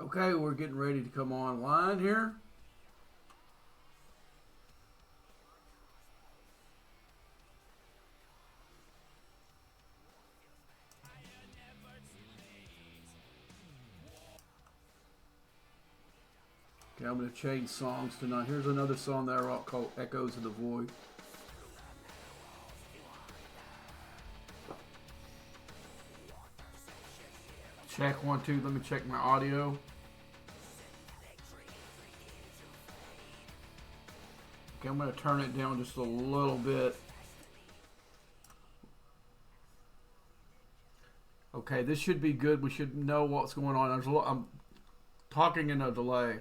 Okay, we're getting ready to come online here. Okay, I'm going to change songs tonight. Here's another song that I wrote called Echoes of the Void. Check 1, 2. Let me check my audio. Okay, I'm going to turn it down just a little bit. Okay, this should be good. We should know what's going on. I'm talking in a delay.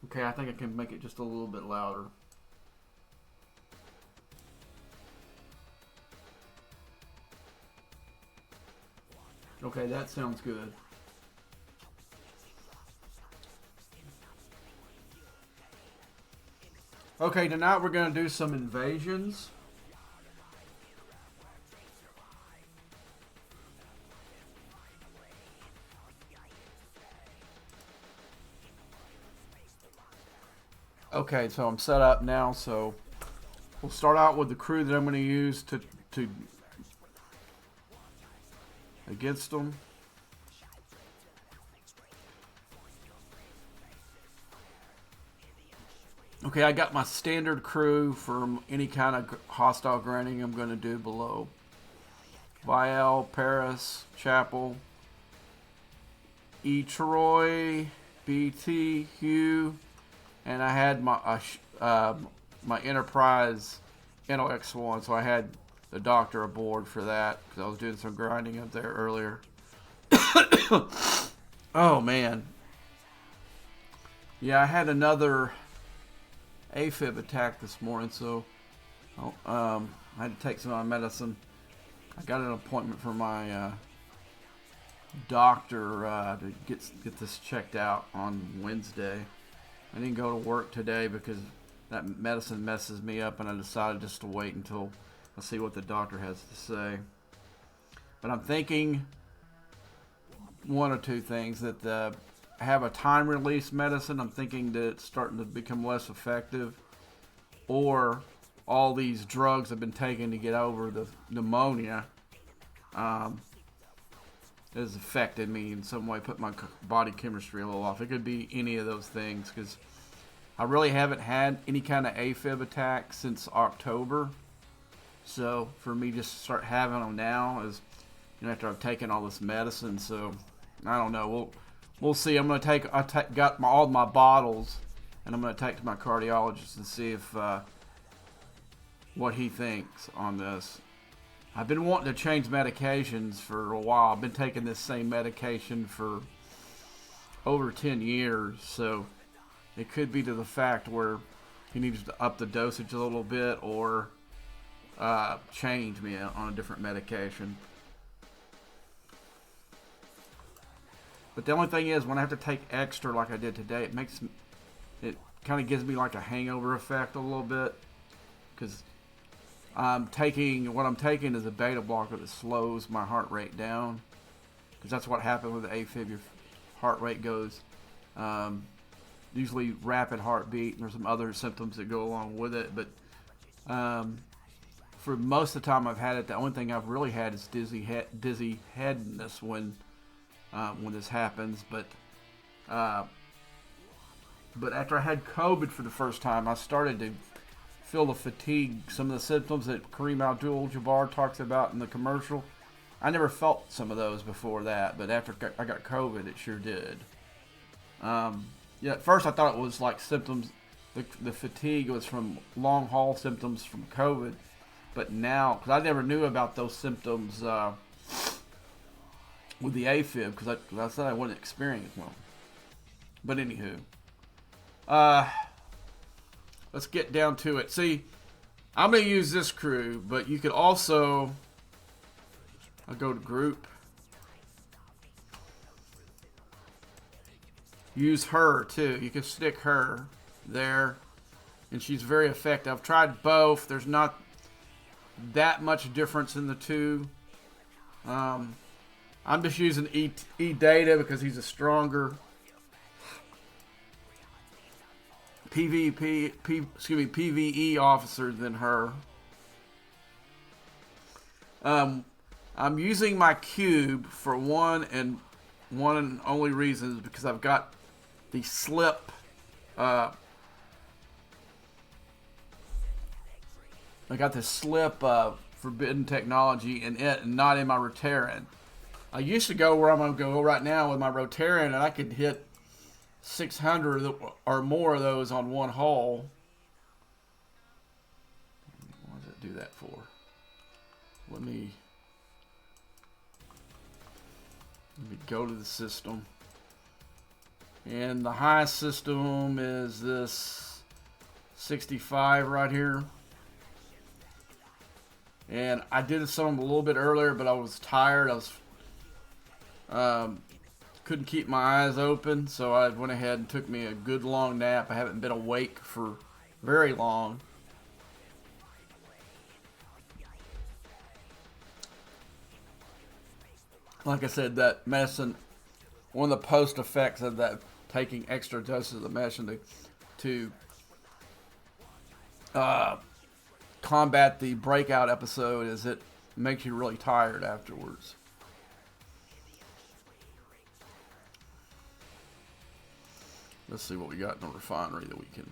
Okay, I think I can make it just a little bit louder. Okay, that sounds good. Okay, tonight we're going to do some invasions. Okay, so I'm set up now, so we'll start out with the crew that I'm going to use to against them. Okay, I got my standard crew for any kind of hostile grinding I'm going to do below. Vial, Paris, Chapel, E. Troy, BT, Hugh, and I had my my Enterprise NOX1, so I had the Doctor aboard for that because I was doing some grinding up there earlier. Oh man, yeah, I had another AFib attack this morning, so I had to take some of my medicine. I got an appointment for my doctor to get this checked out on Wednesday. I didn't go to work today because that medicine messes me up, and I decided just to wait until I see what the doctor has to say. But I'm thinking one or two things, that have a time release medicine. I'm thinking that it's starting to become less effective, or all these drugs I've been taking to get over the pneumonia has affected me in some way, put my body chemistry a little off. It could be any of those things, because I really haven't had any kind of AFib attack since October. So for me just to start having them now is, after I've taken all this medicine. So I don't know. We'll see. I'm gonna got all my bottles, and I'm gonna take to my cardiologist and see if what he thinks on this. I've been wanting to change medications for a while. I've been taking this same medication for over 10 years, so it could be to the fact where he needs to up the dosage a little bit, or change me on a different medication. But the only thing is, when I have to take extra like I did today, it kind of gives me like a hangover effect a little bit, because what I'm taking is a beta blocker that slows my heart rate down, because that's what happened with the AFib. Your heart rate goes usually rapid heartbeat, and there's some other symptoms that go along with it. But for most of the time I've had it, the only thing I've really had is dizzy headedness when this happens. But after I had COVID for the first time, I started to feel the fatigue, some of the symptoms that Kareem Abdul-Jabbar talks about in the commercial. I never felt some of those before that, but after I got COVID, it sure did. At first I thought it was like symptoms, the fatigue was from long haul symptoms from COVID, but now, because I never knew about those symptoms with the AFib, because I said I wouldn't experience one. But anywho, let's get down to it. See, I'm going to use this crew, but you could also, I'll go to group, use her too. You can stick her there, and she's very effective. I've tried both. There's not that much difference in the two. I'm just using E Data because he's a stronger PVE officer than her. I'm using my cube for one and only reason is because I've got the slip. I got the slip forbidden technology in it and not in my Rotaran. I used to go where I'm going to go right now with my Rotaran, and I could hit 600 or more of those on one hole. What does it do that for? Let me go to the system. And the highest system is this 65 right here. And I did some a little bit earlier, but I was tired. I was couldn't keep my eyes open, so I went ahead and took me a good long nap. I haven't been awake for very long. Like I said, that medicine, one of the post effects of that taking extra doses of the medicine to combat the breakout episode is it makes you really tired afterwards. Let's see what we got in the refinery that we can.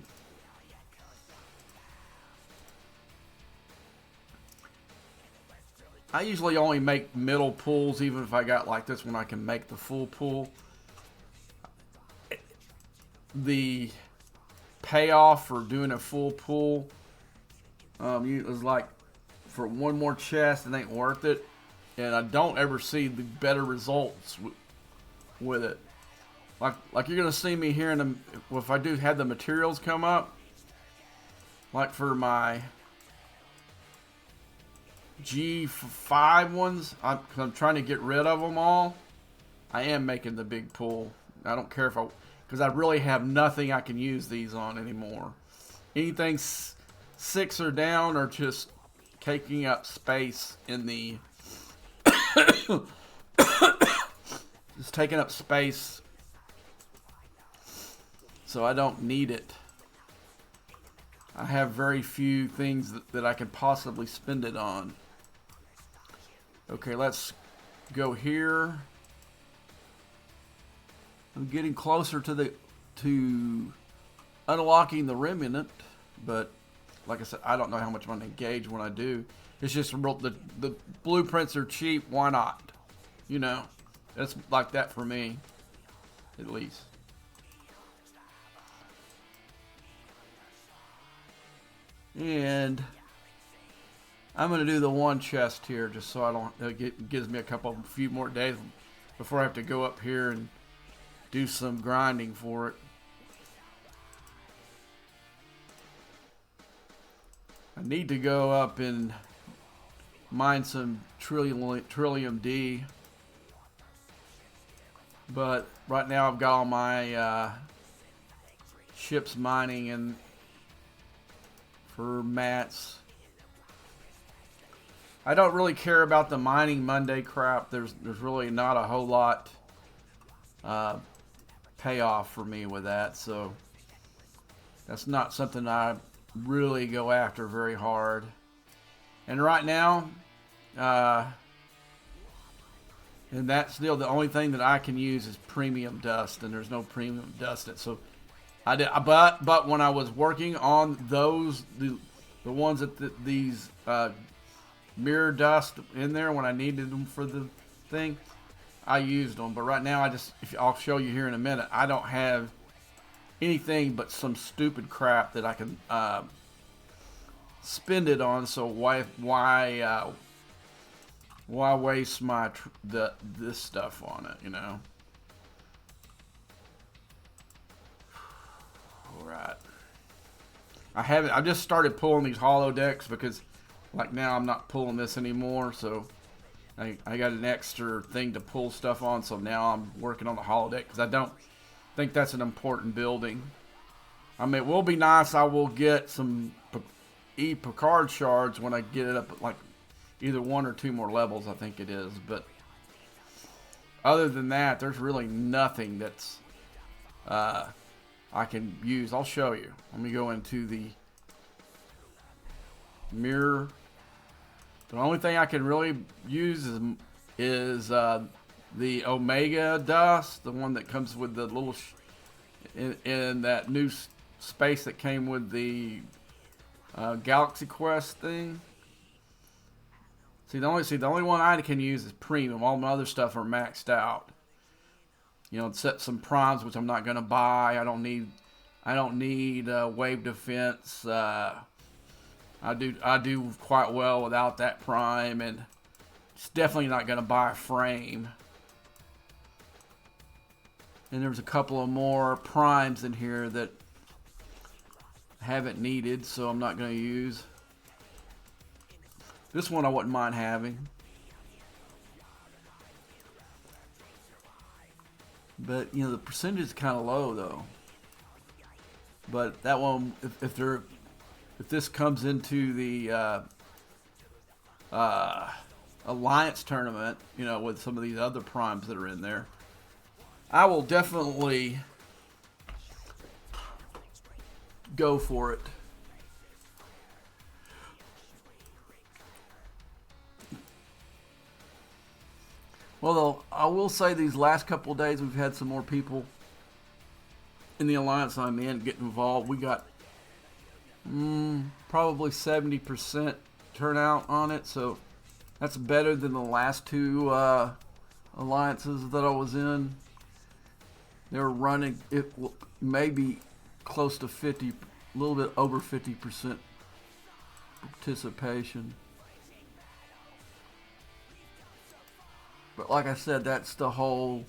I usually only make middle pulls, even if I got like this one, I can make the full pull. The payoff for doing a full pull it was like for one more chest, it ain't worth it, and I don't ever see the better results with it. Like you're gonna see me here in the if I do have the materials come up, like for my G5 ones, I'm trying to get rid of them all. I am making the big pull. I don't care because I really have nothing I can use these on anymore. Anything 6 or down are just taking up space in the just taking up space, so I don't need it. I have very few things that I could possibly spend it on. Okay, let's go here. I'm getting closer to unlocking the remnant, but like I said, I don't know how much I'm going to engage when I do. It's just the blueprints are cheap. Why not? You know, it's like that for me, at least. And I'm going to do the one chest here just so I don't, it gives me a few more days before I have to go up here and do some grinding for it. I need to go up and mine some Trillium D. But right now I've got all my ships mining and for mats. I don't really care about the mining Monday crap. There's really not a whole lot payoff for me with that, so that's not something I really go after very hard. And right now, and that's still the only thing that I can use is premium dust, and there's no premium dust. So I did, but when I was working on those, the ones that these mirror dust in there when I needed them for the thing, I used them. But right now, I'll show you here in a minute. I don't have anything but some stupid crap that I can spend it on. So why waste this stuff on it? You know. All right. I just started pulling these holodecks because, like, now I'm not pulling this anymore. So I got an extra thing to pull stuff on. So now I'm working on the holodeck because I don't think that's an important building. I mean, it will be nice. I will get some Picard shards when I get it up at like either 1 or 2 more levels, I think it is. But other than that, there's really nothing that's I can use. I'll show you. Let me go into the mirror. The only thing I can really use is the Omega dust, the one that comes with the little in that new space that came with the Galaxy Quest thing. The only one I can use is premium. All my other stuff are maxed out. You know, set some primes, which I'm not going to buy. I don't need wave defense. I do quite well without that prime, and it's definitely not going to buy a frame. And there's a couple of more primes in here that I haven't needed, so I'm not going to use. This one I wouldn't mind having. But, you know, the percentage is kind of low, though. But that one, if this comes into the Alliance tournament, you know, with some of these other primes that are in there, I will definitely go for it. Well, though, I will say these last couple of days we've had some more people in the Alliance I'm in get involved. We got probably 70% turnout on it, so that's better than the last 2 alliances that I was in. They were running it maybe close to 50, a little bit over 50% participation. But like I said, that's the whole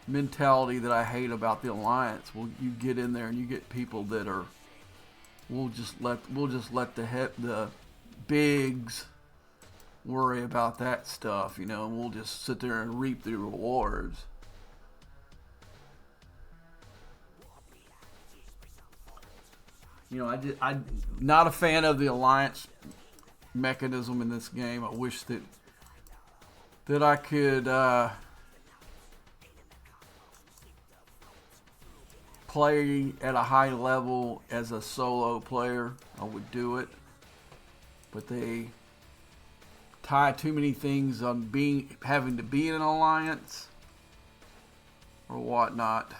mentality that I hate about the Alliance. Well, you get in there and you get people that are, we'll just let the bigs worry about that stuff, you know, and we'll just sit there and reap the rewards. You know, I'm not a fan of the Alliance mechanism in this game. I wish that I could play at a high level as a solo player. I would do it, but they tie too many things on having to be in an alliance or whatnot.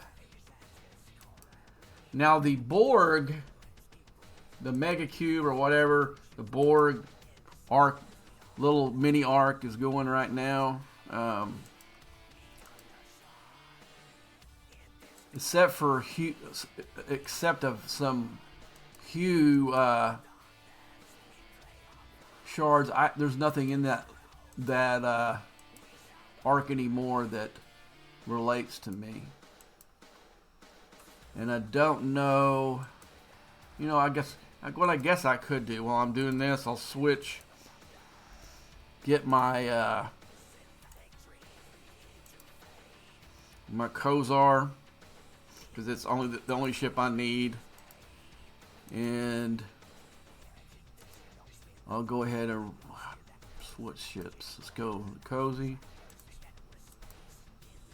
Now the Borg, the Mega Cube or whatever, the Borg arc, little mini arc is going right now. Except of some Hue shards, there's nothing in that arc anymore that relates to me. And I don't know. You know, I guess I could do while I'm doing this, I'll switch. Get my my Kozar, because it's only the only ship I need, and I'll go ahead and switch ships. Let's go Cozy.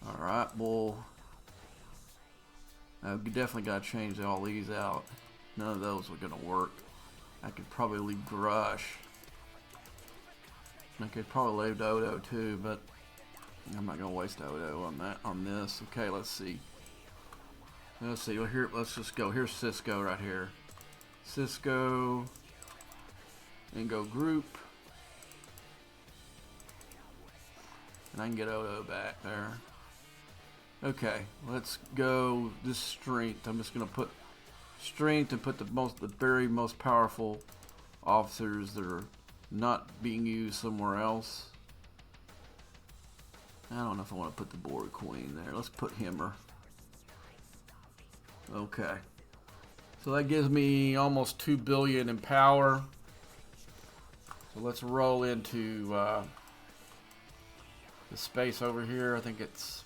All right, well, I've definitely got to change all these out. None of those are gonna work. I could probably leave Grush. I could probably leave Odo too, but I'm not gonna waste Odo on this. Okay, let's see. Let's see. Well, here, let's just go. Here's Cisco right here. Cisco, and go group, and I can get Odo back there. Okay, let's go this strength. I'm just gonna put strength and put the very most powerful officers that are not being used somewhere else. I don't know if I want to put the Borg Queen there. Let's put Himmer. Okay. So that gives me almost 2 billion in power. So let's roll into the space over here. I think it's...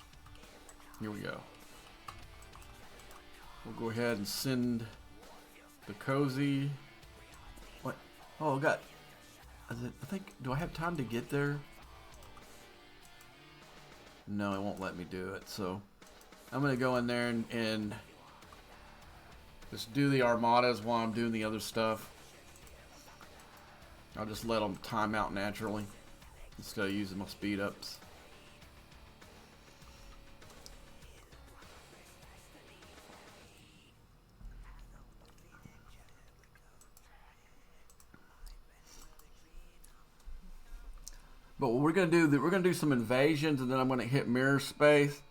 Here we go. We'll go ahead and send the Cozy. What? Oh, I think, do I have time to get there? No, it won't let me do it. So I'm going to go in there and just do the armadas while I'm doing the other stuff. I'll just let them time out naturally instead of using my speed ups. But what we're gonna do some invasions, and then I'm gonna hit mirror space.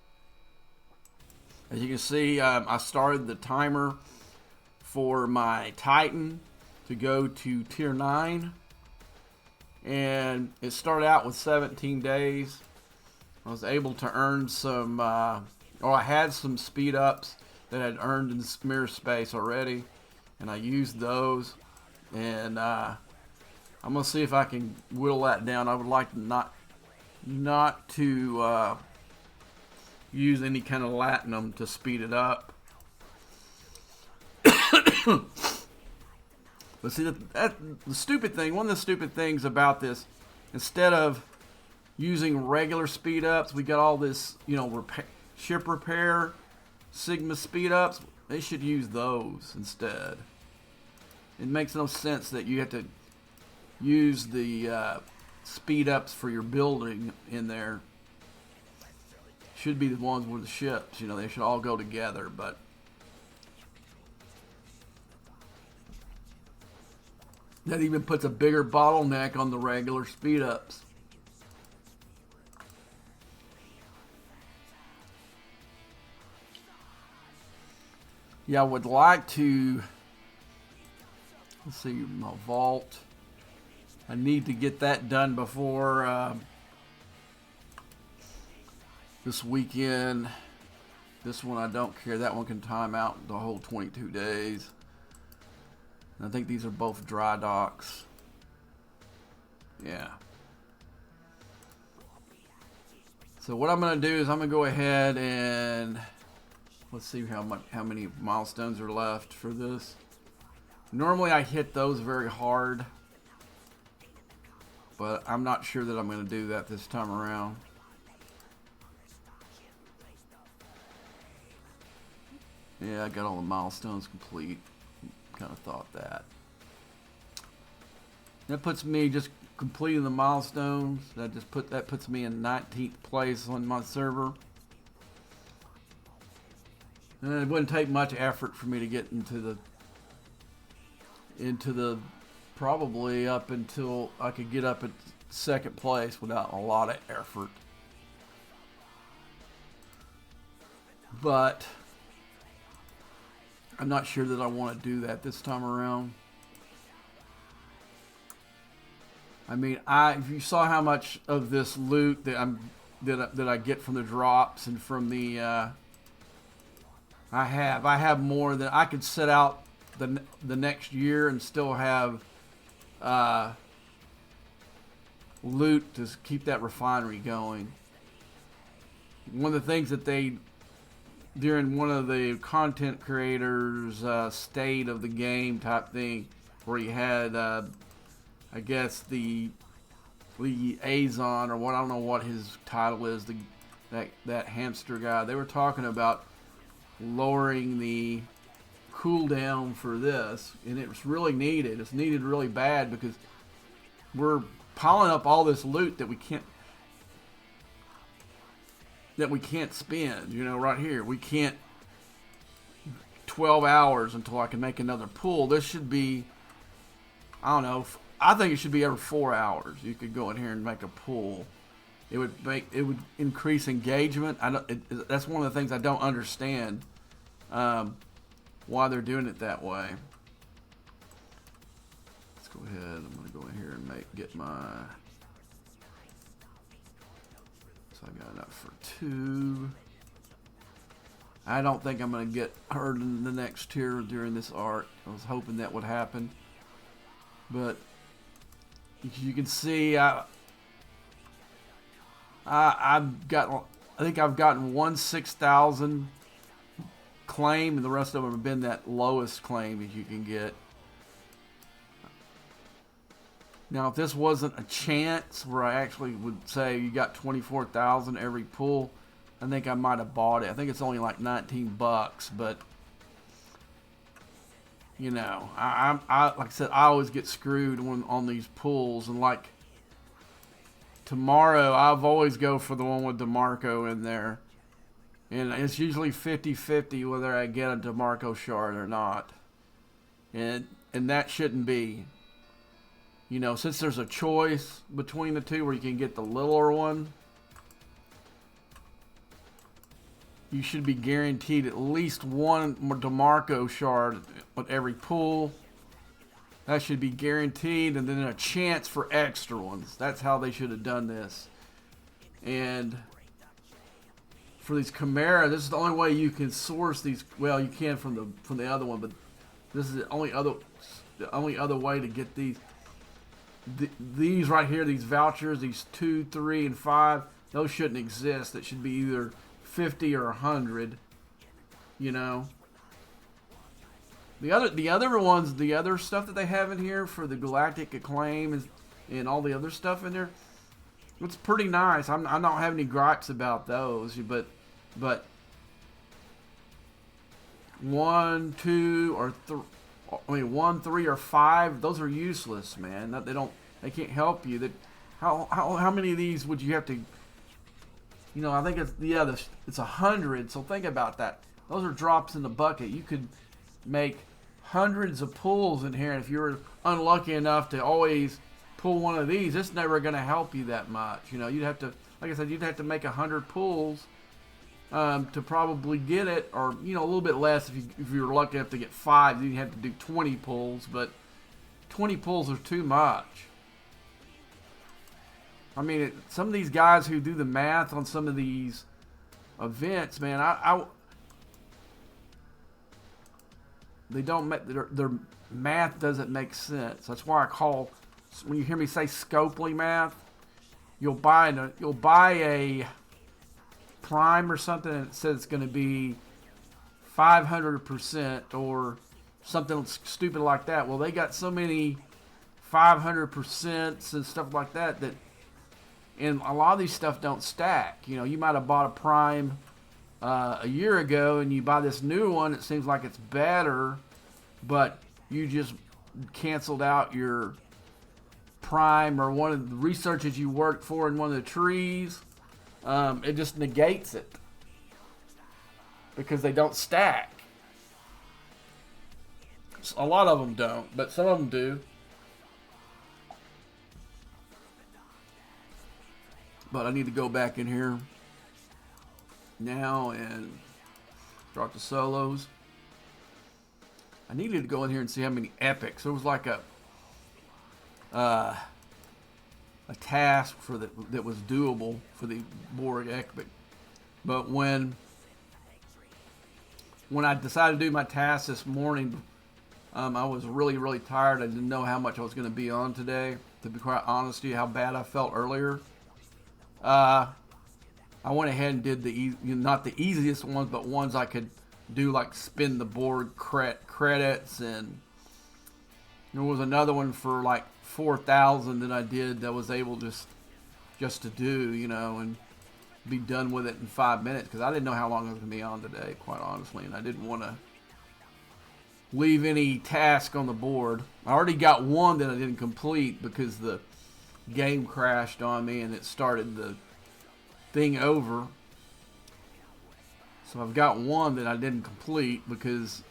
As you can see, I started the timer for my Titan to go to tier 9, and it started out with 17 days. I was able to earn some, or I had some speed ups that I'd earned in mirror space already, and I used those, and I'm gonna see if I can whittle that down. I would like not to use any kind of latinum to speed it up. But see, the stupid thing, one of the stupid things about this, instead of using regular speed ups, we got all this, ship repair, Sigma speed ups. They should use those instead. It makes no sense that you have to use the speed ups for your building in there. Should be the ones with the ships. They should all go together, but that even puts a bigger bottleneck on the regular speed ups. Yeah, I would like to, let's see, my vault. I need to get that done before this weekend. This one I don't care. That one can time out the whole 22 days. And I think these are both dry docks. Yeah. So what I'm going to do is I'm going to go ahead and let's see how many milestones are left for this. Normally I hit those very hard, but I'm not sure that I'm going to do that this time around. Yeah, I got all the milestones complete. Kind of thought that. That puts me just completing the milestones. That puts me in 19th place on my server. And it wouldn't take much effort for me to get into the probably up until I could get up at 2nd place without a lot of effort. But I'm not sure that I want to do that this time around. I mean, if you saw how much of this loot that I get from the drops and from the I have more than I could set out the next year and still have loot to keep that refinery going. One of the things that they, during one of the content creators state of the game type thing, where you had I guess the liaison, or what, I don't know what his title is, that hamster guy, they were talking about lowering the cooldown for this, and it's really needed. It's needed really bad because we're piling up all this loot that we can't spend. Right here, we can't 12 hours until I can make another pool. This should be, I don't know, I think it should be every 4 hours. You could go in here and make a pool. It would increase engagement. That's one of the things I don't understand, why they're doing it that way. Let's go ahead. I'm going to go in here and get my. So I got enough for 2. I don't think I'm going to get hurt in the next tier during this arc. I was hoping that would happen, but you can see I think I've gotten one 6,000 claim, and the rest of them have been that lowest claim that you can get. Now, if this wasn't a chance where I actually would say you got 24,000 every pull, I think I might have bought it. I think it's only like 19 bucks, but you know, I like I said, I always get screwed on these pulls, and like tomorrow, I've always go for the one with DeMarco in there, and it's usually 50-50 whether I get a DeMarco shard or not, and that shouldn't be. You know, since there's a choice between the two where you can get the littler one, you should be guaranteed at least one DeMarco shard on every pull. That should be guaranteed, and then a chance for extra ones. That's how they should have done this. And for these Chimera, this is the only way you can source these. Well, you can from the other one, but this is the only other way to get these. These right here, these vouchers, these 2, 3, and 5, those shouldn't exist. It should be either 50 or 100. You know. The other ones, the other stuff that they have in here for the Galactic Acclaim and all the other stuff in there, it's pretty nice. I don't have any gripes about those, but 1, 2, or 3. I mean, 1, 3, or 5. Those are useless, man. They can't help you. How many of these would you have to? You know, I think it's 100. So think about that. Those are drops in the bucket. You could make hundreds of pulls in here. And if you're unlucky enough to always pull one of these, it's never going to help you that much. You know, you'd have to, like I said, you'd have to make 100 pulls to probably get it, or you know, a little bit less if you were lucky enough to get 5. Then you have to do 20 pulls, but 20 pulls are too much. I mean, some of these guys who do the math on some of these events, man, they don't make their math doesn't make sense. That's why I call, when you hear me say Scopely math, you'll buy a Prime or something and it says it's going to be 500% or something stupid like that. Well, they got so many 500% and stuff like that, and a lot of these stuff don't stack. You know, you might have bought a Prime a year ago, and you buy this new one. It seems like it's better, but you just canceled out your Prime or one of the researches you worked for in one of the trees. It just negates it because they don't stack. A lot of them don't, but some of them do. But I need to go back in here now and start the solos. I needed to go in here and see how many epics. There was like a task for that was doable for the Borg epic. But when I decided to do my task this morning, I was really tired. I didn't know how much I was going to be on today. To be quite honest with you, how bad I felt earlier. I went ahead and did not the easiest ones, but ones I could do, like spin the board credits, and there was another one for like 4,000 that I did that was able just to do, you know, and be done with it in 5 minutes, because I didn't know how long I was going to be on today, quite honestly, and I didn't want to leave any task on the board. I already got one that I didn't complete because the game crashed on me and it started the thing over. So I've got one that I didn't complete because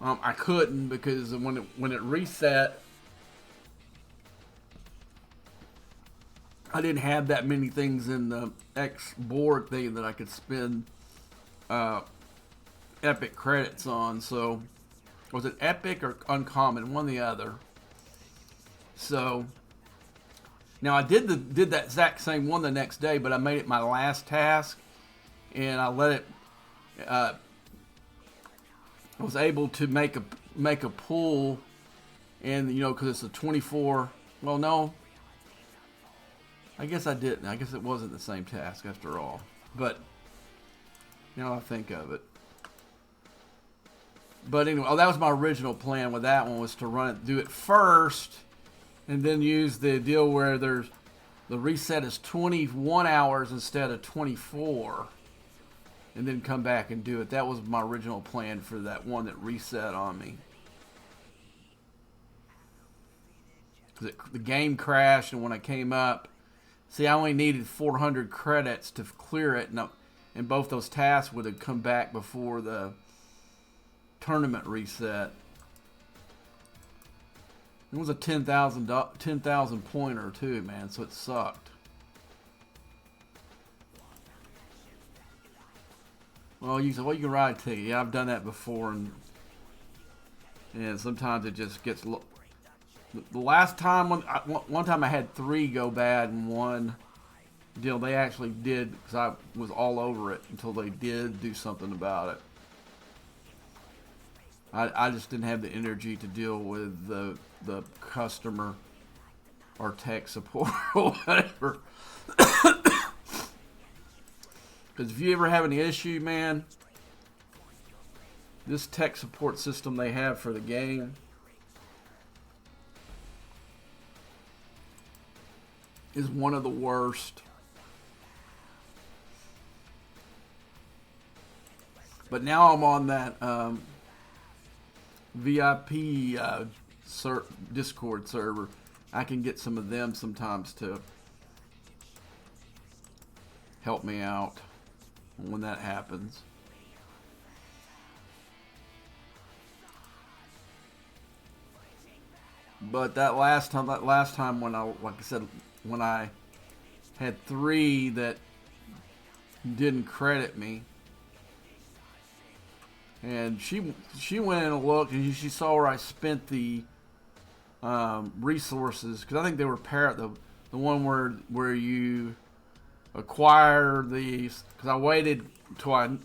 I couldn't, because when it reset, I didn't have that many things in the X board thing that I could spend epic credits on. So was it epic or uncommon? One or the other. So now I did that exact same one the next day, but I made it my last task, and I let it. I was able to make a pull, and you know, because it's a 24. Well, no, I guess I didn't. I guess it wasn't the same task after all. But now I think of it. But anyway, that was my original plan with that one, was to do it first, and then use the deal where there's the reset is 21 hours instead of 24, and then come back and do it. That was my original plan for that one that reset on me. The game crashed, and when I came up, see, I only needed 400 credits to clear it, and both those tasks would have come back before the tournament reset. It was a 10,000 pointer too, man, so it sucked. Well, you said, well, you can ride a ticket. Yeah, I've done that before, and sometimes it just gets. The last time, one time I had 3 go bad in one deal. They actually did, because I was all over it until they did do something about it. I just didn't have the energy to deal with the customer or tech support or whatever. Because if you ever have any issue, man, this tech support system they have for the game is one of the worst. But now I'm on that VIP Discord server. I can get some of them sometimes to help me out when that happens. But that last time when like I said, when I had 3 that didn't credit me, and she went in and looked, and she saw where I spent the resources, because I think they were the one where you acquire these, because I waited until I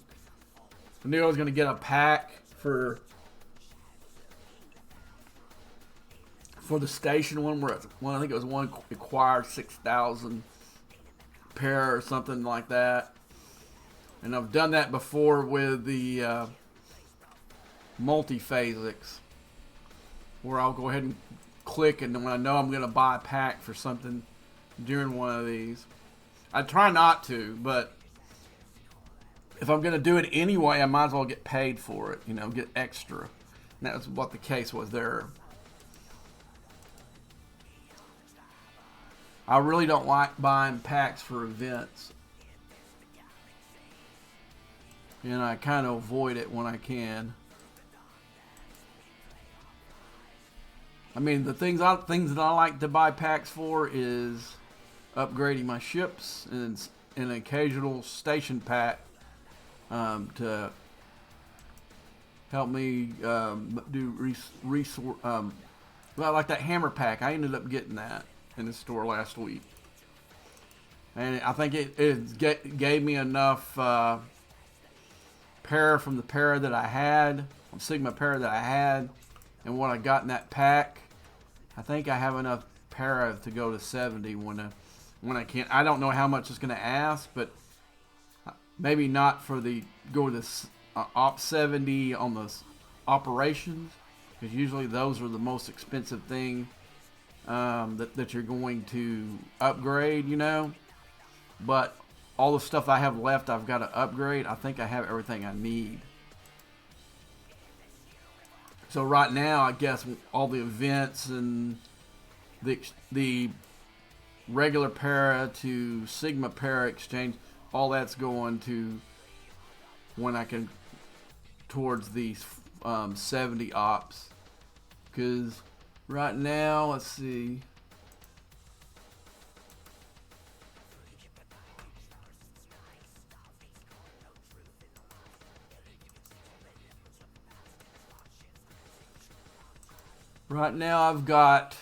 knew I was going to get a pack for the station one, where I think it was one acquired 6,000 pair or something like that. And I've done that before with the multiphasics, where I'll go ahead and click, and when I know I'm going to buy a pack for something during one of these, I try not to, but if I'm going to do it anyway, I might as well get paid for it, get extra. And that was what the case was there. I really don't like buying packs for events, and I kind of avoid it when I can. I mean, the things that I like to buy packs for is upgrading my ships and an occasional station pack to help me do resource. Like that hammer pack, I ended up getting that in the store last week, and I think it gave me enough para from the para that I had, Sigma para that I had, and what I got in that pack. I think I have enough para to go to 70 when I can't. I don't know how much it's going to ask, but maybe not for the go to op 70 on the operations, because usually those are the most expensive thing that you're going to upgrade, But all the stuff I have left, I've got to upgrade. I think I have everything I need. So right now, I guess all the events and the regular para to Sigma para exchange, all that's going to when I can towards these 70 ops. Because right now, let's see. Right now I've got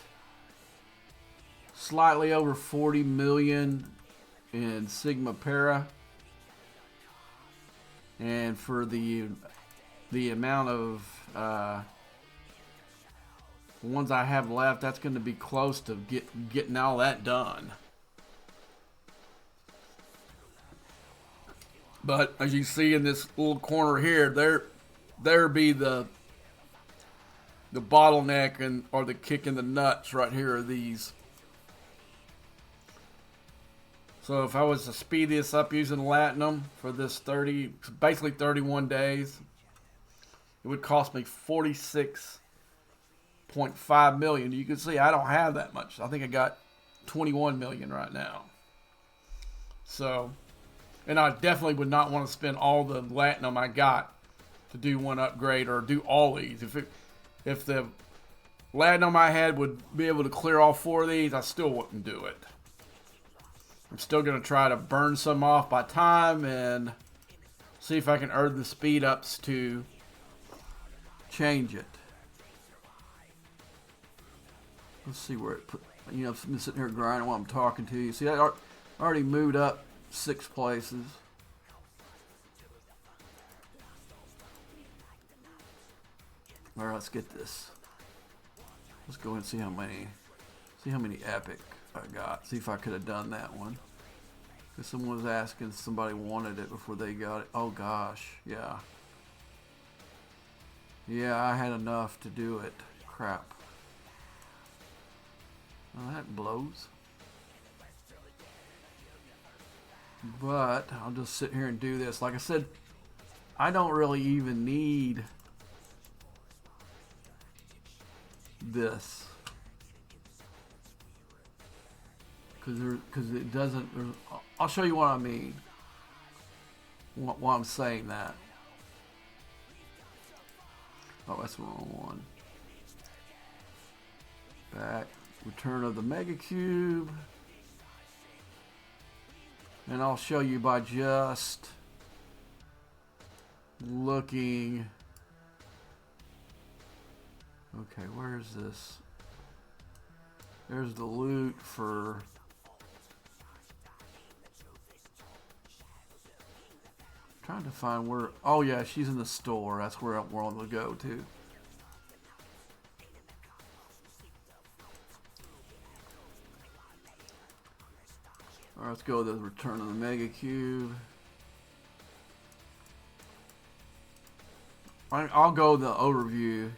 slightly over 40 million in Sigma Para. And for the amount of ones I have left, that's going to be close to getting all that done. But as you see in this little corner here, there be the the bottleneck and or the kick in the nuts right here are these. So if I was to speed this up using Latinum for this basically 31 days, it would cost me 46.5 million. You can see I don't have that much. I think I got 21 million right now. So, and I definitely would not want to spend all the Latinum I got to do one upgrade or do all these. If the Latinum I had would be able to clear all 4 of these, I still wouldn't do it. I'm still going to try to burn some off by time and see if I can earn the speed ups to change it. Let's see where it put. You know, I've been sitting here grinding while I'm talking to you. See, I already moved up 6 places. All right, let's get this. Let's go and see how many epic I got. See if I could have done that one. Because someone was asking, somebody wanted it before they got it. Oh gosh, yeah. Yeah, I had enough to do it. Crap. Well, that blows. But I'll just sit here and do this. Like I said, I don't really even need this. Because it doesn't. I'll show you what I mean. Why I'm saying that. Oh, that's the wrong one. Back. Return of the Mega Cube. And I'll show you by just looking. Okay, where is this? There's the loot for. Trying to find where. Oh yeah, she's in the store. That's where I'm willing to go to. Alright, let's go to the Return of the Mega Cube. I'll go the overview.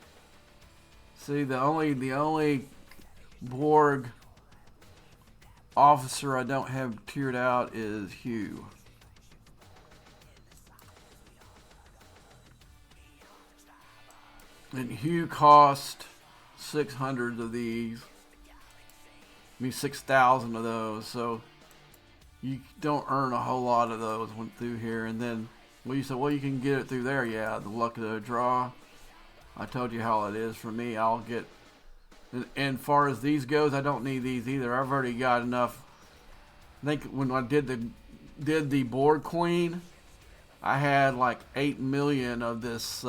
See, the only Borg officer I don't have tiered out is Hugh. And Hugh cost 600 of these. I mean 6,000 of those. So you don't earn a whole lot of those went through here. And then, well, you said, well, you can get it through there. Yeah, the luck of the draw. I told you how it is for me. I'll get. And far as these goes, I don't need these either. I've already got enough. I think when I did the Borg Queen, I had like 8 million of this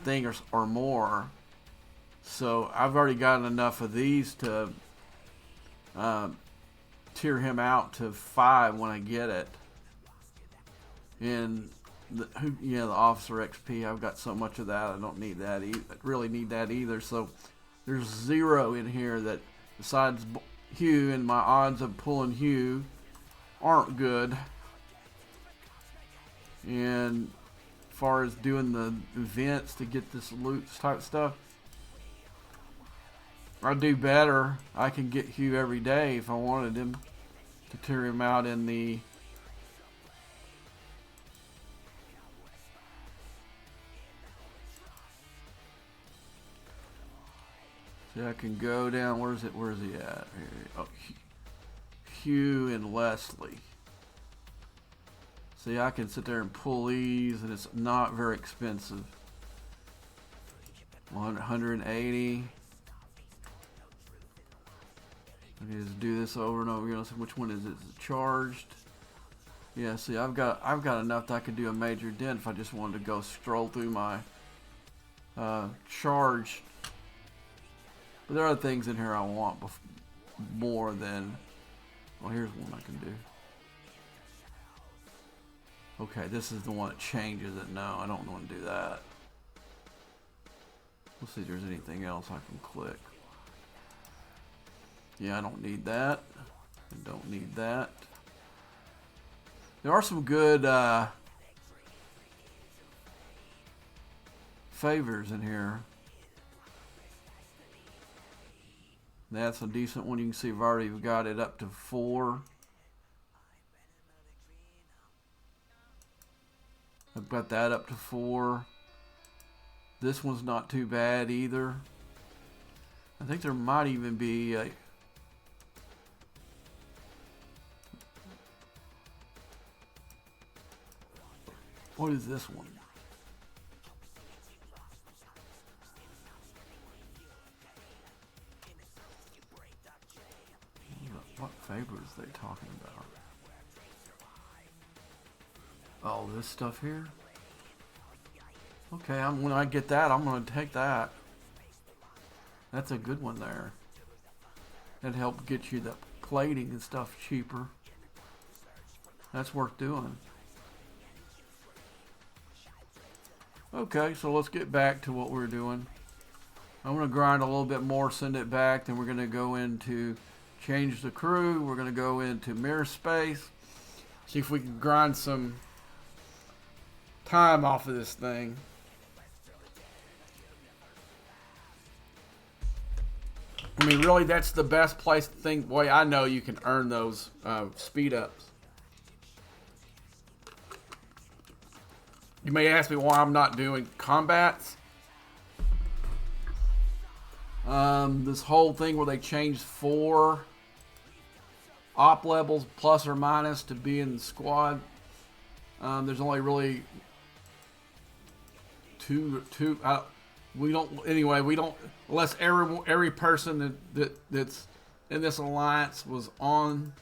thing or more. So I've already gotten enough of these to tier him out to 5 when I get it. And the officer XP, I've got so much of that. I don't need that. Really need that either. So there's 0 in here that besides Hugh, and my odds of pulling Hugh aren't good. And as far as doing the events to get this loot type stuff, I do better. I can get Hugh every day if I wanted him to tier him out in the I can go down. Where's he at? Here. Oh, Hugh and Leslie. See, I can sit there and pull these, and it's not very expensive. 180. I can just do this over and over again. See which one is it? Is it charged? Yeah. See, I've got enough that I could do a major dent if I just wanted to go stroll through my charge. But there are other things in here I want more than. Well, here's one I can do. Okay, this is the one that changes it. No, I don't want to do that. Let's see if there's anything else I can click. Yeah, I don't need that. I don't need that. There are some good favors in here. That's a decent one. You can see I've already got it up to 4. I've got that up to 4. This one's not too bad either. I think there might even be a... What is this one? What favors are they talking about? Oh, this stuff here? Okay, when I get that, I'm going to take that. That's a good one there. That'd help get you the plating and stuff cheaper. That's worth doing. Okay, so let's get back to what we're doing. I'm going to grind a little bit more, send it back, then we're going to go into change the crew. We're going to go into mirror space. See if we can grind some time off of this thing. I mean, really, that's the best place to think. Boy, I know you can earn those speed ups. You may ask me why I'm not doing combats. This whole thing where they changed 4 op levels plus or minus to be in the squad. There's only really two. We don't anyway. We don't unless every person that's in this alliance was on.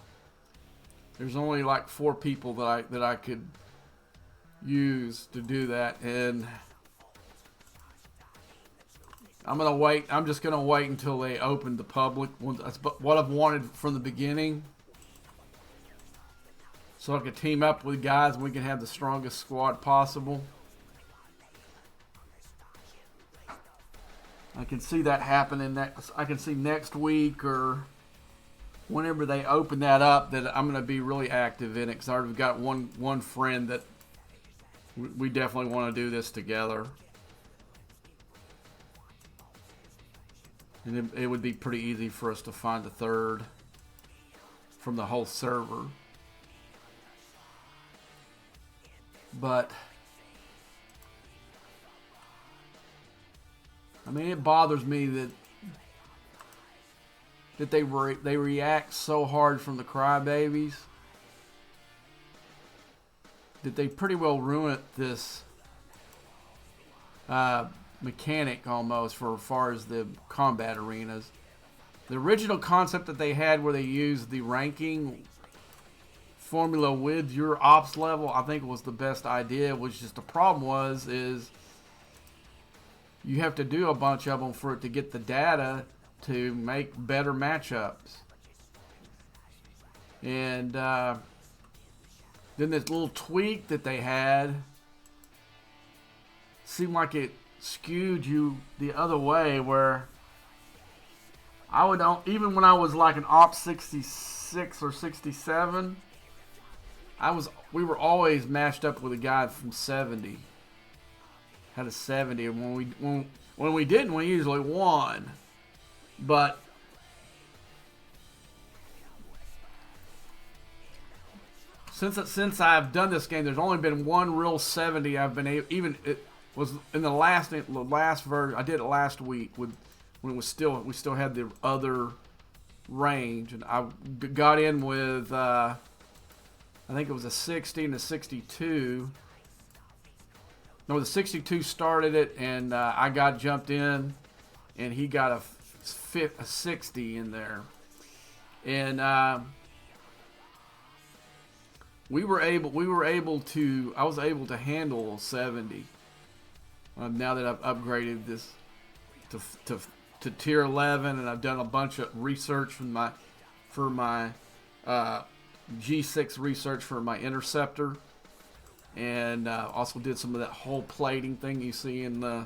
There's only like 4 people that I could use to do that, and I'm gonna wait. I'm just gonna wait until they open the public. That's what I've wanted from the beginning, so I can team up with guys and we can have the strongest squad possible. I can see that happening next. I can see next week or whenever they open that up that I'm going to be really active in it because I've got one friend that we definitely want to do this together, and it would be pretty easy for us to find a third from the whole server. But I mean, it bothers me that they react so hard from the crybabies that they pretty well ruined this mechanic almost for as far as the combat arenas. The original concept that they had where they used the ranking formula with your ops level, I think was the best idea. Was just the problem is you have to do a bunch of them for it to get the data to make better matchups. And then this little tweak that they had seemed like it skewed you the other way, where I would, even when I was like an op 66 or 67, we were always matched up with a guy from 70. Had a 70, and when we didn't, we usually won. But since I've done this game, there's only been one real 70 I've been able. Even it was in the last version. I did it last week when we still had the other range, and I got in with I think it was a 60 and a 62. No, the 62 started it, and I got jumped in, and he got a 60 in there, and I was able to handle 70. Now that I've upgraded this to tier 11, and I've done a bunch of research for my G6 research for my interceptor. And also did some of that whole plating thing you see in the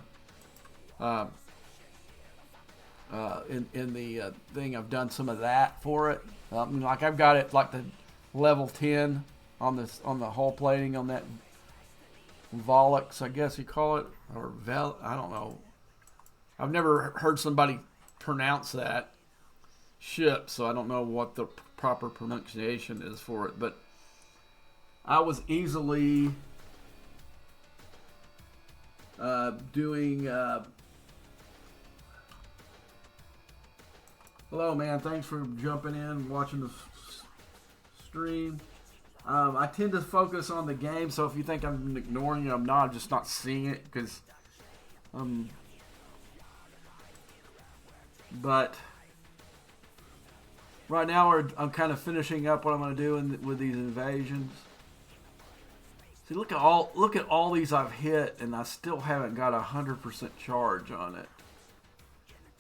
thing. I've done some of that for it. Like I've got it like the level 10 on the whole plating on that Volux, I guess you call it, or I don't know. I've never heard somebody pronounce that ship, so I don't know what the proper pronunciation is for it. But I was easily doing. Hello, man. Thanks for jumping in and watching the stream. I tend to focus on the game, so if you think I'm ignoring you, I'm not. I'm just not seeing it because, but right now I'm kind of finishing up what I'm going to do with these invasions. See, look at all these I've hit, and I still haven't got 100% charge on it.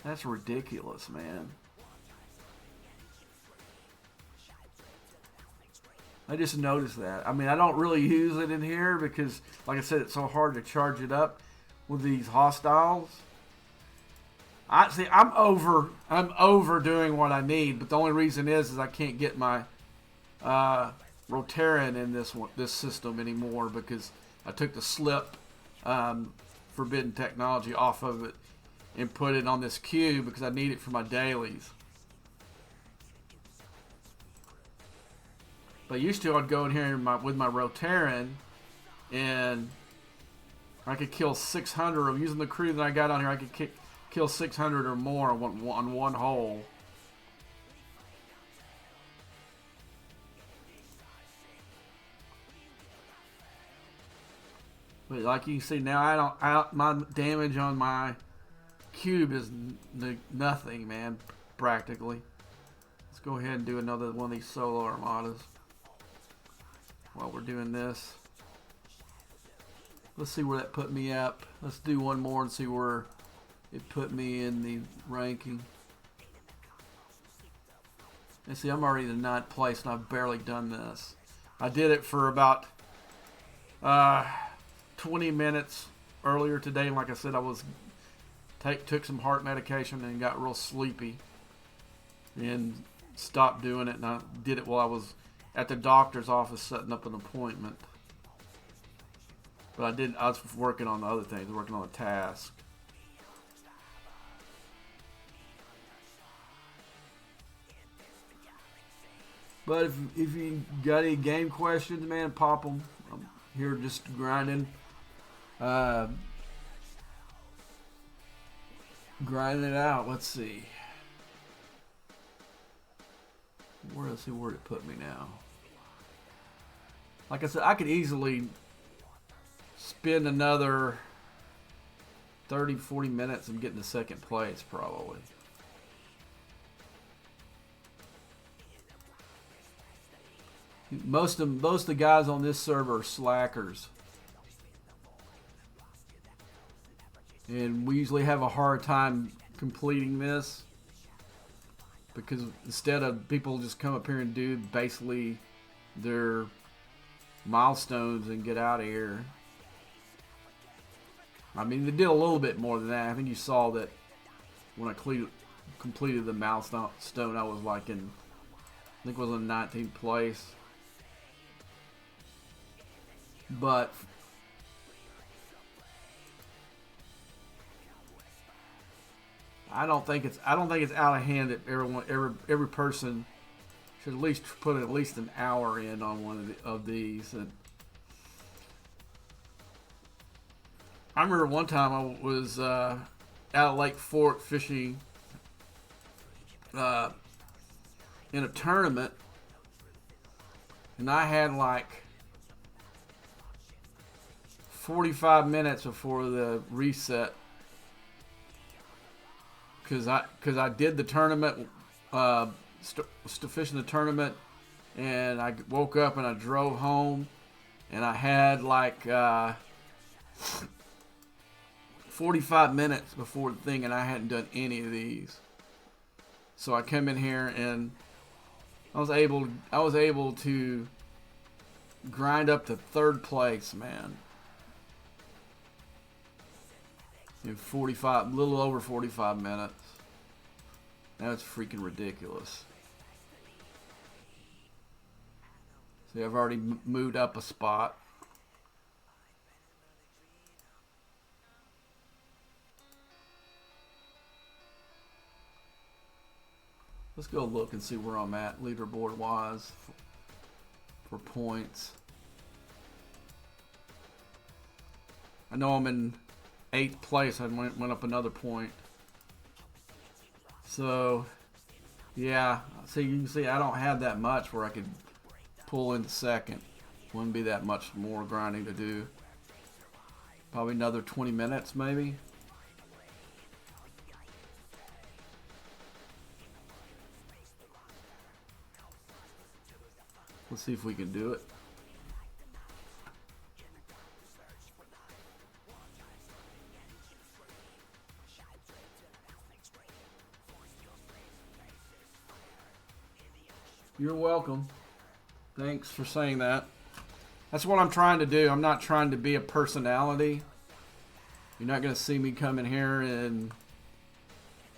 That's ridiculous, man. I just noticed that. I mean, I don't really use it in here because, like I said, it's so hard to charge it up with these hostiles. I'm overdoing what I need, but the only reason is I can't get my Rotaran in this system anymore because I took the slip Forbidden Technology off of it and put it on this cube because I need it for my dailies. But used to, I'd go in here with my Rotaran, and I could kill 600 of using the crew that I got on here. I could kill 600 or more on one hole. But like you can see now, my damage on my cube is nothing, man, practically. Let's go ahead and do another one of these solo armadas. While we're doing this, let's see where that put me up. Let's do one more and see where it put me in the ranking. And see, I'm already in 9th place and I've barely done this. I did it for about 20 minutes earlier today, and like I said, I took some heart medication and got real sleepy and stopped doing it, and I did it while I was at the doctor's office setting up an appointment. But I was working on the other things, working on a task. But if you got any game questions, man, pop them. I'm here just grinding. Grinding it out. Let's see. Let's see where it put me now. Like I said, I could easily spend another 30, 40 minutes and get into 2nd place, probably. Most of the guys on this server are slackers. And we usually have a hard time completing this because instead of people just come up here and do basically their milestones and get out of here. I mean, they did a little bit more than that. I think you saw that when I completed the milestone, I was like in, I think it was in 19th place. But I don't think it's out of hand that every person should at least put at least an hour in on one of these. And I remember one time I was out at Lake Fork fishing in a tournament, and I had like 45 minutes before the reset because I did the tournament, fishing the tournament, and I woke up and I drove home, and I had like 45 minutes before the thing, and I hadn't done any of these. So I come in here and I was able to grind up to 3rd place, man. In a little over 45 minutes. That's freaking ridiculous. See, I've already moved up a spot. Let's go look and see where I'm at leaderboard wise for points. I know I'm in 8th place. I went up another point. So, yeah. So you can see I don't have that much where I could pull into second. Wouldn't be that much more grinding to do. Probably another 20 minutes maybe. Let's see if we can do it. You're welcome. Thanks for saying that. That's what I'm trying to do. I'm not trying to be a personality. You're not going to see me come in here and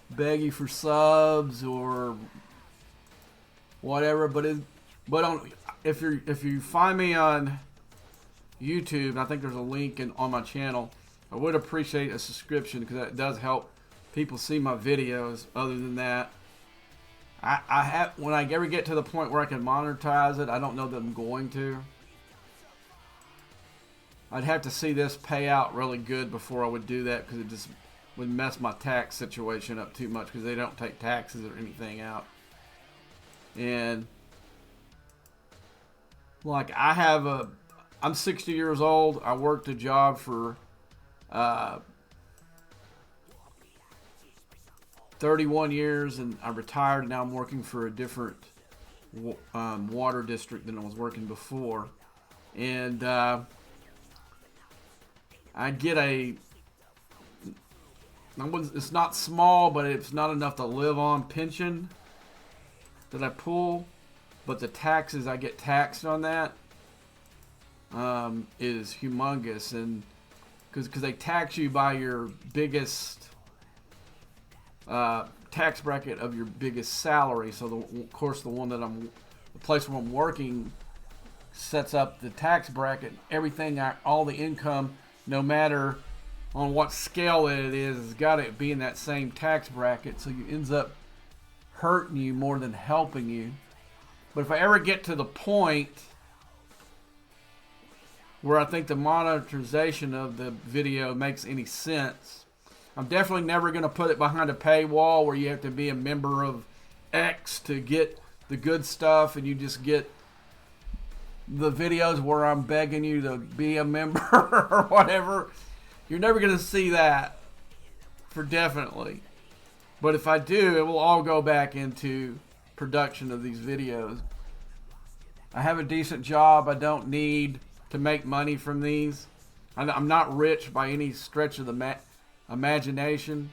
beg you for subs or whatever. But if you find me on YouTube, and I think there's a link on my channel, I would appreciate a subscription because that does help people see my videos. Other than that, I have, when I ever get to the point where I can monetize it, I don't know that I'm going to. I'd have to see this pay out really good before I would do that, because it just would mess my tax situation up too much, because they don't take taxes or anything out. And like I'm 60 years old. I worked a job for 31 years, and I retired, and now I'm working for a different water district than I was working before. And I get it's not small, but it's not enough to live on pension that I pull. But the taxes I get taxed on that is humongous, and because they tax you by your biggest tax bracket of your biggest salary. So of course the place where I'm working sets up the tax bracket. Everything, all the income, no matter on what scale it is, has got to be in that same tax bracket. So it ends up hurting you more than helping you. But if I ever get to the point where I think the monetization of the video makes any sense, I'm definitely never going to put it behind a paywall where you have to be a member of X to get the good stuff, and you just get the videos where I'm begging you to be a member or whatever. You're never going to see that, for definitely. But if I do, it will all go back into production of these videos. I have a decent job. I don't need to make money from these. I'm not rich by any stretch of the imagination,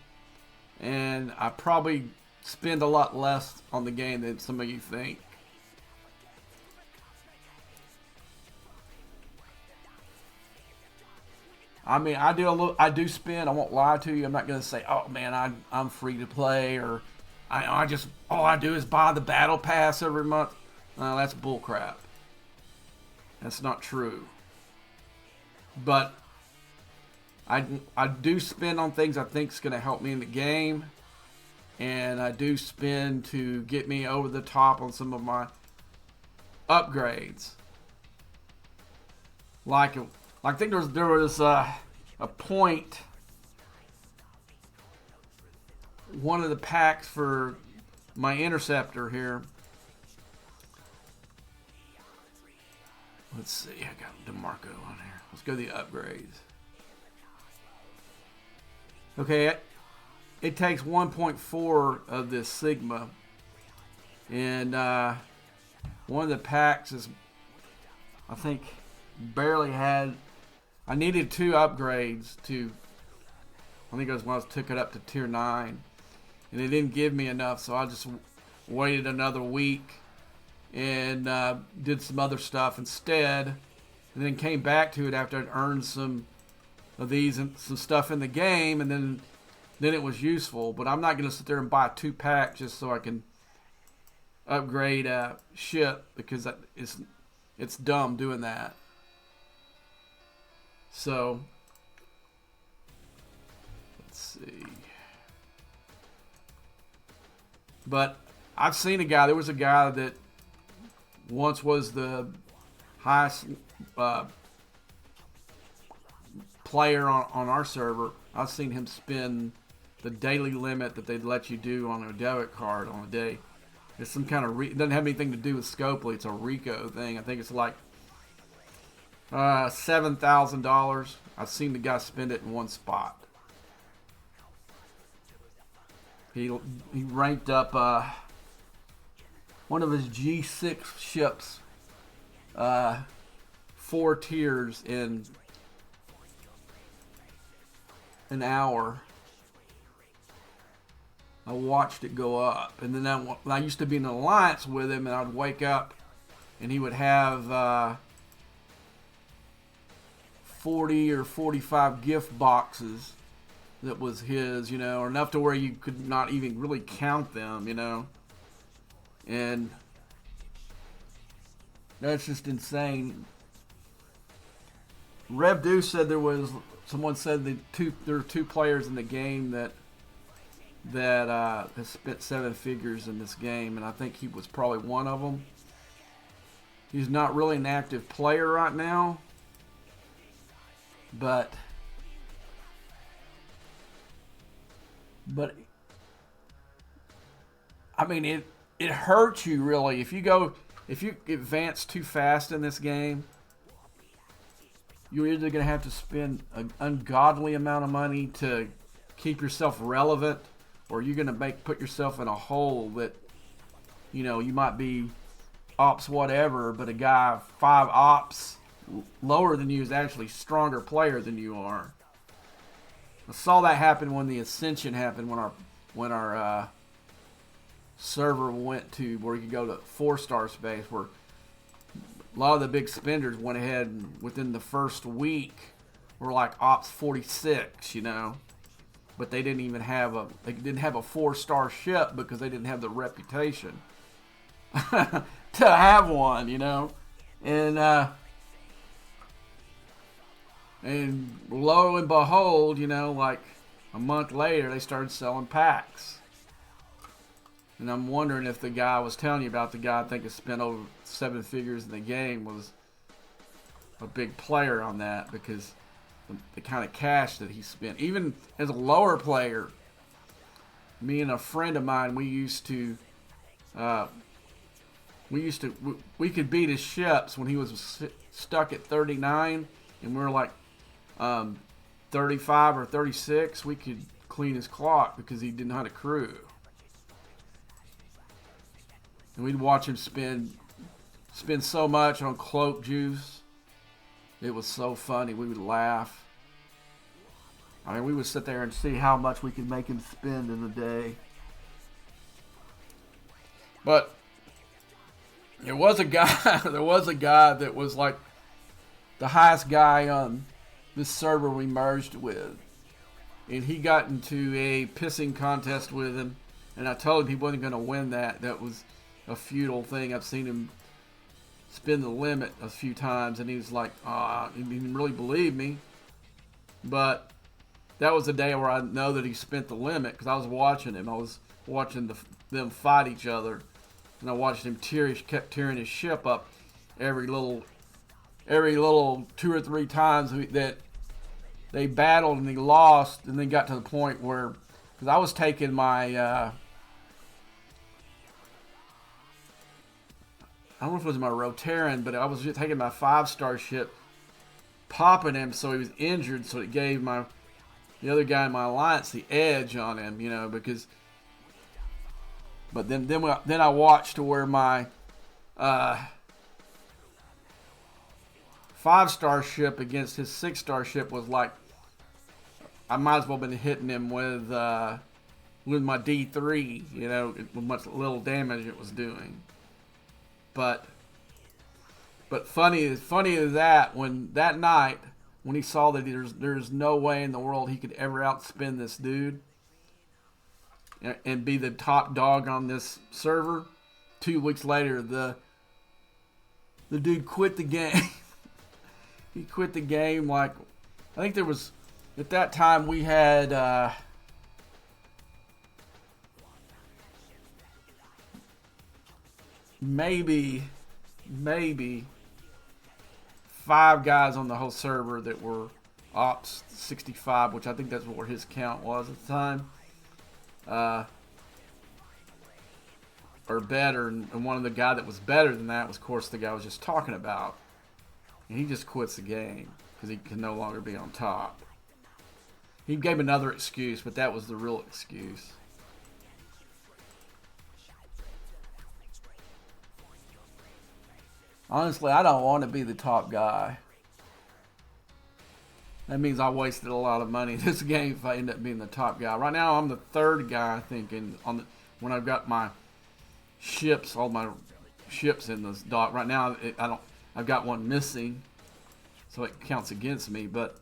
and I probably spend a lot less on the game than some of you think. I mean, I do spend. I won't lie to you. I'm not going to say, oh man, I'm free to play, or I just, all I do is buy the battle pass every month. No, that's bullcrap. That's not true. But I do spend on things I think is going to help me in the game, and I do spend to get me over the top on some of my upgrades. Like I think there was a point, one of the packs for my interceptor here. Let's see, I got DeMarco on here. Let's go to the upgrades. Okay, it takes 1.4 of this Sigma, and one of the packs is, I think, barely had. I needed 2 upgrades to, I think it was when I took it up to tier 9, and they didn't give me enough, so I just waited another week and did some other stuff instead, and then came back to it after I'd earned some of these and some stuff in the game, and then it was useful. But I'm not going to sit there and buy 2 packs just so I can upgrade ship, because it's dumb doing that. So let's see. But I've seen a guy. There was a guy that once was the highest player on our server. I've seen him spend the daily limit that they'd let you do on a debit card on a day. It's some kind of it doesn't have anything to do with Scopely. It's a Rico thing. I think it's like $7,000. I've seen the guy spend it in one spot. He ranked up one of his G6 ships 4 tiers in an hour. I watched it go up, and then I used to be in an alliance with him, and I'd wake up, and he would have 40 or 45 gift boxes that was his, or enough to where you could not even really count them, and that's just insane. Rev Deuce said someone said there were 2 players in the game that has spent 7 figures in this game, and I think he was probably one of them. He's not really an active player right now, but I mean it hurts you really if you advance too fast in this game. You're either going to have to spend an ungodly amount of money to keep yourself relevant, or you're going to put yourself in a hole that, you might be ops whatever, but a guy 5 ops lower than you is actually a stronger player than you are. I saw that happen when the Ascension happened, when our server went to where you could go to 4-star space, where a lot of the big spenders went ahead and within the first week were like ops 46, but they didn't even have a 4-star ship because they didn't have the reputation to have one, and lo and behold, like a month later they started selling packs. And I'm wondering if the guy I was telling you about, the guy I think has spent over 7 figures in the game, was a big player on that, because the kind of cash that he spent. Even as a lower player, me and a friend of mine, we could beat his ships when he was stuck at 39, and we were like 35 or 36. We could clean his clock because he didn't have a crew. And we'd watch him spend so much on cloak juice. It was so funny. We would laugh. I mean, we would sit there and see how much we could make him spend in a day. But there was a guy that was like the highest guy on this server we merged with. And he got into a pissing contest with him. And I told him he wasn't going to win that. That was a futile thing. I've seen him spin the limit a few times, and he was like, he didn't really believe me. But that was the day where I know that he spent the limit, because I was watching him. I was watching them fight each other, and I watched him kept tearing his ship up every little 2 or 3 times that they battled, and he lost, and then got to the point where, because I was taking my I don't know if it was my Rotaran, but I was just taking my 5-star ship, popping him so he was injured, so it gave the other guy in my alliance the edge on him, because. But then I watched to where my 5-star ship against his 6-star ship was like, I might as well have been hitting him with my D3, with much little damage it was doing. But funny is that when that night, when he saw that there's no way in the world he could ever outspend this dude and be the top dog on this server, 2 weeks later the dude quit the game. He quit the game. Like, I think there was, at that time we had maybe 5 guys on the whole server that were Ops 65, which I think that's what his count was at the time, or better. And one of the guy that was better than that was, of course, the guy I was just talking about. And he just quits the game because he can no longer be on top. He gave another excuse, but that was the real excuse. Honestly, I don't want to be the top guy. That means I wasted a lot of money in this game if I end up being the top guy. Right now, I'm the 3rd guy, I think, when I've got my ships, all my ships in this dock. Right now, I've got one missing, so it counts against me. But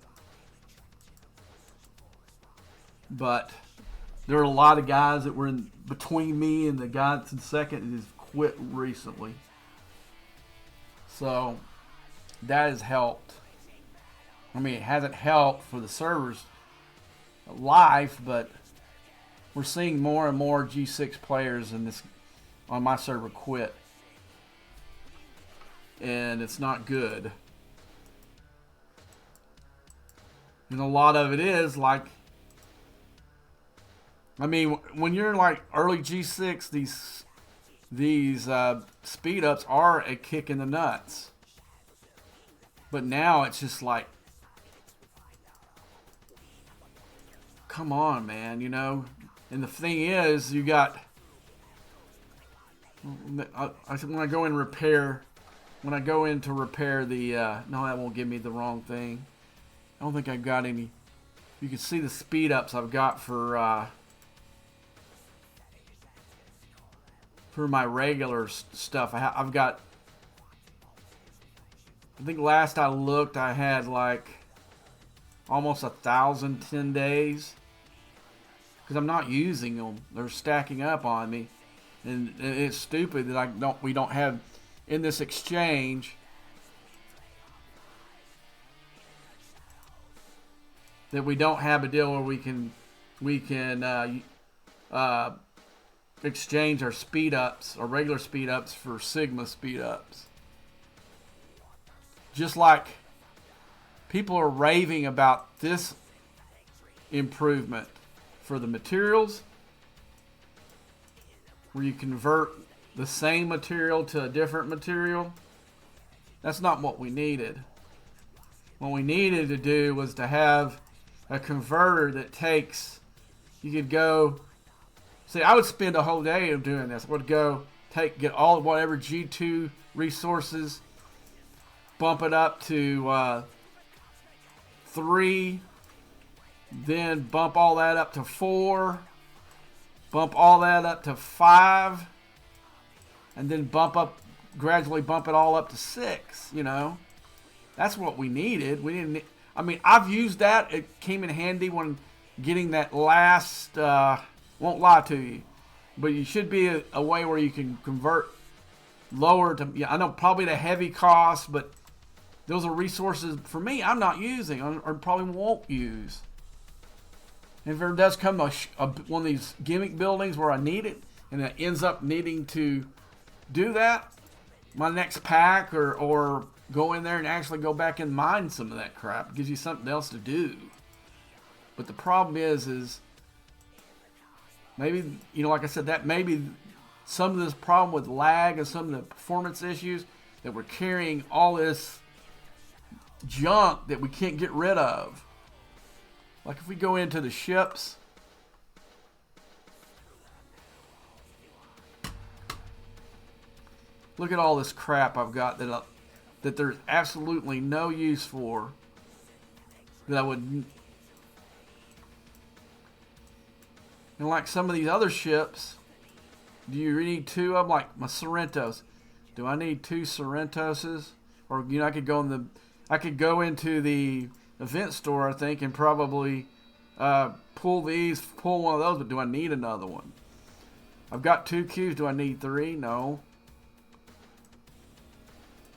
there are a lot of guys that were in between me and the guy that's in second and has quit recently. So that has helped. I mean, it hasn't helped for the server's life, but we're seeing more and more G6 players on my server quit. And it's not good. And a lot of it is like, I mean, when you're like early G6, these speed ups are a kick in the nuts. But now it's just like, come on, man, you know. And the thing is, you got, when I go in repair, when I go in to repair the, no, that won't give me the wrong thing. I don't think I've got any. You can see the speed ups I've got for my regular stuff. I've got, I think last I looked, I had like almost 1,000 10 days. Because I'm not using them. They're stacking up on me. And it's stupid that we don't have in this exchange that we don't have a deal where we can exchange our speed ups, our regular speed ups, for Sigma speed ups. Just like people are raving about this improvement for the materials, where you convert the same material to a different material. That's not what we needed. What we needed to do was to have a converter that takes, you could go, see, I would spend a whole day of doing this. I would go get all of whatever G2 resources, bump it up to 3, then bump all that up to 4, bump all that up to 5, and then gradually bump it all up to 6, you know. That's what we needed. We didn't, I mean, I've used that. It came in handy when getting that last, won't lie to you, but you should be a way where you can convert lower to, yeah, I know probably the heavy cost, but those are resources for me I'm not using or probably won't use. If there does come one of these gimmick buildings where I need it, and it ends up needing to do that, my next pack or go in there and actually go back and mine some of that crap. It gives you something else to do. But the problem is maybe, you know, like I said, that maybe some of this problem with lag and some of the performance issues that we're carrying all this junk that we can't get rid of. Like if we go into the ships, look at all this crap I've got that there's absolutely no use for, that I would, and like some of these other ships, do you need 2 of them? Like my Sorrentos, do I need 2 Sorrentoses? Or, you know, I could go into the event store, I think, and probably pull one of those, but do I need another one? I've got 2 Qs. Do I need 3? No.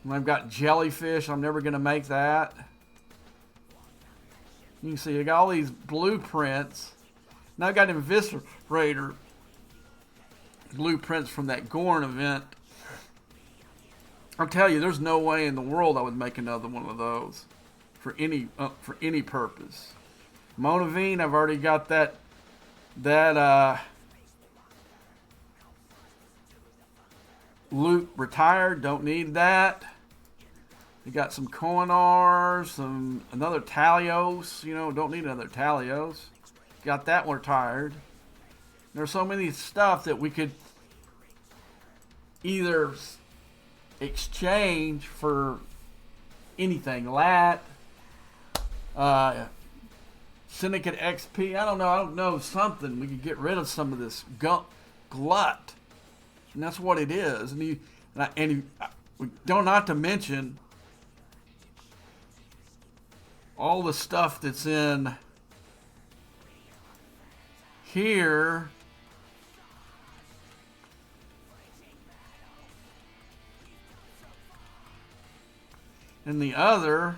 And I've got jellyfish. I'm never going to make that. You can see I got all these blueprints. Now I've got Inviscerator blueprints from that Gorn event I'll tell you, there's no way in the world I would make another one of those for any purpose. Monavine, I've already got that loot retired. Don't need that. We got some Koinars, another Talios. You know, don't need another Talios. Got that one retired. There's so many stuff that we could either exchange for anything. Lat, Syndicate XP. I don't know, something. We could get rid of some of this glut. And that's what it is. We don't, not to mention all the stuff that's in here. And the other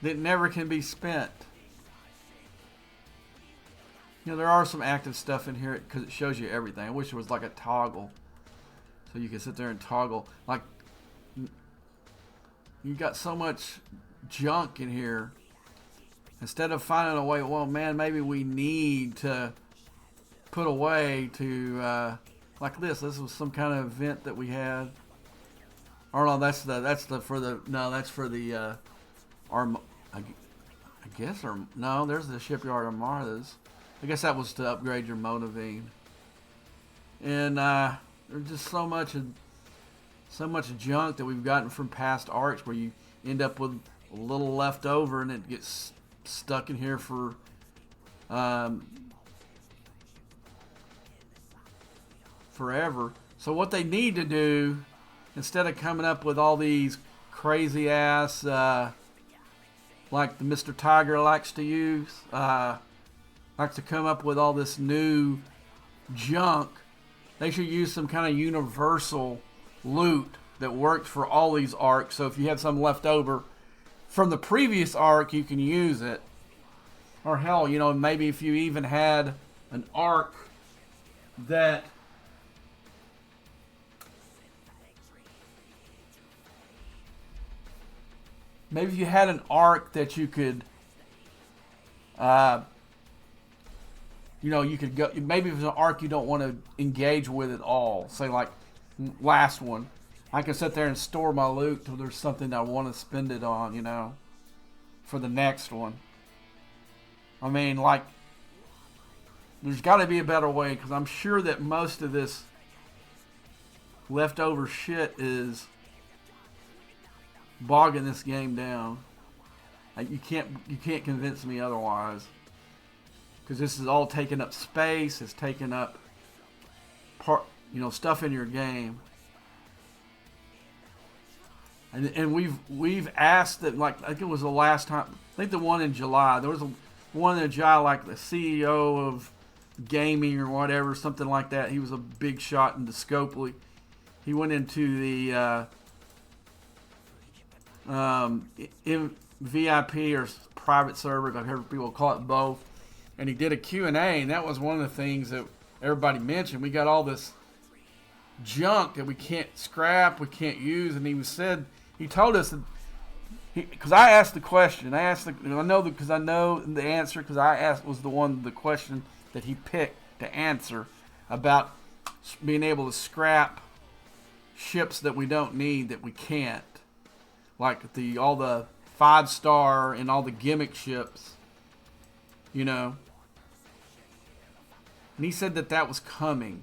that never can be spent. You know, there are some active stuff in here because it shows you everything. I wish it was like a toggle, so you could sit there and toggle. Like, you got so much junk in here. Instead of finding a way, well, man, maybe we need to put a way to, like this. This was some kind of event that we had. Or no, that's for the I guess, or no, there's the Shipyard Armadas. I guess that was to upgrade your Monavine. And there's just so much junk that we've gotten from past arcs where you end up with a little left over and it gets stuck in here for forever. So what they need to do, instead of coming up with all these crazy ass like the Mr. Tiger likes to use, likes to come up with all this new junk, they should use some kind of universal loot that works for all these arcs. So if you have some left over from the previous arc, you can use it. Or hell, you know, maybe if you even had an arc that maybe if you had an arc that you could, you know, you could go, maybe if it's an arc you don't want to engage with at all, say like last one, I can sit there and store my loot till there's something I want to spend it on, you know, for the next one. I mean, like, there's got to be a better way, because I'm sure that most of this leftover shit is bogging this game down. Like, you can't convince me otherwise, because this is all taking up space. It's taking up stuff in your game. And we've asked that, like, I think it was the last time, I think the one in July, there was one in July, like the CEO of gaming or whatever, something like that. He was a big shot into Scopely. He went into the VIP or private server, I've heard people call it both, and he did a Q&A, and that was one of the things that everybody mentioned. We got all this junk that we can't scrap, we can't use, and he told us that, because I asked the question, because I know the answer, because the question that he picked to answer about being able to scrap ships that we don't need, that we can't, like all the 5-star and all the gimmick ships, you know. And he said that was coming,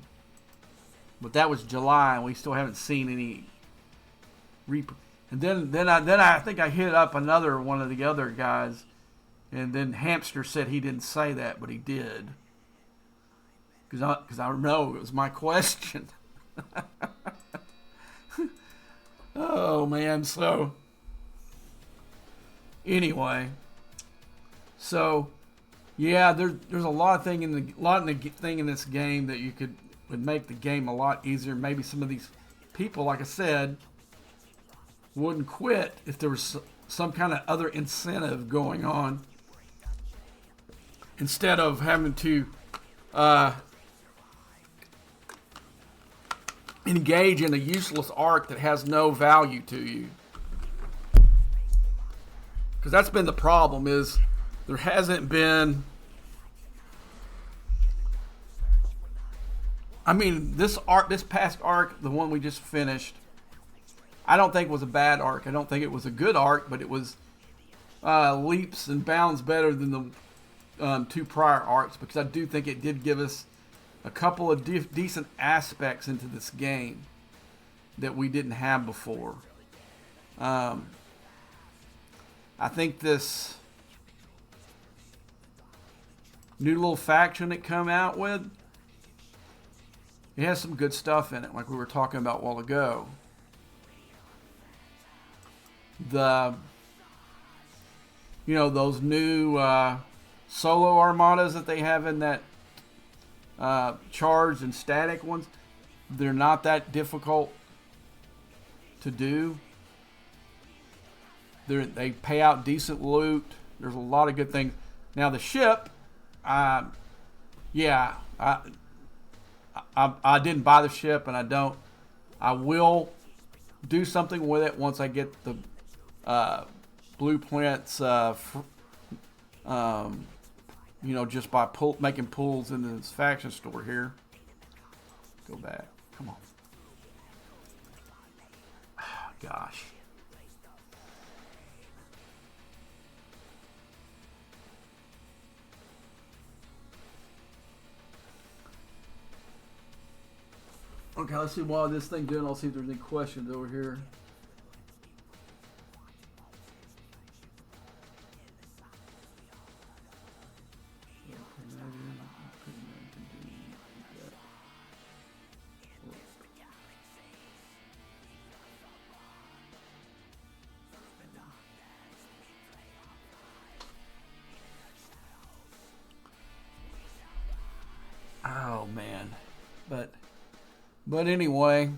but that was July, and we still haven't seen any. And then I think I hit up another one of the other guys, and then Hamster said he didn't say that, but he did, because I know it was my question. Oh man, so anyway, so yeah, there's a lot of thing in this game that would make the game a lot easier. Maybe some of these people, like I said, wouldn't quit if there was some kind of other incentive going on, instead of having to engage in a useless arc that has no value to you. Because that's been the problem, is there hasn't been... I mean, this past arc, the one we just finished, I don't think was a bad arc. I don't think it was a good arc, but it was leaps and bounds better than the 2 prior arcs, because I do think it did give us a couple of decent aspects into this game that we didn't have before. I think this new little faction it come out with, it has some good stuff in it, like we were talking about a while ago. Those new solo armadas that they have in that charged and static ones, they're not that difficult to do. They pay out decent loot. There's a lot of good things. Now the ship, I didn't buy the ship, and I don't. I will do something with it once I get the blueprints. Just by making pulls in this faction store here. Go back. Come on. Gosh. Okay, let's see while this thing doing. I'll see if there's any questions over here. Oh man, but anyway,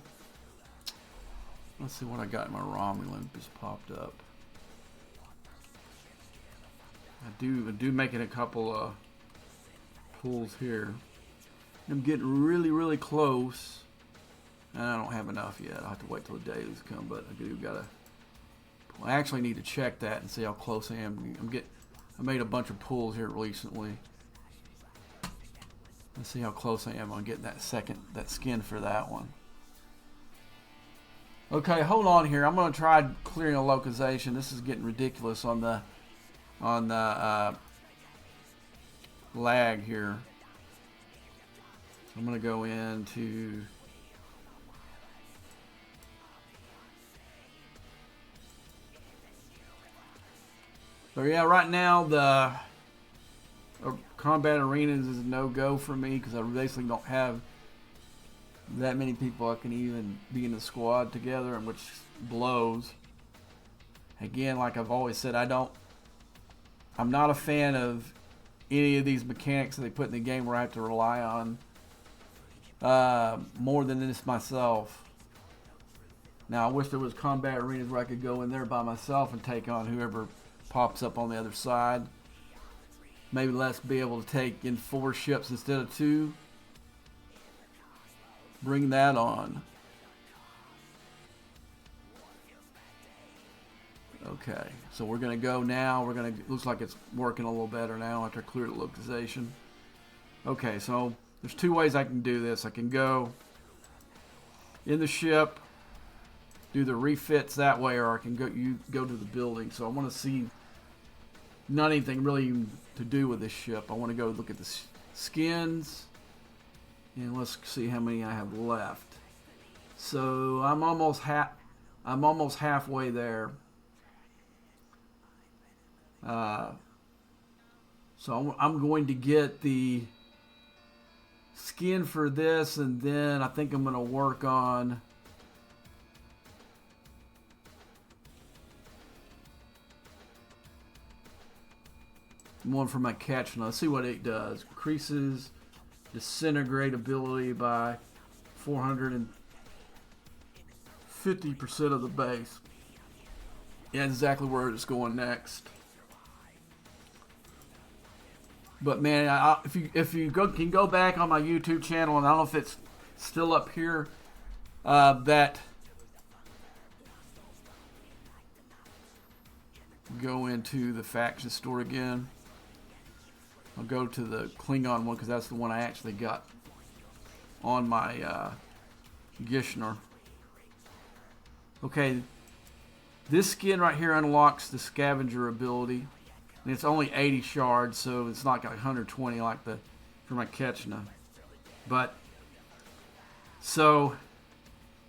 let's see what I got in my Romulan just popped up. I do making a couple of pulls here. I'm getting really close, and I don't have enough yet. I'll have to wait till the dailies come, but I actually need to check that and see how close I am. I made a bunch of pulls here recently. Let's see how close I am on getting that skin for that one. Okay, hold on here. I'm going to try clearing a localization. This is getting ridiculous on the lag here. So I'm going to go into so yeah, right now the combat arenas is a no-go for me because I basically don't have that many people I can even be in a squad together, and which blows. Again, like I've always said, I'm not a fan of any of these mechanics that they put in the game where I have to rely on more than this myself. Now, I wish there was combat arenas where I could go in there by myself and take on whoever pops up on the other side. Maybe let's be able to take in 4 ships instead of 2. Bring that on. Okay, so we're going to go now. Looks like it's working a little better now after I cleared the localization. Okay, so there's 2 ways I can do this. I can go in the ship, do the refits that way, or I can go to the building. So I want to see not anything really to do with this ship. I want to go look at the skins, and let's see how many I have left. So I'm almost halfway there. So I'm going to get the skin for this, and then I think I'm going to work on one for my catch. Now let's see what it does. Increases disintegrate ability by 450% of the base. Yeah, exactly where it's going next. But man, if you can go back on my YouTube channel, and I don't know if it's still up here, that go into the faction store again. I'll go to the Klingon one because that's the one I actually got on my Gishner. Okay, this skin right here unlocks the scavenger ability, and it's only 80 shards, so it's not like 120 like the for my Ketchna. But so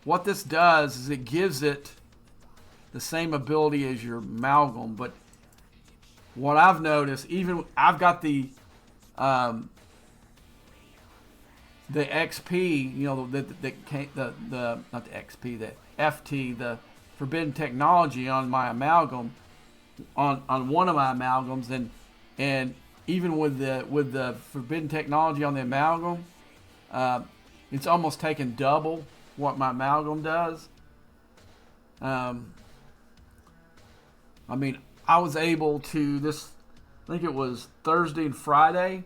what this does is it gives it the same ability as your Amalgam, but what I've noticed, even I've got the XP, you know, the not the XP, the FT, the Forbidden Technology on my Amalgam, on one of my Amalgams, and even with the Forbidden Technology on the Amalgam, it's almost taken double what my Amalgam does. I mean, I was able to I think it was Thursday and Friday,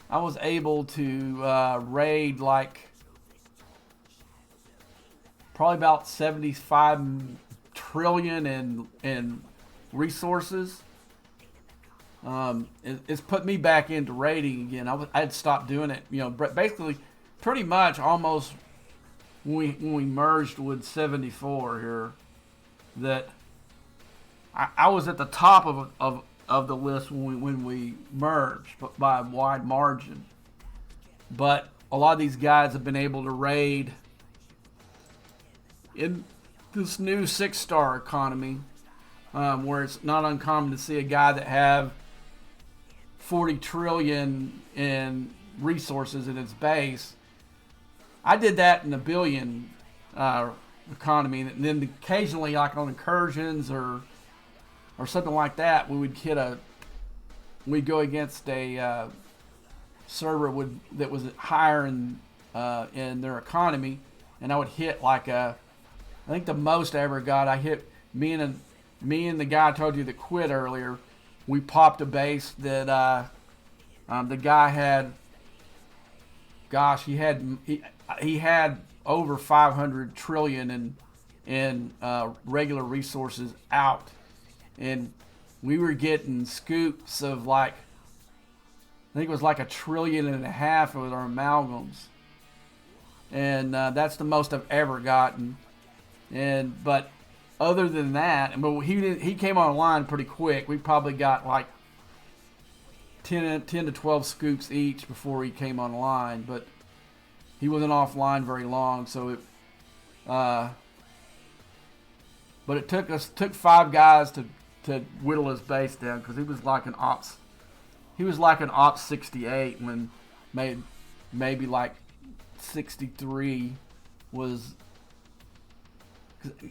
I was able to raid like probably about 75 trillion in resources. It's put me back into raiding again. I had stopped doing it, you know, basically pretty much almost when we merged with 74 here, that I was at the top of the list when we merged, but by a wide margin. But a lot of these guys have been able to raid in this new 6-star economy, where it's not uncommon to see a guy that have 40 trillion in resources in its base. I did that in a billion economy, and then occasionally, like on incursions or something like that, we'd go against a server that was higher in their economy, and I would hit like I think the most I ever got, I hit me and the guy I told you that quit earlier. We popped a base that the guy had. Gosh, he had over 500 trillion in regular resources out. And we were getting scoops of like, I think it was like 1.5 trillion with our amalgams. And that's the most I've ever gotten. But other than that, but he came online pretty quick. We probably got like 10 to 12 scoops each before he came online. But he wasn't offline very long, so it. But it took 5 guys to whittle his base down, because he was like an ops 68 when maybe like 63 was.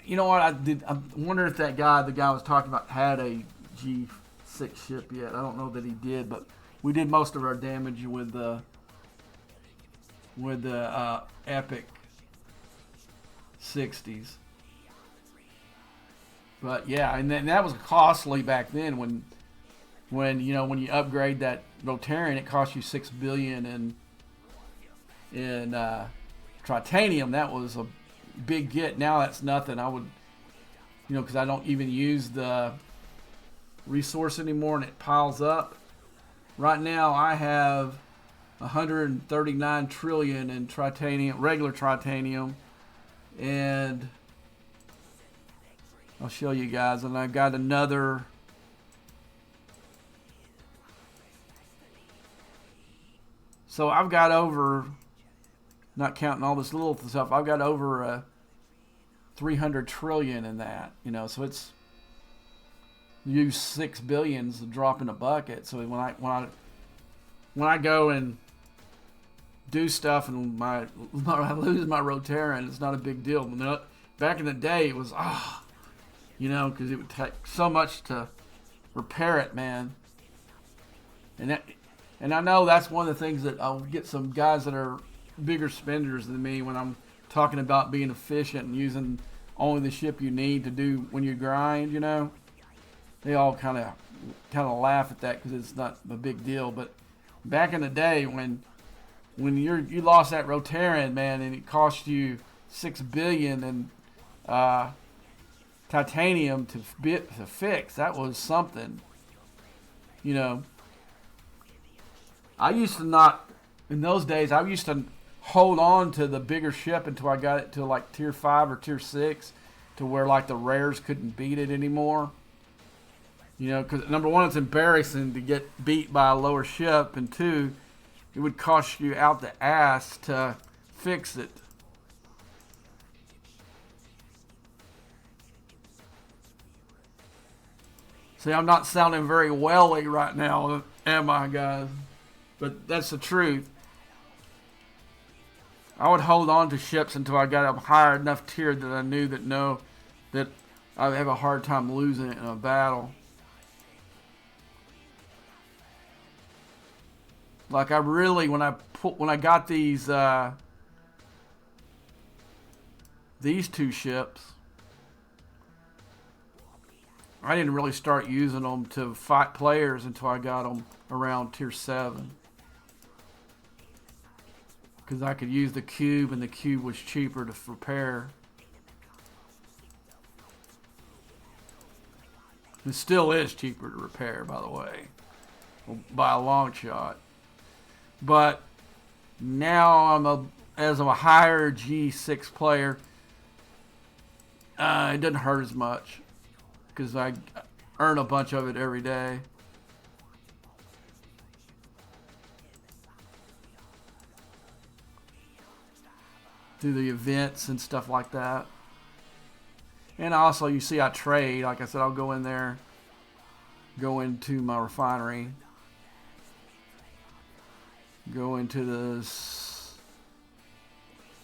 You know what I did? I wonder if the guy I was talking about had a G6 ship yet. I don't know that he did, but we did most of our damage with the Epic 60s. But yeah, and then that was costly back then when you upgrade that Rotarian, it cost you $6 billion in Tritanium. That was a big get. Now that's nothing. I would, because I don't even use the resource anymore, and it piles up. Right now I have 139 trillion in Tritanium, regular Tritanium, and I'll show you guys. And I've got another. So I've got over, not counting all this little stuff, I've got over 300 trillion in that. So it's use 6 billions a drop in a bucket. So when I go and do stuff and I lose my Rotarian, it's not a big deal. Back in the day, it was because it would take so much to repair it, man. And I know that's one of the things that I'll get some guys that are bigger spenders than me when I'm talking about being efficient and using only the ship you need to do when you grind. They all kind of laugh at that because it's not a big deal. But back in the day when you lost that Rotarian, man, and it cost you $6 billion in titanium to fix. That was something. You know, I used to not, in those days, I used to hold on to the bigger ship until I got it to like tier 5 or tier 6, to where like the rares couldn't beat it anymore. You know, because number one, it's embarrassing to get beat by a lower ship, and two, it would cost you out the ass to fix it. See, I'm not sounding very welly right now, am I, guys? But that's the truth. I would hold on to ships until I got up higher enough tier that I knew that I would have a hard time losing it in a battle. Like I really, when I got these two ships, I didn't really start using them to fight players until I got them around tier 7. Because I could use the cube, and the cube was cheaper to repair. It still is cheaper to repair, by the way, by a long shot. But now as a higher G6 player, it doesn't hurt as much because I earn a bunch of it every day. Through the events and stuff like that. And also, you see I trade. Like I said, I'll go in there, go into my refinery, go into the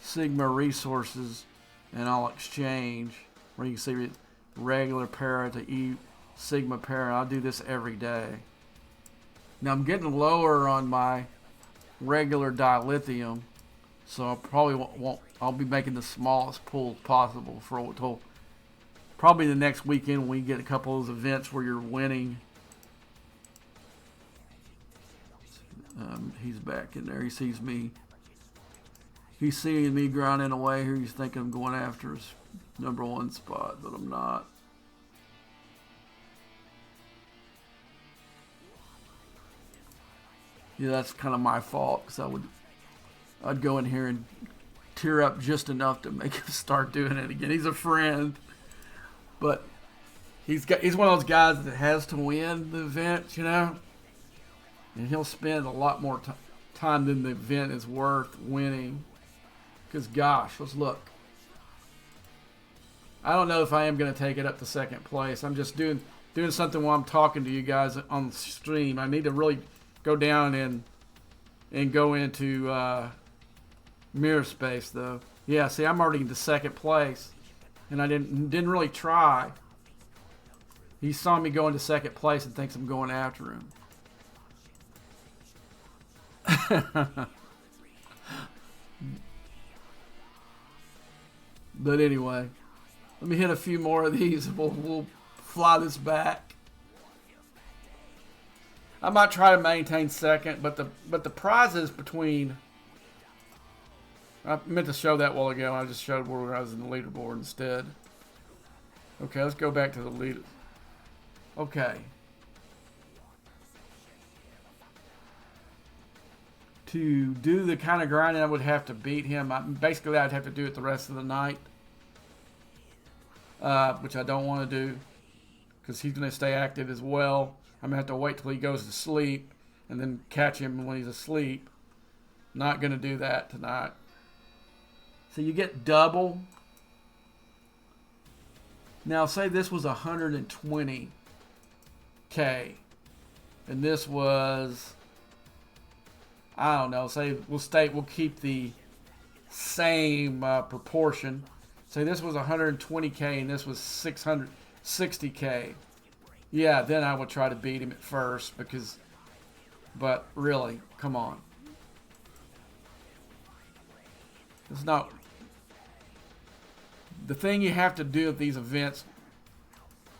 Sigma resources, and I'll exchange. Where you can see regular para to E Sigma para. I'll do this every day. Now I'm getting lower on my regular dilithium, so I probably won't. I'll be making the smallest pools possible for until probably the next weekend when we get a couple of those events where you're winning. He's back in there. He sees me. He's seeing me grinding away here. He's thinking I'm going after his number 1 spot, but I'm not. Yeah, that's kind of my fault, because I'd go in here and tear up just enough to make him start doing it again. He's a friend, but he's one of those guys that has to win the event, you know, and he'll spend a lot more time than the event is worth winning. Because gosh, let's look. I don't know if I am going to take it up to 2nd place. I'm just doing something while I'm talking to you guys on the stream. I need to really go down and go into mirror space though. Yeah, see, I'm already into 2nd place, and I didn't really try. He saw me go into 2nd place and thinks I'm going after him. But anyway, let me hit a few more of these and we'll fly this back. I might try to maintain 2nd, but the prizes between, I meant to show that a while ago. I just showed where I was in the leaderboard instead. Okay, let's go back to the leader. Okay. To do the kind of grinding I would have to beat him, basically I'd have to do it the rest of the night. Which I don't want to do, because he's going to stay active as well. I'm going to have to wait till he goes to sleep and then catch him when he's asleep. Not going to do that tonight. So you get double. Now say this was 120K. And this was, I don't know, say we'll keep the same proportion. Say this was 120K and this was 660K. Yeah, then I would try to beat him at first but really, come on. It's not, the thing you have to do at these events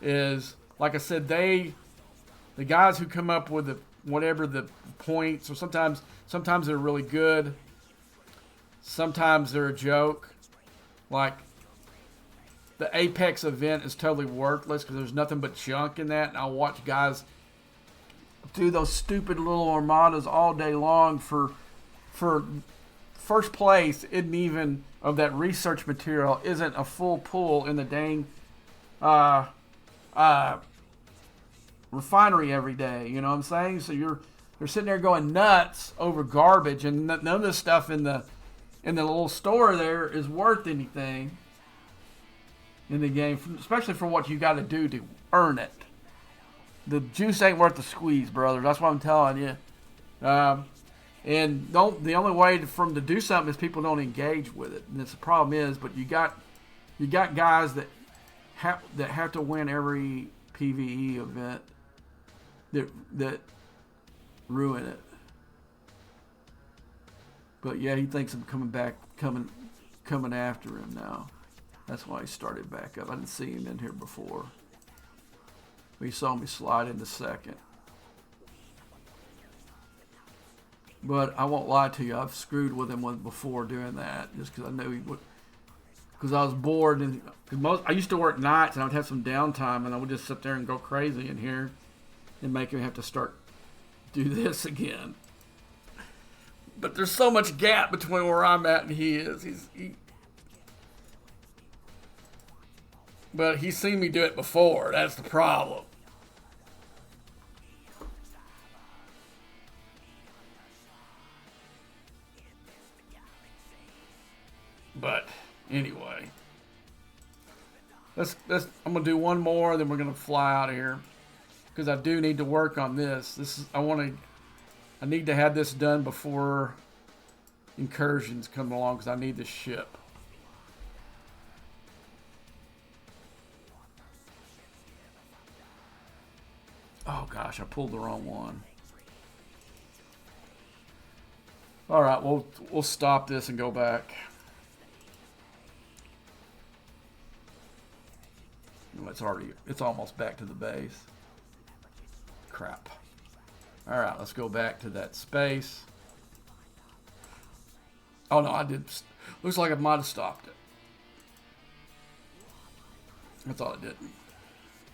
is, like I said, the guys who come up with whatever the points, or sometimes they're really good. Sometimes they're a joke. Like, the Apex event is totally worthless because there's nothing but junk in that. And I'll watch guys do those stupid little armadas all day long for first place. Isn't even of that research material isn't a full pull in the dang refinery every day. You know what I'm saying? So you're sitting there going nuts over garbage, and none of this stuff in the little store there is worth anything in the game, especially for what you got to do to earn it. The juice ain't worth the squeeze, brother. That's what I'm telling you. And the only way for them to do something is people don't engage with it, and that's the problem is. But you got guys that have to win every PvE event that ruin it. But yeah, he thinks I'm coming after him now. That's why he started back up. I didn't see him in here before. But he saw me slide into second. But I won't lie to you, I've screwed with him before doing that, just because I knew he would. Because I was bored, and I used to work nights, and I would have some downtime, and I would just sit there and go crazy in here, and make him have to do this again. But there's so much gap between where I'm at and he is. But he's seen me do it before. That's the problem. But anyway, I'm gonna do one more, then we're gonna fly out of here because I do need to work on this. I need to have this done before incursions come along because I need this ship. Oh gosh, I pulled the wrong one. All right, we'll stop this and go back. It's almost back to the base. Crap. All right, let's go back to that space. Oh no, I did. Looks like I might have stopped it. I thought I didn't.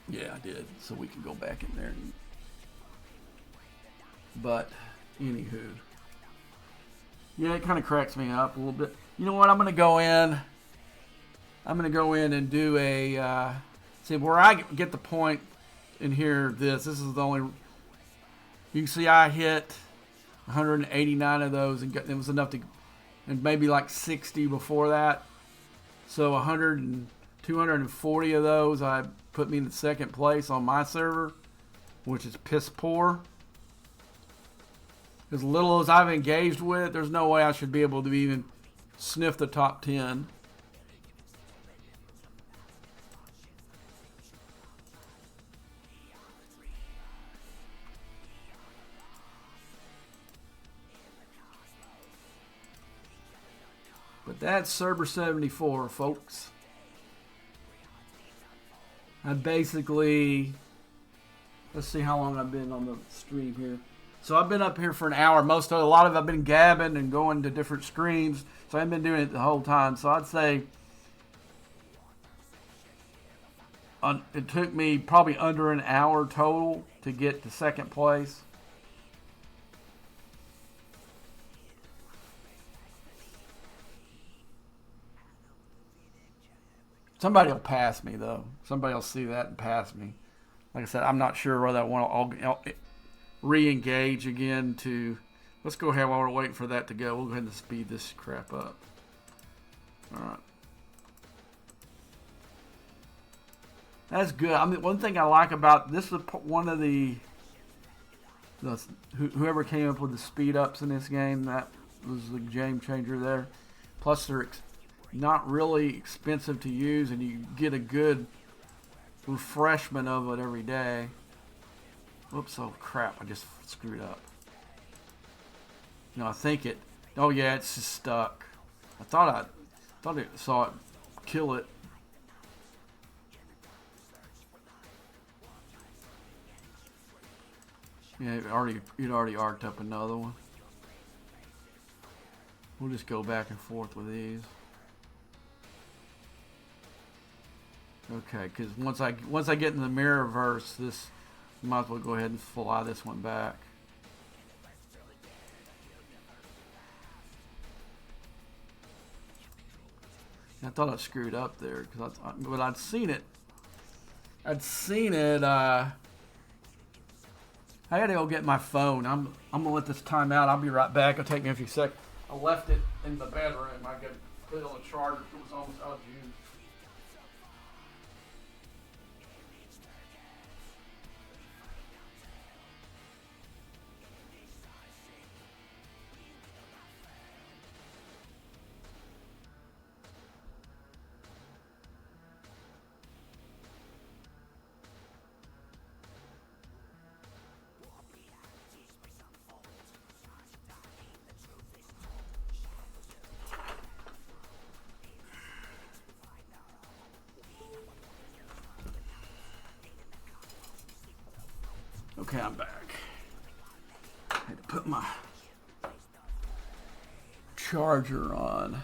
Yeah, I did. So we can go back in there. But anywho, yeah, it kind of cracks me up a little bit. You know what? I'm gonna go in and do a. See where I get the point in here. This is the only. You can see I hit 189 of those, and it was enough to, and maybe like 60 before that. So 240 of those I put me in the second place on my server, which is piss poor. As little as I've engaged with, there's no way I should be able to even sniff the top 10. But that's Server 74, folks. I basically, let's see how long I've been on the stream here. So I've been up here for an hour. A lot of it I've been gabbing and going to different streams. So I haven't been doing it the whole time. So I'd say it took me probably under an hour total to get to second place. Somebody will pass me, though. Somebody will see that and pass me. Like I said, I'm not sure whether I want to re-engage again to... Let's go ahead while we're waiting for that to go. We'll go ahead and speed this crap up. All right. That's good. I mean, one thing I like about... This is one of the whoever came up with the speed ups in this game, that was the game changer there. Plus, they're not really expensive to use, and you get a good refreshment of it every day. Oops, oh crap, I just screwed up. No, I think it, oh yeah, it's just stuck. I thought I saw it kill it. Yeah, it already arced up another one. We'll just go back and forth with these. Okay, because once I get in the Mirrorverse, this might as well go ahead and fly this one back. I thought I screwed up there but I'd seen it. I had to go get my phone. I'm gonna let this time out. I'll be right back. It'll take me a few seconds. I left it in the bedroom. I got put it on the charger. It was almost out of juice. Okay, I'm back. I had to put my charger on.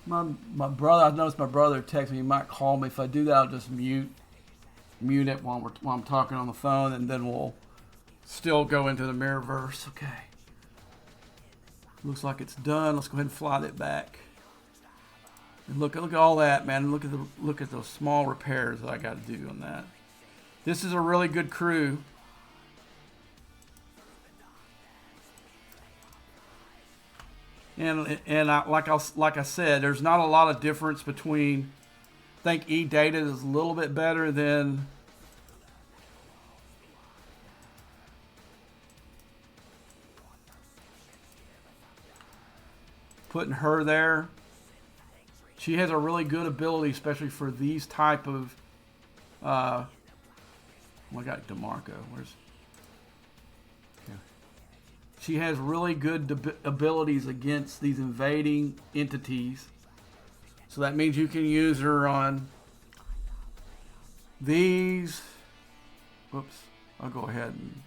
My brother, I noticed my brother texted me. He might call me. If I do that, I'll just mute it while I'm talking on the phone, and then we'll still go into the Mirrorverse. Okay. Looks like it's done. Let's go ahead and fly that back. And look at all that, man. Look at those small repairs that I got to do on that. This is a really good crew. And like I said, there's not a lot of difference between. I think E-Data is a little bit better than. Putting her there. She has a really good ability, especially for these type of. I got DeMarco. Where's? Yeah. She has really good abilities against these invading entities. So that means you can use her on these. Whoops. I'll go ahead and.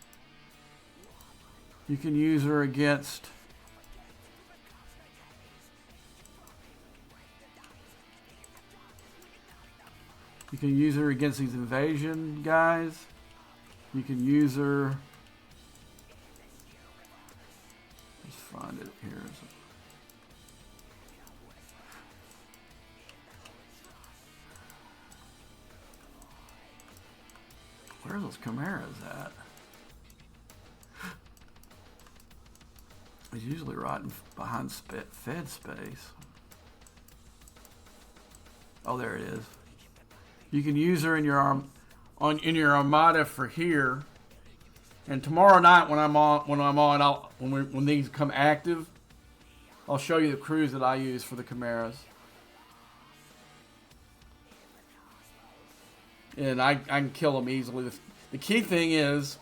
You can use her against. You can use her against these invasion guys. You can use her. Let's find it here. Where are those Chimeras at? It's usually right behind Fed space. Oh, there it is. You can use her in your in your Armada for here. And tomorrow night when these come active, I'll show you the crews that I use for the Chimeras. And I can kill them easily. The key thing is,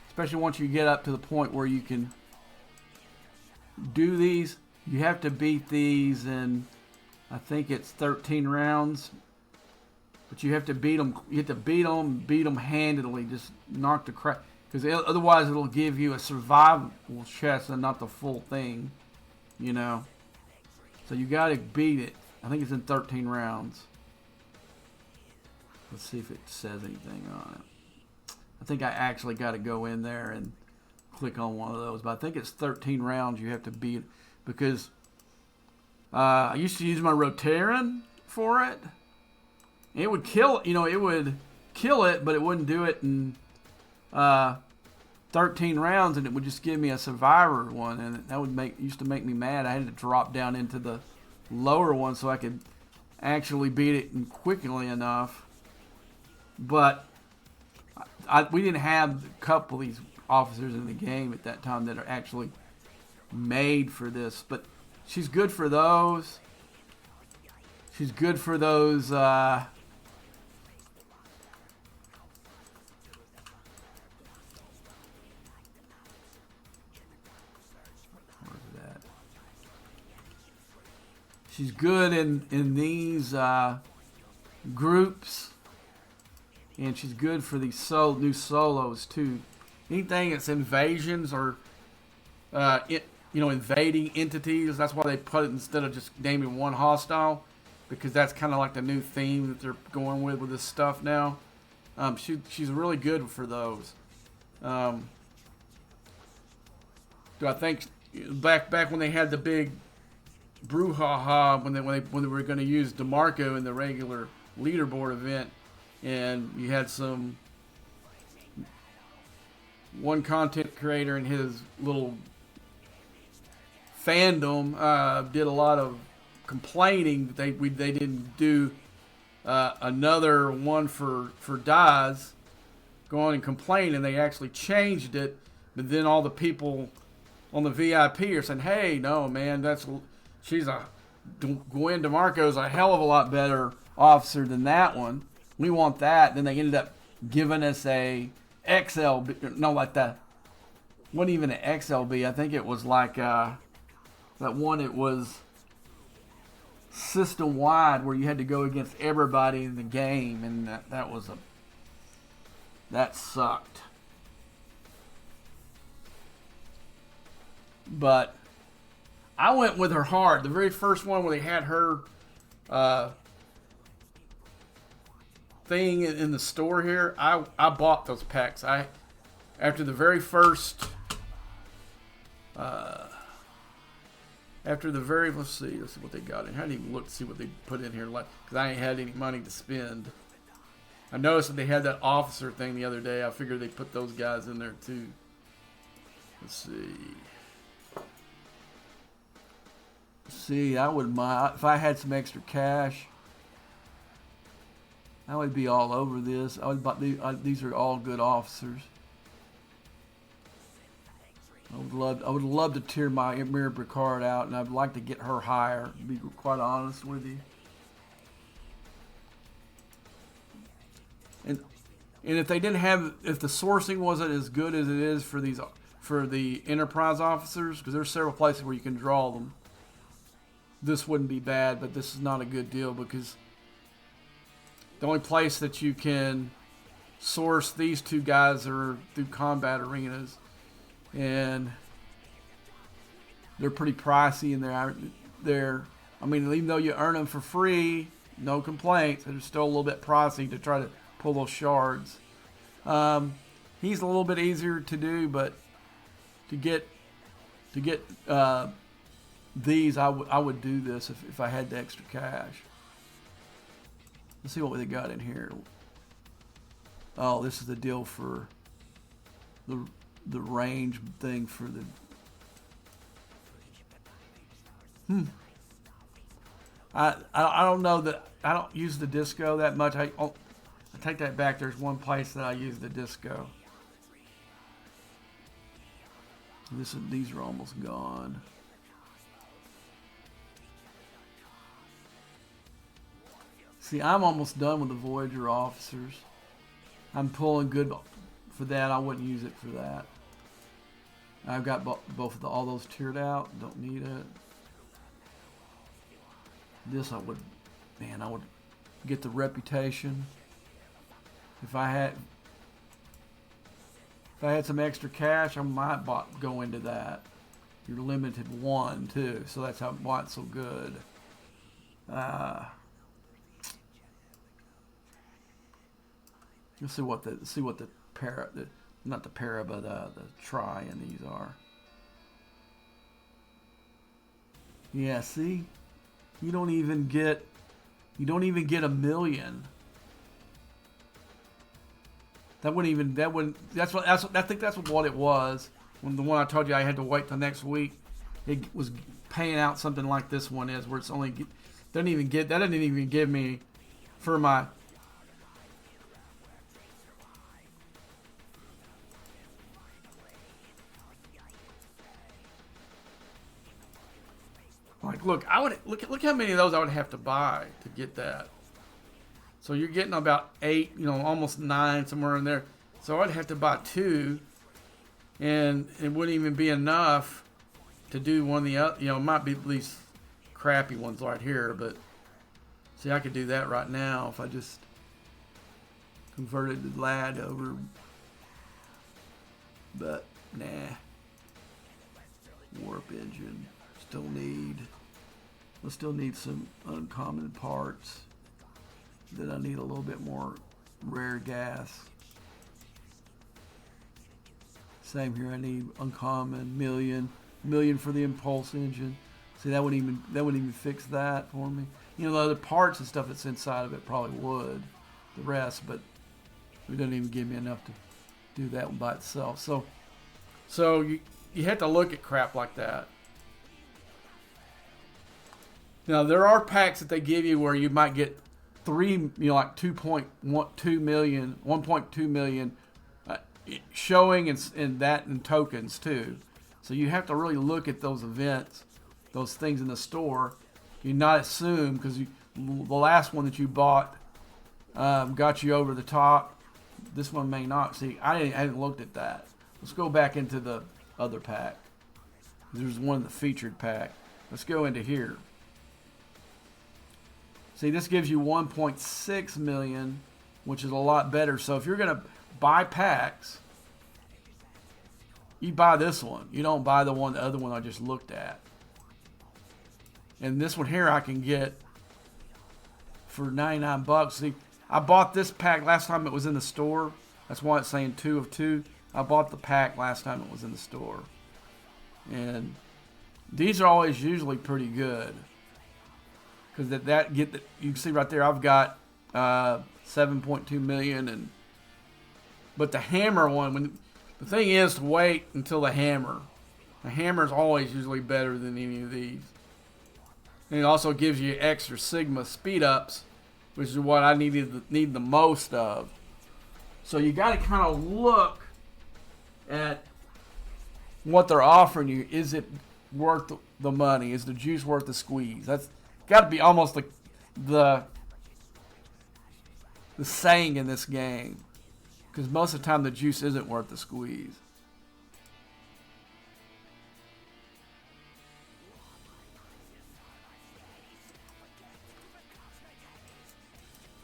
especially once you get up to the point where you can do these, you have to beat these in, I think it's 13 rounds. But you have to beat them. You have to beat them handedly. Just knock the crap. Because otherwise it'll give you a survival chest and not the full thing. You know. So you got to beat it. I think it's in 13 rounds. Let's see if it says anything on it. I think I actually got to go in there and click on one of those. But I think it's 13 rounds you have to beat. Because I used to use my Rotaran for it. It would kill, it would kill it, but it wouldn't do it in 13 rounds, and it would just give me a survivor one, and that used to make me mad. I had to drop down into the lower one so I could actually beat it quickly enough. But we didn't have a couple of these officers in the game at that time that are actually made for this, but she's good for those. She's good for those. She's good in these groups, and she's good for these new solos too. Anything that's invasions or invading entities. That's why they put it instead of just naming one hostile. because that's kind of like the new theme that they're going with this stuff now. She's really good for those. Do I think back when they had the big brouhaha when they were going to use DeMarco in the regular leaderboard event, and you had one content creator and his little fandom did a lot of complaining that they didn't do another one for Daz. Go on and complain, and they actually changed it. But then all the people on the VIP are saying, "Hey, no, man, Gwen DeMarco's a hell of a lot better officer than that one. We want that." Then they ended up giving us a XLB, no, like that. Wasn't even an XLB. I think it was like that one. It was system wide where you had to go against everybody in the game, and that sucked. But I went with her hard. The very first one where they had her thing in the store here, I bought those packs. After the very first let's see what they got in. I didn't even look to see what they put in here, because I ain't had any money to spend. I noticed that they had that officer thing the other day. I figured they put those guys in there too. Let's see. I would mind if I had some extra cash. I would be all over this. I would buy these are all good officers. I would love to tear my Mira Bricard out, and I'd like to get her higher, to be quite honest with you. And if they didn't have, if the sourcing wasn't as good as it is for the Enterprise officers, because there's several places where you can draw them, this wouldn't be bad. But this is not a good deal, because the only place that you can source these two guys are through combat arenas, and they're pretty pricey, and they're I mean, even though you earn them for free, no complaints, they're still a little bit pricey to try to pull those shards. He's a little bit easier to do, but to get these, I would do this if I had the extra cash. Let's see what they got in here. Oh, this is the deal for the range thing for the. I don't know that I don't use the disco that much. I take that back. There's one place that I use the disco. These are almost gone. See, I'm almost done with the Voyager officers. I'm pulling good for that. I wouldn't use it for that. I've got both all those tiered out. Don't need it. This I would get the reputation. If I had some extra cash, I might go into that. You're limited one too, so that's why it's so good. Let's see what the para, not the para, but the tri in these are. Yeah, see, you don't even get a million. I think that's what it was. When the one I told you I had to wait till next week, it was paying out something like this one is, where it's only doesn't even give me for my. Like, look how many of those I would have to buy to get that. So you're getting about 8, almost 9, somewhere in there. So I'd have to buy 2, and it wouldn't even be enough to do one of the other. It might be at least crappy ones right here, but see, I could do that right now if I just converted the LAD over. But nah, warp engine still need. I still need some uncommon parts. Then I need a little bit more rare gas. Same here. I need uncommon million for the impulse engine. See, that wouldn't even fix that for me. You know, the other parts and stuff that's inside of it probably would. The rest, but it doesn't even give me enough to do that one by itself. So you have to look at crap like that. Now there are packs that they give you where you might get like 2.2 million, 1.2 million showing and that in tokens too. So you have to really look at those events, those things in the store. You not assume because the last one that you bought got you over the top. This one may not. See, I hadn't looked at that. Let's go back into the other pack. There's one in the featured pack. Let's go into here. See, this gives you 1.6 million, which is a lot better. So if you're going to buy packs, you buy this one. You don't buy the other one I just looked at. And this one here I can get for $99. See, I bought this pack last time it was in the store. That's why it's saying 2 of 2. I bought the pack last time it was in the store. And these are always usually pretty good. Because you can see right there I've got 7.2 million but the hammer one, the thing is to wait until the hammer. The hammer is always usually better than any of these. And it also gives you extra Sigma speed ups, which is what I need the most of. So you got to kind of look at what they're offering you. Is it worth the money? Is the juice worth the squeeze? That's got to be almost the saying in this game, because most of the time the juice isn't worth the squeeze.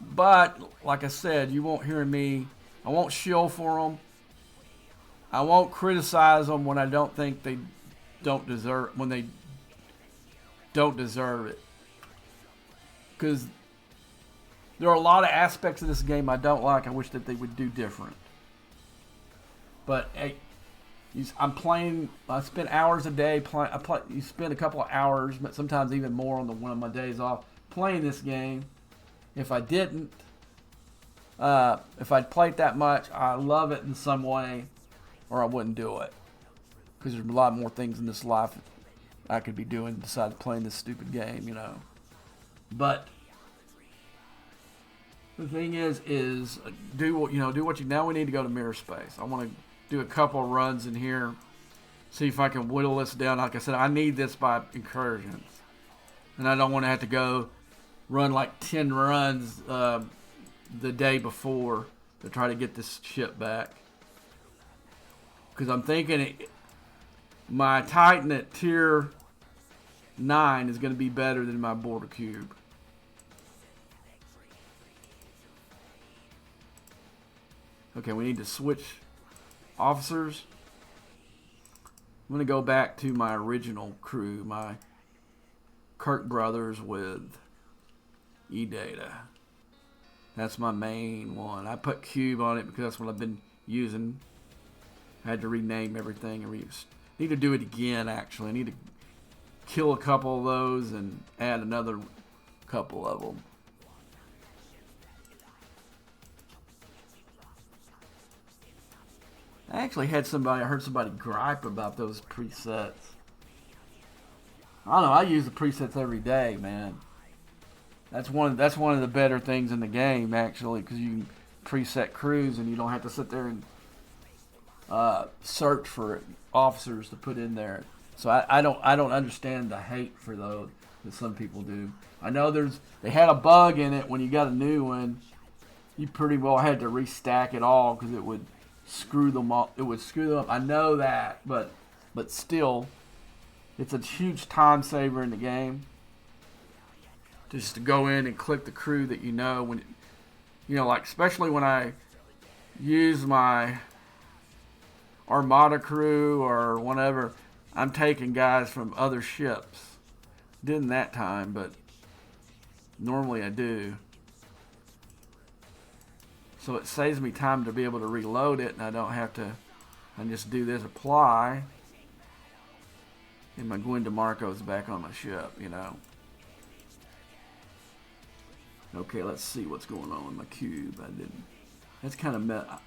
But like I said, you won't hear me. I won't shill for them. I won't criticize them when I don't think they don't deserve it. Because there are a lot of aspects of this game I don't like. I wish that they would do different. But hey, I'm playing. I spend hours a day playing. You spend a couple of hours, but sometimes even more on one of my days off playing this game. If I didn't, if I'd played that much, I love it in some way, or I wouldn't do it. Because there's a lot more things in this life I could be doing besides playing this stupid game, you know. But the thing is do what you. Now we need to go to Mirror Space. I want to do a couple of runs in here, see if I can whittle this down. Like I said, I need this by incursions, and I don't want to have to go run like 10 runs the day before to try to get this ship back. Because I'm thinking my Titan at tier 9 is going to be better than my Border Cube. Okay, we need to switch officers. I'm going to go back to my original crew, my Kirk brothers with E-Data. That's my main one. I put Cube on it because that's what I've been using. I had to rename everything. Need to do it again, actually. I need to kill a couple of those and add another couple of them. I actually heard somebody gripe about those presets. I don't know, I use the presets every day, man. That's one of the better things in the game, actually, because you can preset crews and you don't have to sit there and search for officers to put in there. So I don't understand the hate for those that some people do. I know they had a bug in it when you got a new one. You pretty well had to restack it all because it would screw them up. It would screw them up. I know that, but still, it's a huge time saver in the game. Just to go in and click the crew that like especially when I use my Armada crew or whatever, I'm taking guys from other ships Didn't that time, but normally I do. So it saves me time to be able to reload it, and I don't have to. I just do this, apply, and my Gwen DeMarco's back on my ship, you know. Okay, let's see what's going on with my cube. I didn't. That's kind of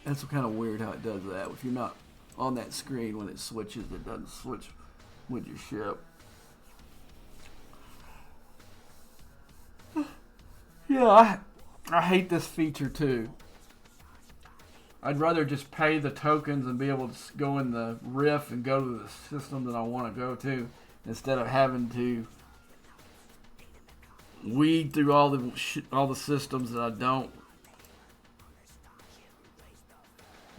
that's kind of weird how it does that. If you're not on that screen when it switches, it doesn't switch with your ship. Yeah, I hate this feature too. I'd rather just pay the tokens and be able to go in the Rift and go to the system that I want to go to, instead of having to weed through all the systems that I don't.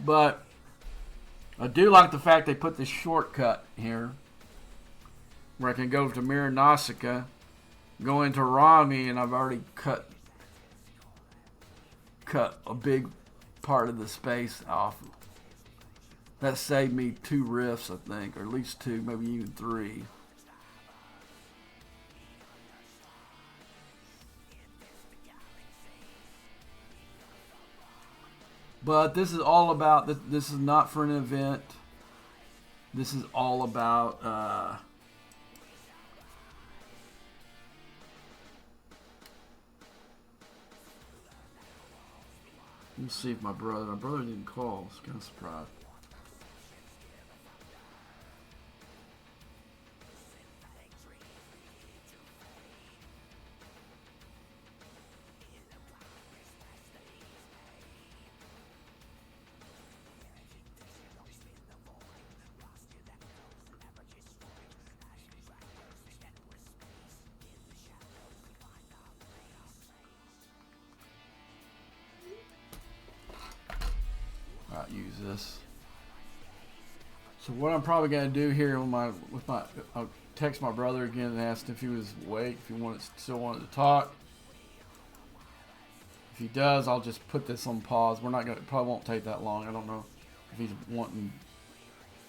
But I do like the fact they put this shortcut here, where I can go to Mira Nausicaa, go into Rami, and I've already cut a big part of the space off. That saved me 2 rifts, I think, or at least 2, maybe even 3. But this is all about, this is not for an event. This is all about let me see if my brother didn't call. I was kind of surprised. Use this. So what I'm probably going to do here I'll text my brother again and ask if he was awake, if he still wanted to talk. If he does, I'll just put this on pause. Probably won't take that long. I don't know if he's wanting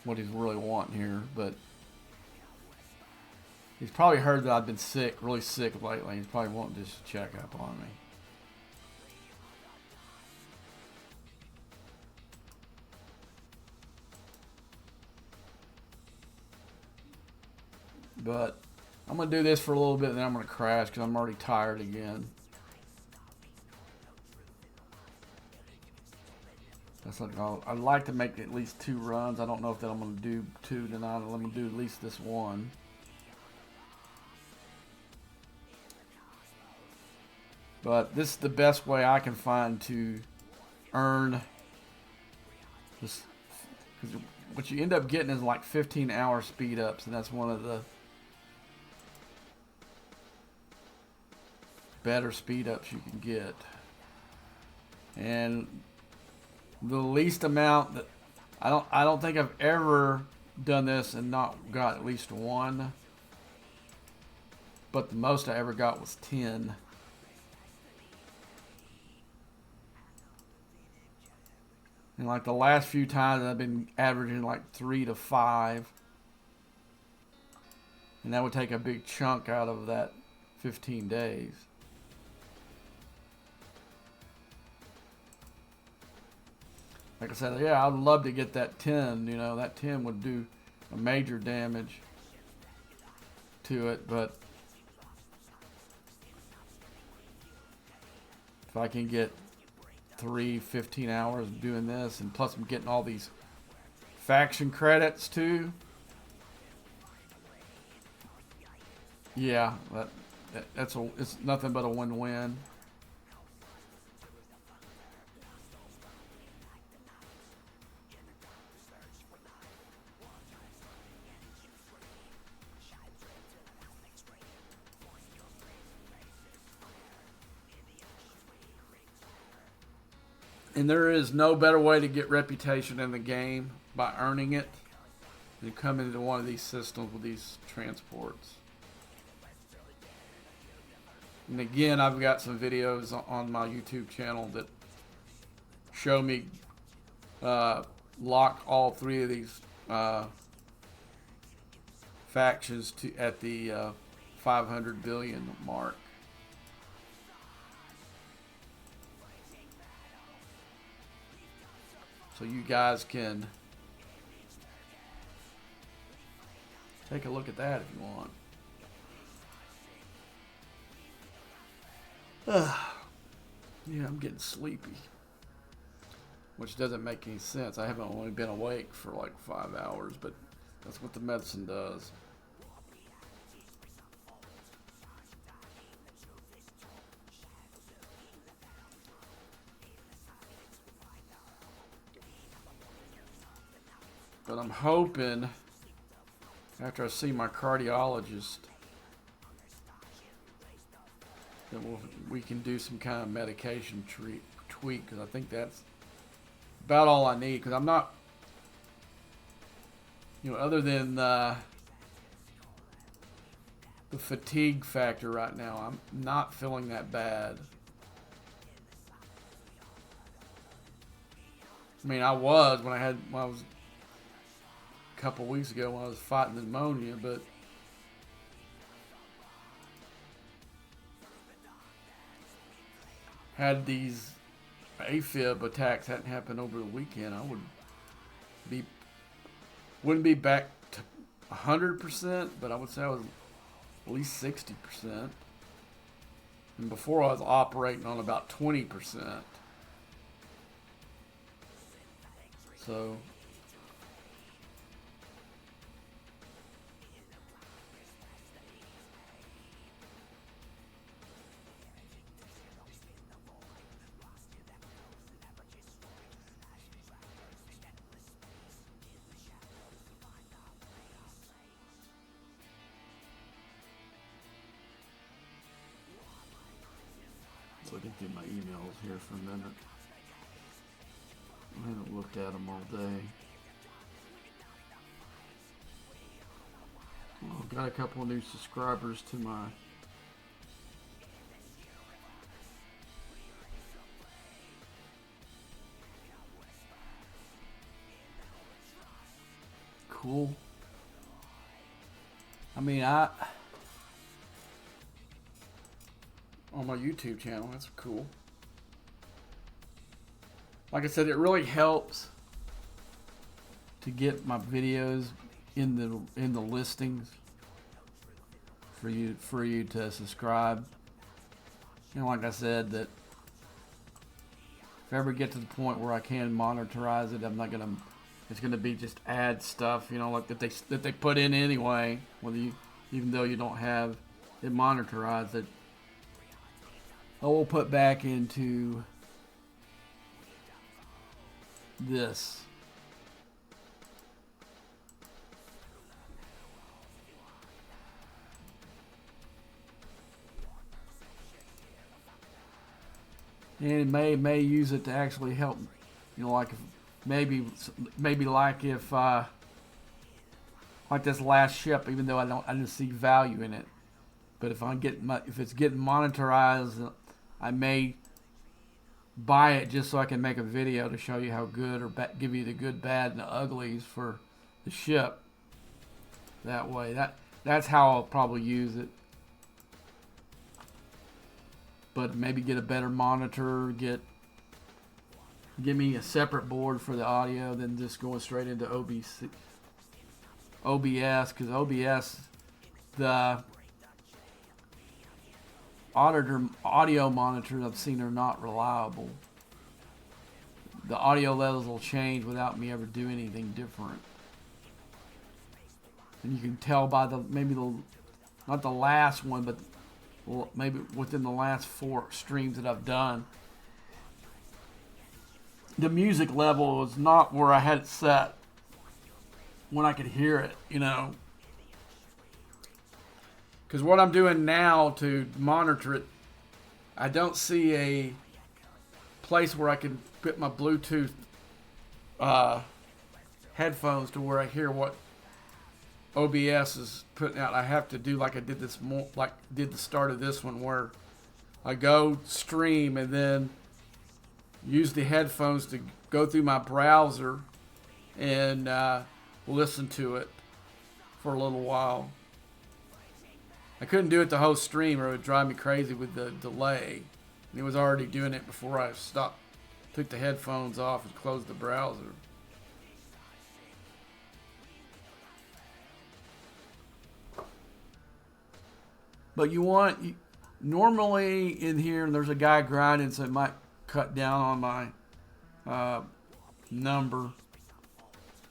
what he's really wanting here, but he's probably heard that I've been sick, really sick lately. He's probably wanting to just check up on me. But I'm going to do this for a little bit, and then I'm going to crash because I'm already tired again. I'd like to make at least 2 runs. I don't know if that I'm going to do 2 tonight. I'm going to do at least this one. But this is the best way I can find to earn this. Because what you end up getting is like 15-hour speed ups, and that's one of the better speed ups you can get. And the least amount that I don't think I've ever done this and not got at least 1, but the most I ever got was 10. And like the last few times I've been averaging like 3 to 5, and that would take a big chunk out of that 15 days. Like I said, yeah, I'd love to get that 10. You know, that 10 would do a major damage to it. But if I can get 15 hours doing this, and plus I'm getting all these faction credits too. Yeah, it's nothing but a win-win. And there is no better way to get reputation in the game by earning it than come into one of these systems with these transports. And again, I've got some videos on my YouTube channel that show me lock all 3 of these factions at the 500 billion mark. So you guys can take a look at that if you want. Yeah, I'm getting sleepy, which doesn't make any sense. I haven't only been awake for like 5 hours, but that's what the medicine does. But I'm hoping after I see my cardiologist that we can do some kind of medication tweak, because I think that's about all I need. Because I'm not, other than the fatigue factor right now, I'm not feeling that bad. I mean, I was when I was a couple weeks ago when I was fighting pneumonia, but had these AFib attacks hadn't happened over the weekend, I wouldn't be back to 100%, but I would say I was at least 60%. And before I was operating on about 20%. So looking through my emails here for a minute. I haven't looked at them all day. Well, I've got a couple of new subscribers to my cool. I mean, on my YouTube channel, that's cool. Like I said, it really helps to get my videos in the listings for you to subscribe. Like I said, that if I ever get to the point where I can monetize it, I'm not gonna. It's gonna be just ad stuff, like that they put in anyway. Even though you don't have it monetized, that I will put back into this. And it may use it to actually help, like if maybe like if like this last ship, even though I didn't see value in it, but if it's getting monetized, I may buy it just so I can make a video to show you how good or give you the good, bad, and the uglies for the ship. That way, that's how I'll probably use it. But maybe get a better monitor, give me a separate board for the audio than just going straight into OBS, because OBS, the audio monitors I've seen are not reliable. The audio levels will change without me ever doing anything different. And you can tell by not the last one, but maybe within the last 4 streams that I've done, the music level was not where I had it set when I could hear it, Because what I'm doing now to monitor it, I don't see a place where I can put my Bluetooth headphones to where I hear what OBS is putting out. I have to do like I did did the start of this one, where I go stream and then use the headphones to go through my browser and listen to it for a little while. I couldn't do it the whole stream or it would drive me crazy with the delay. And it was already doing it before I stopped, took the headphones off and closed the browser. But normally in here, there's a guy grinding, so it might cut down on my number.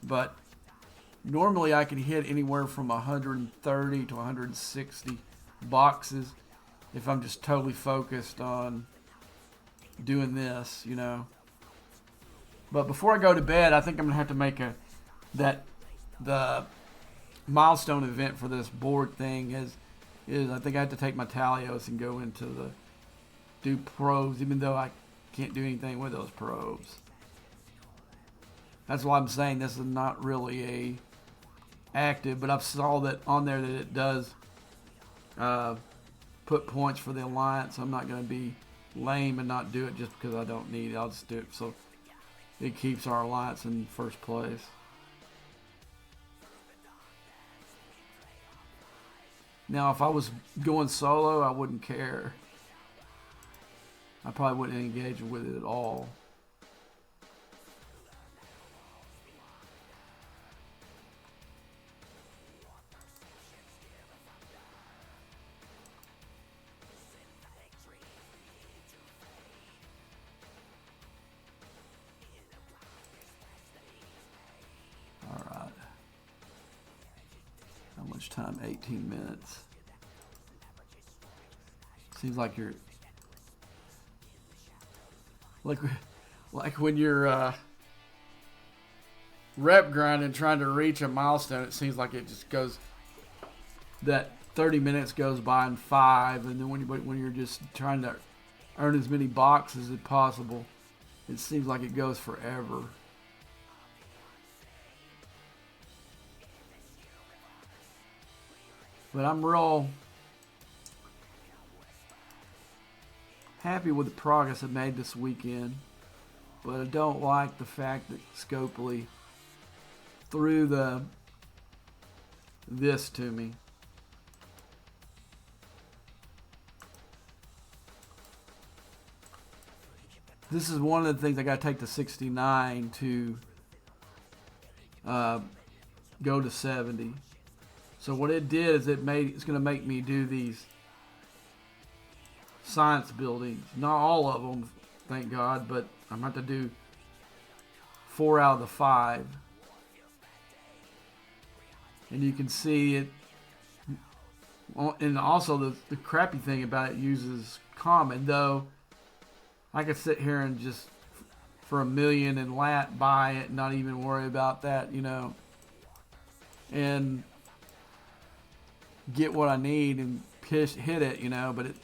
But normally I can hit anywhere from 130 to 160 boxes if I'm just totally focused on doing this, you know. But before I go to bed, I think I'm gonna have to make the milestone event for this board thing is I think I have to take my Talios and go into do probes, even though I can't do anything with those probes. That's why I'm saying this is not really a active, but I've saw that on there that it does put points for the alliance. I'm not going to be lame and not do it just because I don't need it. I'll just do it so it keeps our alliance in first place. Now, if I was going solo, I wouldn't care. I probably wouldn't engage with it at all. Time 18 minutes. Seems like you're like when you're rep grinding trying to reach a milestone. It seems like it just goes, that 30 minutes goes by in 5, and then when you're just trying to earn as many boxes as possible, it seems like it goes forever. But I'm real happy with the progress I made this weekend. But I don't like the fact that Scopely threw this to me. This is one of the things I got to take to 69 to go to 70. So what it did is it's going to make me do these science buildings. Not all of them, thank God, but I'm going to have to do 4 out of the 5. And you can see it. And also the crappy thing about it uses common, though I could sit here and just for $1 million and lat buy it and not even worry about that, you know. And get what I need and hit it, you know, but it's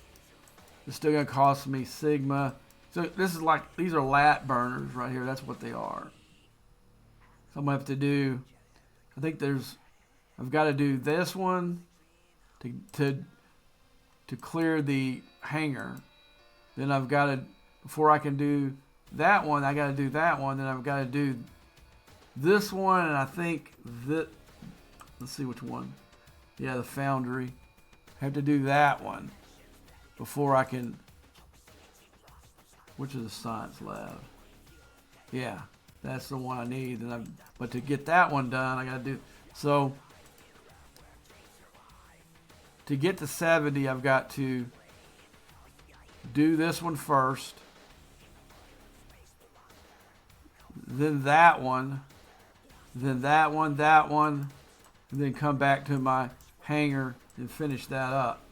still going to cost me Sigma. So this is like, these are lat burners right here. That's what they are. So I'm going to have to do, I think I've got to do this one to clear the hanger. Then I've got to, before I can do that one, I got to do that one. Then I've got to do this one, and I think that, let's see which one. Yeah, the foundry. I have to do that one before I can. Which is the science lab? Yeah, that's the one I need. But to get that one done, I got to do. So to get to 70, I've got to do this one first, then that one, then that one, and then come back to my hanger and finish that up.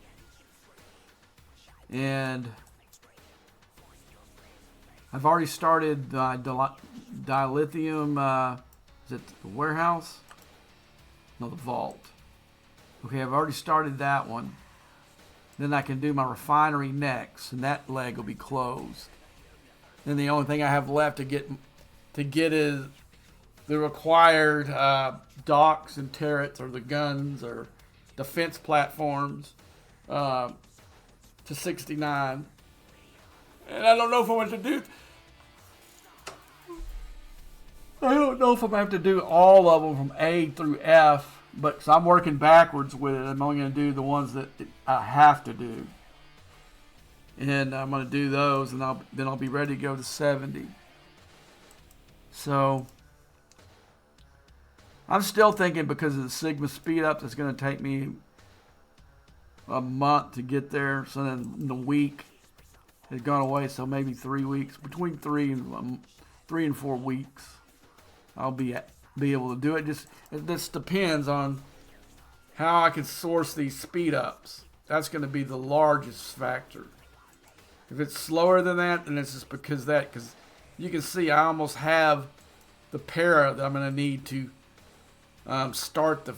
And I've already started dilithium, is it the warehouse? No, the vault. Okay, I've already started that one. Then I can do my refinery next, and that leg will be closed. Then the only thing I have left to get is the required docks and turrets, or the guns, or defense platforms to 69. And I don't know if I want to do. I don't know if I'm going to have to do all of them from A through F, but so I'm working backwards with it. I'm only going to do the ones that I have to do, and I'm going to do those, and then I'll be ready to go to 70. So I'm still thinking, because of the Sigma speed up, it's going to take me a month to get there. So then the week has gone away, so maybe 3 weeks, between 3 and 4 weeks, I'll be able to do it. It just depends on how I can source these speed ups. That's going to be the largest factor. If it's slower than that, then it's just because you can see I almost have the para that I'm going to need to start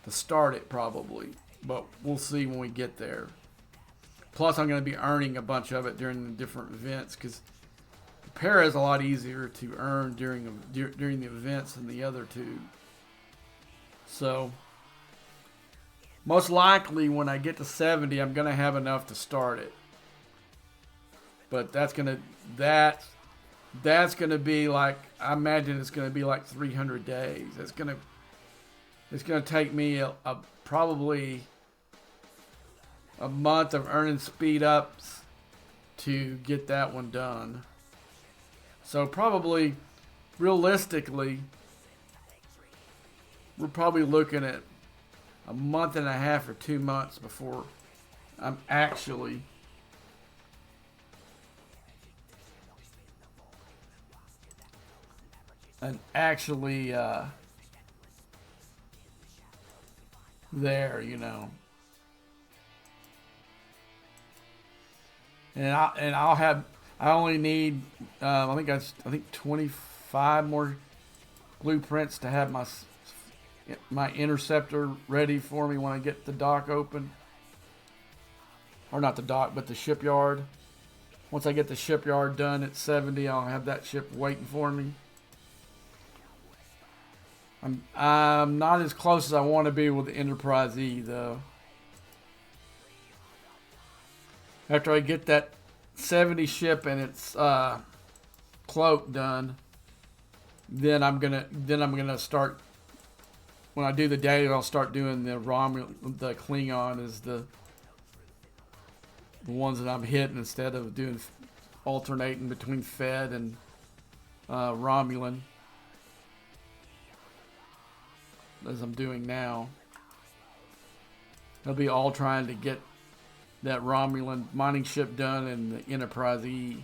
start it probably, but we'll see when we get there. Plus, I'm going to be earning a bunch of it during the different events, because the para is a lot easier to earn during the events than the other two. So most likely when I get to 70, I'm going to have enough to start it. But that's going to be like, I imagine it's going to be like 300 days. It's going to take me probably a month of earning speed ups to get that one done. So probably, realistically, we're probably looking at a month and a half or 2 months before I'm actually there, you know. And I only need I think 25 more blueprints to have my interceptor ready for me when I get the dock open. Or not the dock, but the shipyard. Once I get the shipyard done at 70, I'll have that ship waiting for me. I'm not as close as I want to be with the Enterprise E, though. After I get that 70 ship and its cloak done, then I'm gonna start. When I do the data, I'll start doing the Klingon as the ones that I'm hitting, instead of doing alternating between Fed and Romulan, as I'm doing now. They'll be all trying to get that Romulan mining ship done and the Enterprise E.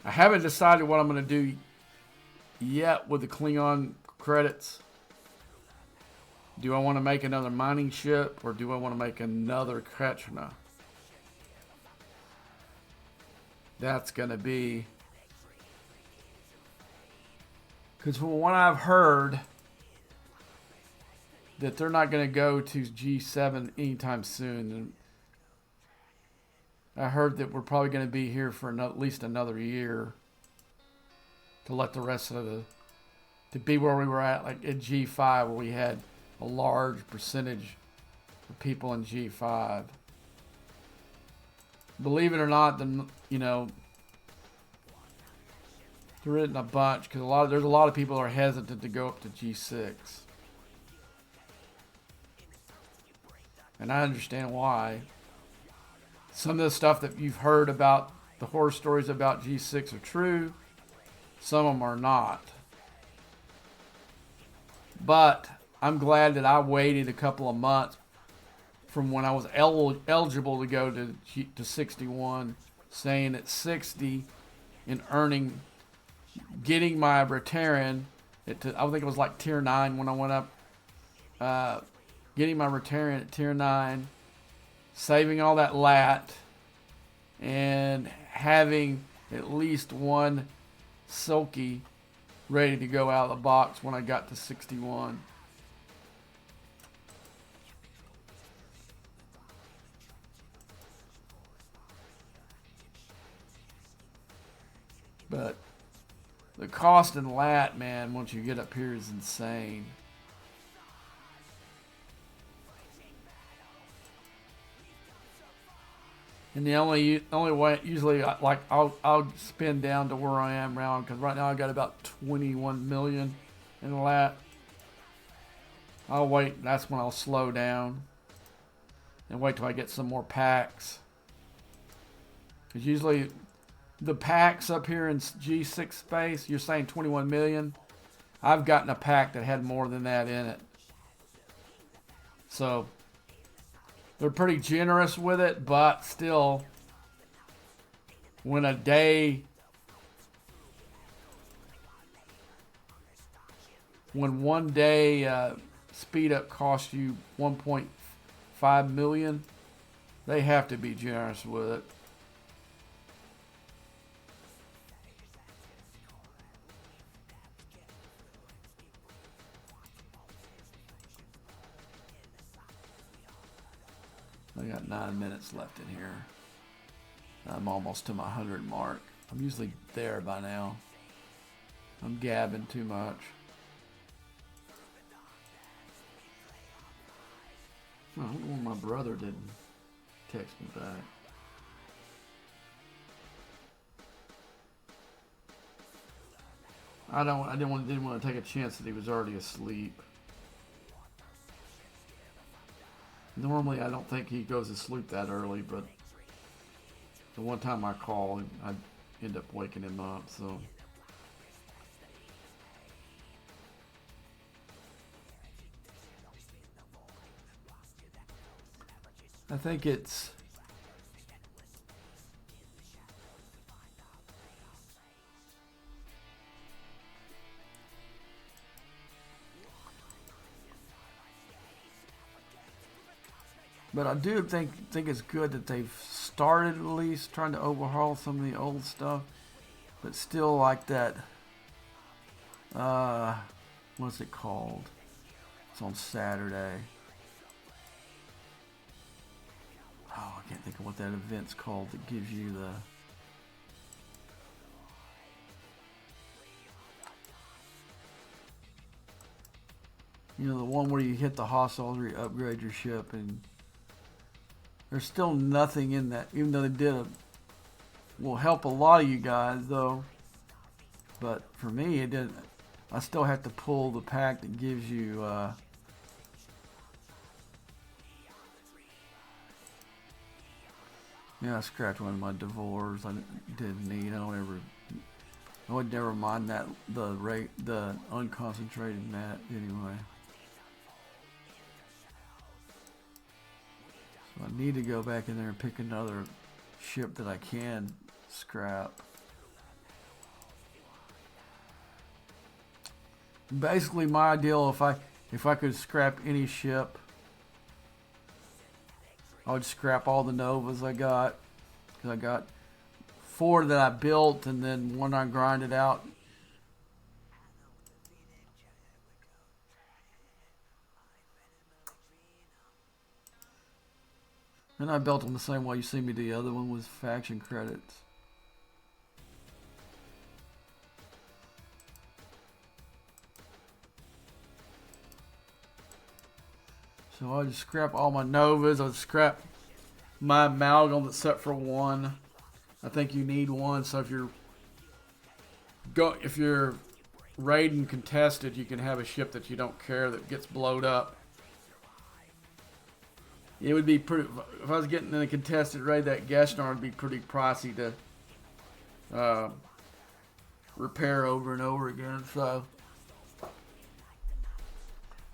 I haven't decided what I'm going to do yet with the Klingon credits. Do I want to make another mining ship, or do I want to make another Kachna? That's going to be... Because from what I've heard, that they're not going to go to G7 anytime soon. And I heard that we're probably going to be here for at least another year to let the rest of to be where we were at, like at G5, where we had a large percentage of people in G5. Believe it or not, there isn't a bunch, because there's a lot of people that are hesitant to go up to G6. And I understand why. Some of the stuff that you've heard about, the horror stories about G6, are true. Some of them are not. But I'm glad that I waited a couple of months from when I was eligible to go to 61, saying at 60 and getting my Reteran, I think it was like tier 9 when I went up, getting my Reteran at tier 9, saving all that lat, and having at least one Silky ready to go out of the box when I got to 61. But the cost in lat, man, once you get up here, is insane. And the only way usually I'll spin down to where I am around, because right now I got about 21 million in the lat. I'll wait. That's when I'll slow down and wait till I get some more packs. Because usually the packs up here in G6 space, you're saying 21 million. I've gotten a pack that had more than that in it. So they're pretty generous with it, but still, when a day, when one day speed up costs you 1.5 million, they have to be generous with it. I got 9 minutes left in here. I'm almost to my 100 mark. I'm usually there by now. I'm gabbing too much. I don't know why my brother didn't text me back. Didn't want to take a chance that he was already asleep. Normally, I don't think he goes to sleep that early, but the one time I call, I end up waking him up, so. I think it's but I do think it's good that they've started at least trying to overhaul some of the old stuff, but still like that. What's it called? It's on Saturday. Oh, I can't think of what that event's called that gives you the. You know, the one where you hit the hostile or you upgrade your ship, and there's still nothing in that, even though they did will help a lot of you guys though. But for me, it didn't. I still have to pull the pack that gives you. Yeah, I scratched one of my Devores. I didn't need. I would never mind that the unconcentrated mat anyway. So I need to go back in there and pick another ship that I can scrap. Basically, my ideal, if I could scrap any ship, I would scrap all the Novas I got. Because I got 4 that I built and then 1 I grinded out. And I built them the same way you see me do. The other one was faction credits. So I'll just scrap all my Novas. I'll scrap my amalgam that's set for 1. I think you need 1. So if you're raiding contested, you can have a ship that you don't care that gets blowed up. It would be pretty. If I was getting in a contested raid, that Geshnar would be pretty pricey to repair over and over again. So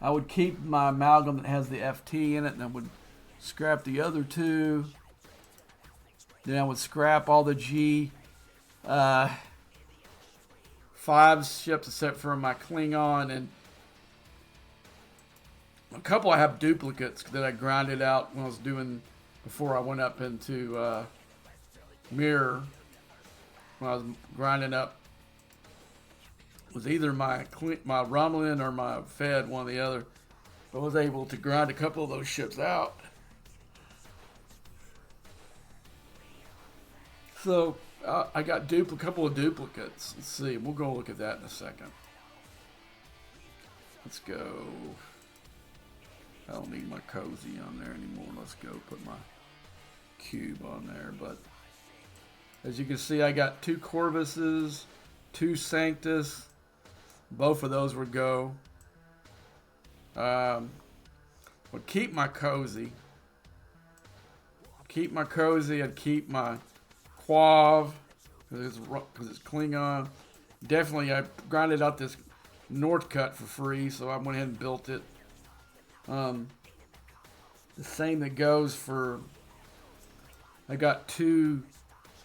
I would keep my amalgam that has the FT in it, and I would scrap the other 2. Then I would scrap all the G5 ships except for my Klingon, and a couple I have duplicates that I grinded out when I was doing before I went up into Mirror. When I was grinding up, it was either my Romulan or my Fed, one or the other. But I was able to grind a couple of those ships out. So I got a couple of duplicates. Let's see. We'll go look at that in a second. Let's go. I don't need my cozy on there anymore. Let's go put my cube on there. But as you can see, I got 2 Corvuses, 2 Sanctus. Both of those would go. Would keep my Cozy. Keep my Cozy. I'd keep my Quav because it's Klingon. Definitely, I grinded out this Northcut for free, so I went ahead and built it. The same that goes for. I got 2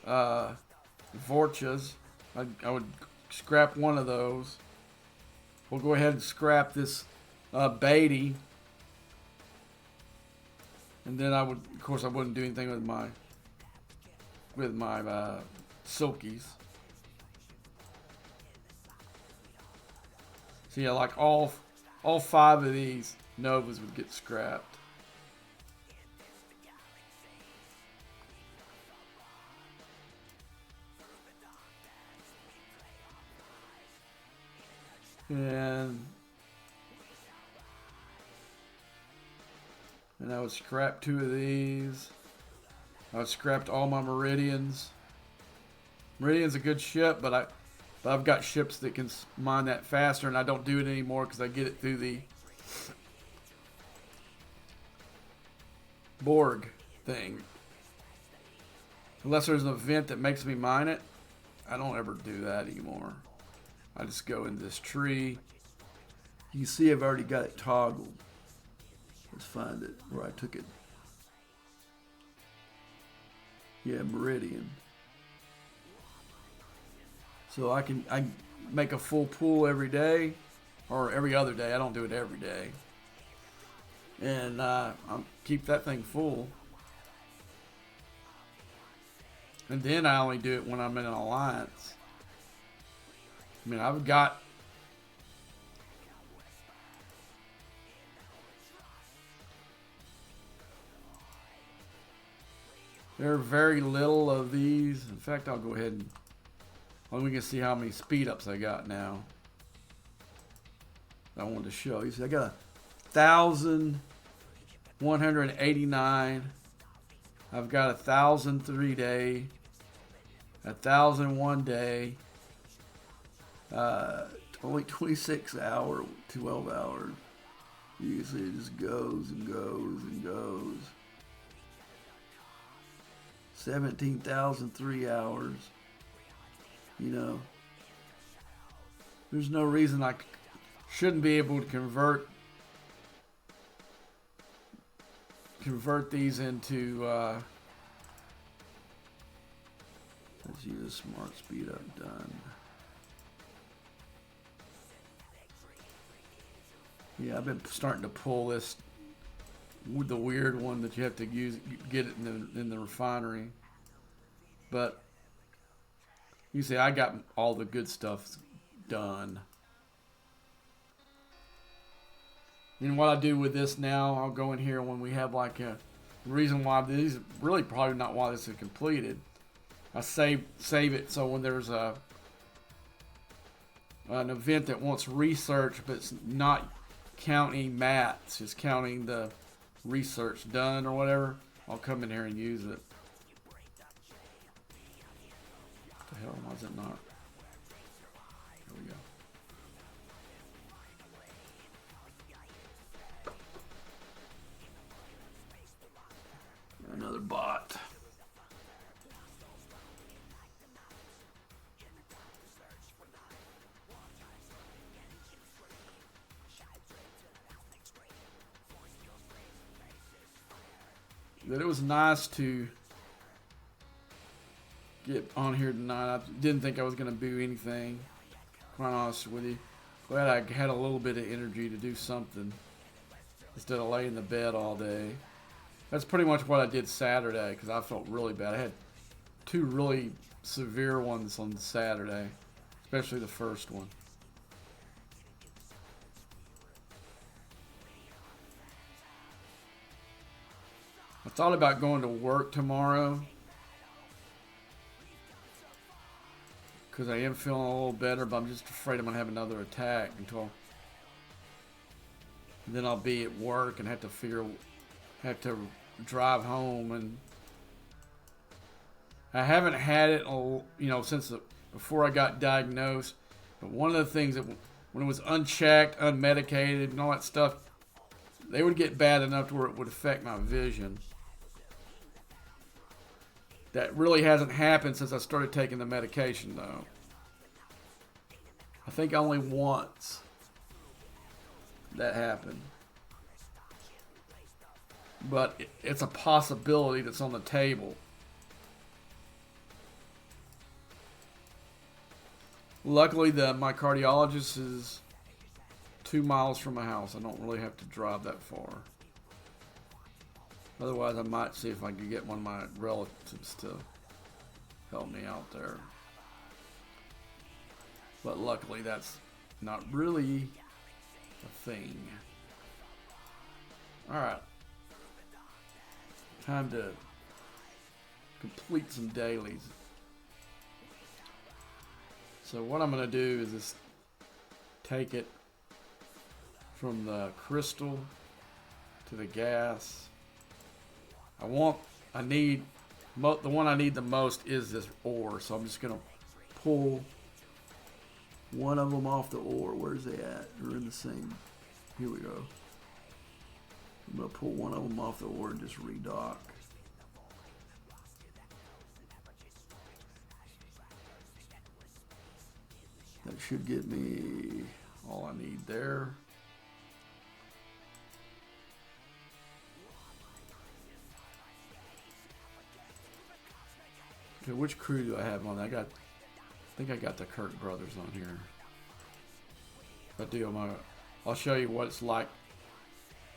Vorchas. I would scrap one of those. We'll go ahead and scrap this Beatty. And then I would, of course, I wouldn't do anything with my Silkies. So yeah, like all 5 of these Novas would get scrapped. And I would scrap 2 of these. I would scrapped all my Meridians. Meridian's a good ship, but I've got ships that can mine that faster, and I don't do it anymore because I get it through the Borg thing. Unless there's an event that makes me mine it, I don't ever do that anymore. I just go in this tree. You see I've already got it toggled. Let's find it where I took it. Yeah, Meridian. So I make a full pool every day, or every other day. I don't do it every day. And I'll keep that thing full. And then I only do it when I'm in an alliance. I mean, I've got there are very little of these. In fact, I'll go ahead and we can see how many speed ups I got now. I wanted to show you. See, I got 1,189. I've got 1,003 day, 1,001 day, only 26 hour, 12 hours. You can see it just goes and goes and goes. 17,003 hours. You know, there's no reason I shouldn't be able to convert these into let's use a smart speed up. Done. Yeah, I've been starting to pull this with the weird one that you have to get it in the refinery. But you see, I got all the good stuff done. And what I do with this now, I'll go in here when we have like a reason why these really probably not why this is completed. I save it so when there's an event that wants research, but it's not counting mats, it's counting the research done or whatever, I'll come in here and use it. What the hell, why is it not? There we go. Another bot. That it was nice to get on here tonight. I didn't think I was going to do anything, quite honest with you. Glad I had a little bit of energy to do something instead of laying in the bed all day. That's pretty much what I did Saturday because I felt really bad. I had 2 really severe ones on Saturday, especially the first one. I thought about going to work tomorrow because I am feeling a little better, but I'm just afraid I'm going to have another attack and then I'll be at work and have to drive home and I haven't had it, since before I got diagnosed. But one of the things that when it was unchecked, unmedicated, and all that stuff, they would get bad enough to where it would affect my vision. That really hasn't happened since I started taking the medication, though. I think only once that happened. But it's a possibility that's on the table. Luckily, my cardiologist is 2 miles from my house. I don't really have to drive that far. Otherwise, I might see if I could get one of my relatives to help me out there. But luckily, that's not really a thing. Alright. Time to complete some dailies. So what I'm going to do is just take it from the crystal to the gas. The one I need the most is this ore, so I'm just going to pull one of them off the ore. Where's they at? They're in the same. Here we go. I'm going to pull one of them off the ore and just redock. That should get me all I need there. Okay, which crew do I have on? I think I got the Kirk brothers on here. If I do, I'll show you what it's like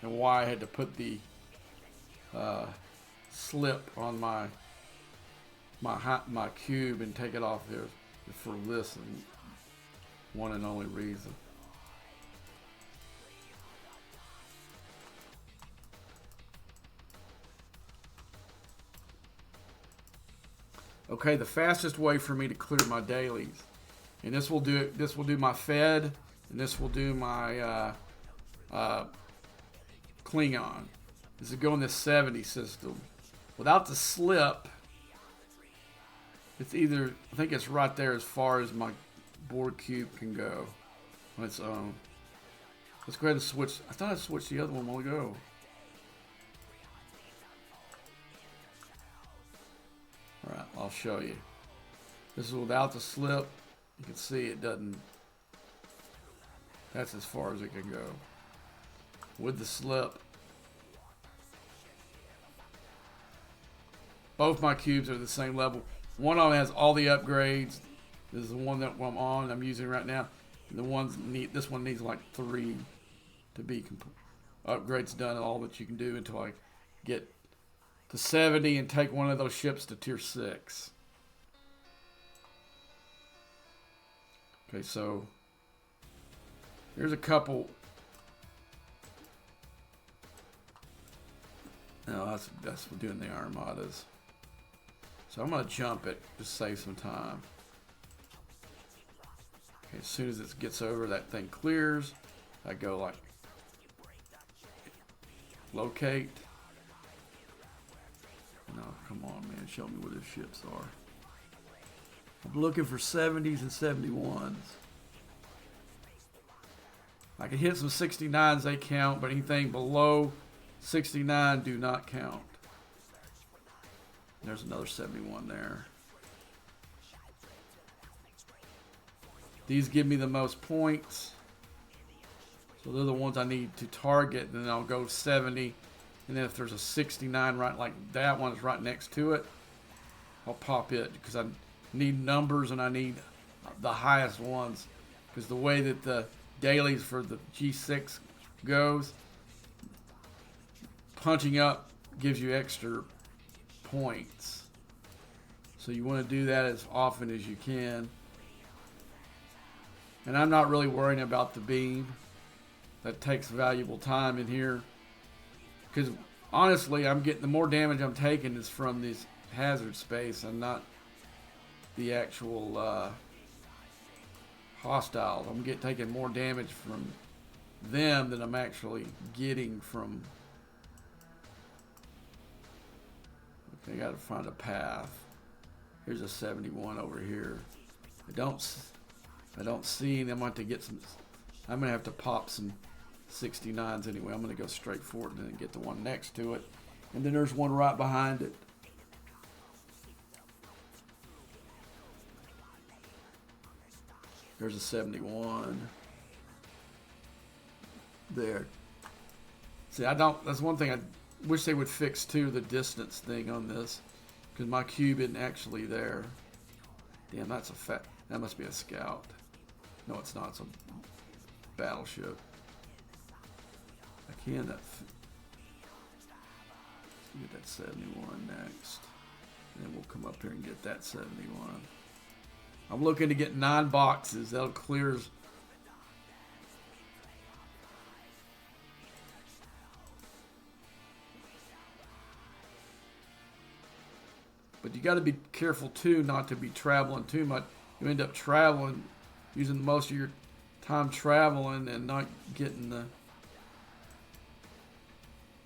and why I had to put the slip on my cube and take it off there for this one and only reason. Okay, the fastest way for me to clear my dailies, and this will do my Fed, and this will do my Klingon, is to go in this 70 system. Without the slip, it's either, I think it's right there as far as my board cube can go on its own. Let's go ahead and switch. I thought I switched the other one a while ago. Alright, I'll show you. This is without the slip. You can see it doesn't. That's as far as it can go. With the slip, both my cubes are the same level. One of them has all the upgrades. This is the one that I'm using right now. And this one needs like 3 to be upgrades done, all that you can do until I get to 70 and take one of those ships to tier 6. Okay, so here's a couple. No, that's doing the armadas. So I'm gonna jump it to save some time. Okay, as soon as it gets over, that thing clears. I go like locate. No, come on, man. Show me where the ships are. I'm looking for 70s and 71s. I can hit some 69s, they count, but anything below 69 do not count. There's another 71 there. These give me the most points. So they're the ones I need to target. And then I'll go 70. And then if there's a 69 right like that one is right next to it, I'll pop it because I need numbers and I need the highest ones. Because the way that the dailies for the G6 goes, punching up gives you extra points. So you want to do that as often as you can. And I'm not really worrying about the beam. That takes valuable time in here. Because honestly, I'm getting the more damage I'm taking is from this hazard space and not the actual hostiles. I'm taking more damage from them than I'm actually getting from. Okay, I gotta find a path. Here's a 71 over here. I don't see them. I'm going to have to get some. I'm going to have to pop some 69s anyway. I'm going to go straight for it and then get the one next to it. And then there's one right behind it. There's a 71. There. See, that's one thing I wish they would fix too, the distance thing on this. Because my cube isn't actually there. Damn, that's that must be a scout. No, it's not. It's a battleship. I can get that 71 next. And then we'll come up here and get that 71. I'm looking to get 9 boxes. That'll clear. But you got to be careful too, not to be traveling too much. You end up traveling, using most of your time traveling and not getting the.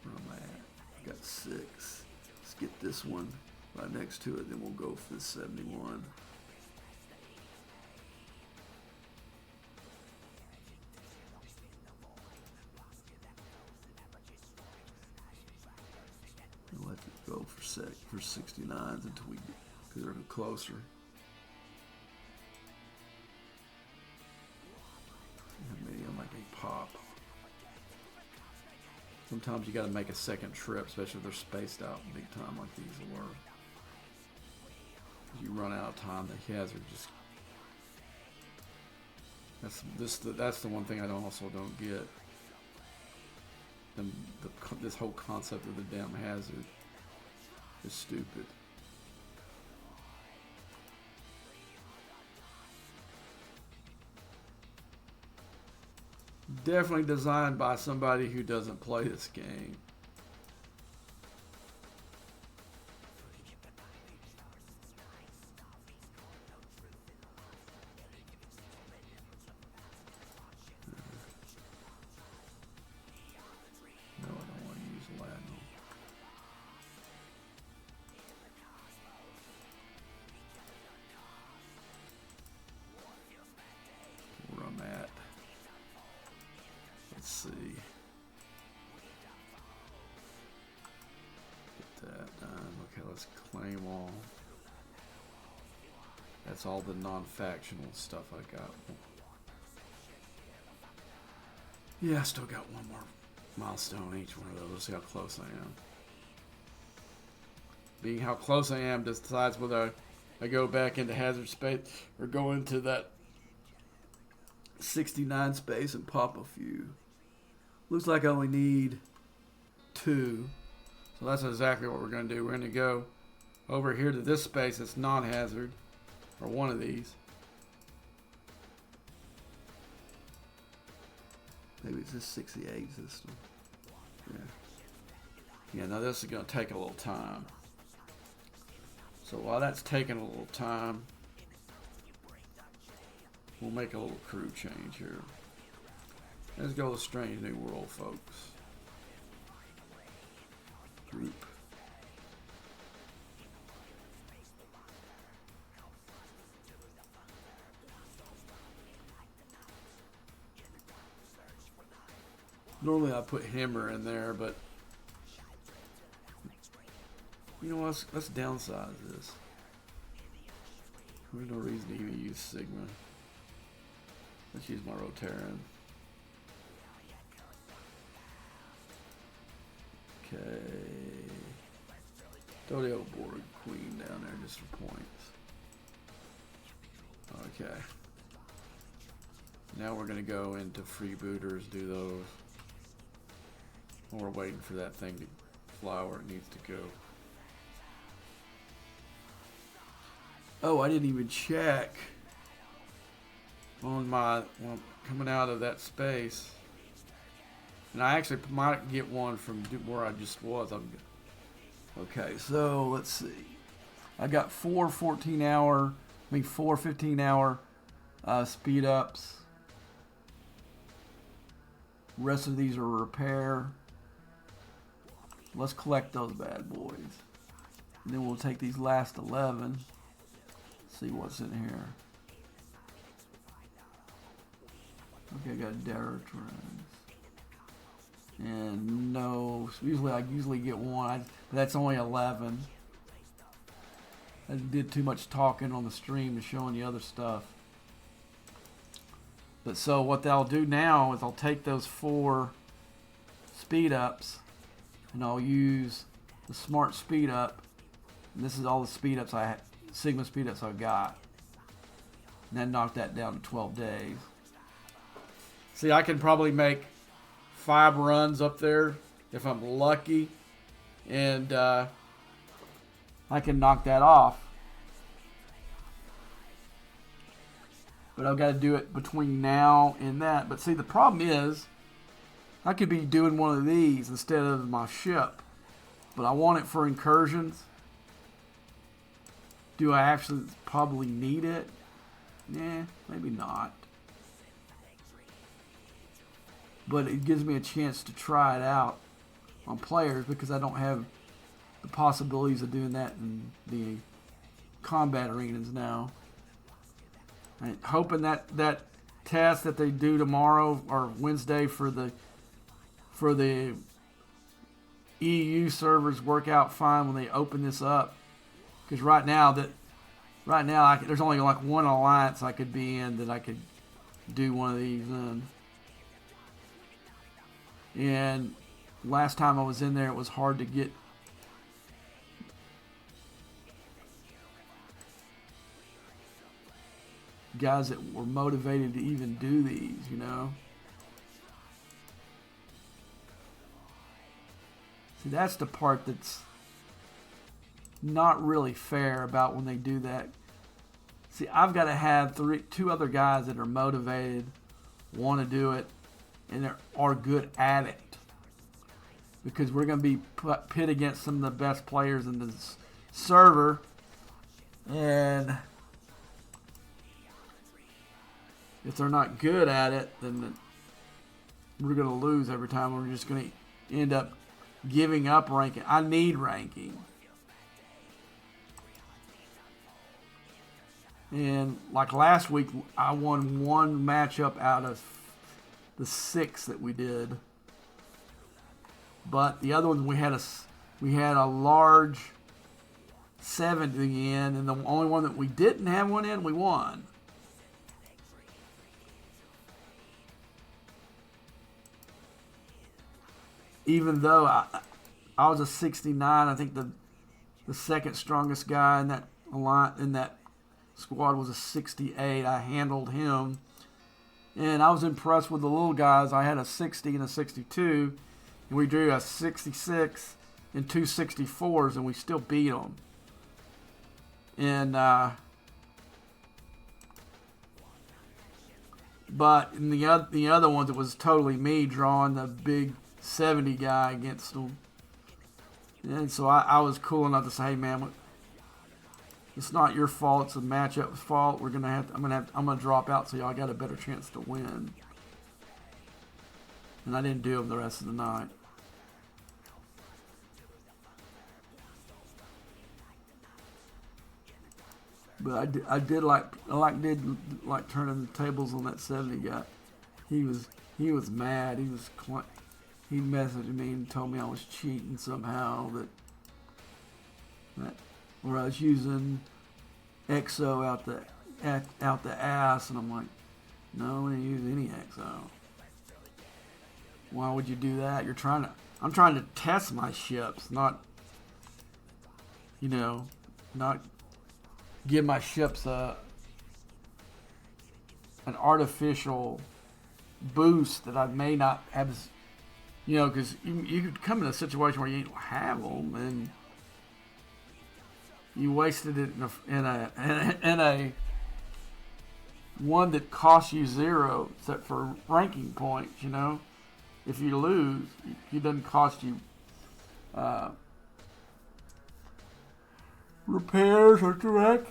Where am I at? I got 6. Let's get this one right next to it, then we'll go for the 71. We'll have to go for 69s until we get, because they're closer. Maybe I might get pop. Sometimes you got to make a second trip, especially if they're spaced out big time like these were. You run out of time. The hazard just. That's the one thing I also don't get. This whole concept of the damn hazard is stupid. Definitely designed by somebody who doesn't play this game. No, I don't want to use Latin. Where I'm at. Let's see. Get that done. Okay, let's claim all. That's all the non-factional stuff I got. Yeah, I still got one more milestone each one of those. Let's see how close I am. Being how close I am decides whether I go back into hazard space or go into that 69 space and pop a few. Looks like I only need 2. So that's exactly what we're going to do. We're going to go over here to this space that's non-hazard, or one of these. Maybe it's this 68 system. Yeah, now this is going to take a little time. So while that's taking a little time, we'll make a little crew change here. Let's go with Strange New World, folks. Group. Normally I put Hammer in there, but you know what? Let's downsize this. There's no reason to even use Sigma. Let's use my Rotaran. Okay. Throw the old board queen down there just for points. Okay. Now we're going to go into freebooters, do those. While we're waiting for that thing to fly where it needs to go. Oh, I didn't even check on my coming out of that space. And I actually might get one from where I just was. Okay, so let's see. I got 4 15-hour speed ups. Rest of these are repair. Let's collect those bad boys. And then we'll take these last 11. Let's see what's in here. Okay, I got Derek runs. And no, I usually get one. That's only 11. I did too much talking on the stream and showing you other stuff. But so what I'll do now is I'll take those 4 speed ups and I'll use the smart speed up. And this is all the speed ups Sigma speed ups I've got. And then knock that down to 12 days. See, I can probably make 5 runs up there if I'm lucky. And I can knock that off. But I've got to do it between now and that. But see, the problem is, I could be doing one of these instead of my ship. But I want it for incursions. Do I actually probably need it? Nah, maybe not. But it gives me a chance to try it out on players because I don't have the possibilities of doing that in the combat arenas now. I'm hoping that test that they do tomorrow or Wednesday for the EU servers work out fine when they open this up. Because right now there's only like one alliance I could be in that I could do one of these in. And last time I was in there, it was hard to get guys that were motivated to even do these, you know. See, that's the part that's not really fair about when they do that. See, I've got to have 2 other guys that are motivated, want to do it, and are good at it. Because we're going to be pit against some of the best players in this server. And if they're not good at it, then we're going to lose every time. We're just going to end up giving up ranking. I need ranking. And like last week, I won 1 matchup out of the 6 that we did. But the other one we had a large 70 in, and the only one that we didn't have one in, we won. Even though I was a 69, I think the second strongest guy in that squad was a 68. I handled him. And I was impressed with the little guys. I had a 60 and a 62. And we drew a 66 and 2 64s, and we still beat them. And but in the other ones, it was totally me drawing the big 70 guy against them. And so I was cool enough to say, hey man, it's not your fault. It's the matchup's fault. I'm gonna drop out so y'all got a better chance to win. And I didn't do them the rest of the night. But I did like turning the tables on that 70 guy. He was mad. He messaged me and told me I was cheating somehow. Or I was using EXO out the ass, and I'm like, no, I didn't use any EXO. Why would you do that? I'm trying to test my ships, not give my ships an artificial boost that I may not have, because you could come in a situation where you don't have them and you wasted it in a one that costs you 0 except for ranking points. If you lose, it doesn't cost you repairs or direct.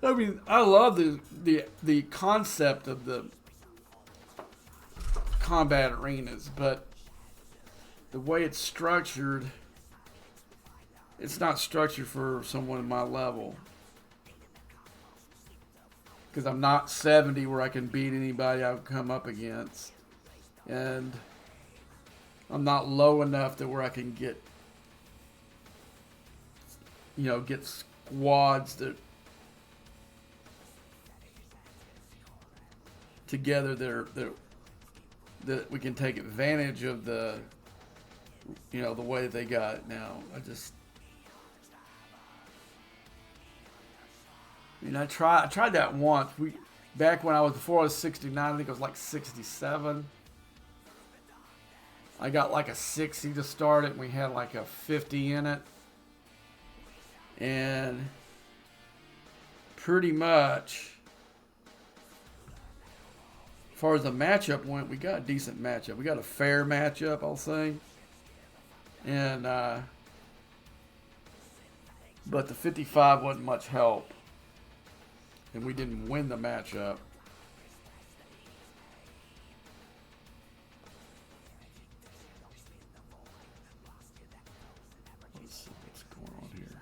I mean, I love the concept of the combat arenas, but the way it's structured, it's not structured for someone at my level. because I'm not 70 where I can beat anybody I've come up against, and I'm not low enough to where I can get, get squads together that we can take advantage of the way that they got it now. I tried that once. Back when before I was 69, I think it was like 67. I got like a 60 to start it, and we had like a 50 in it. And pretty much, as far as the matchup went, we got a decent matchup. We got a fair matchup, I'll say. And but the 55 wasn't much help, and we didn't win the matchup. Let's see what's going on here.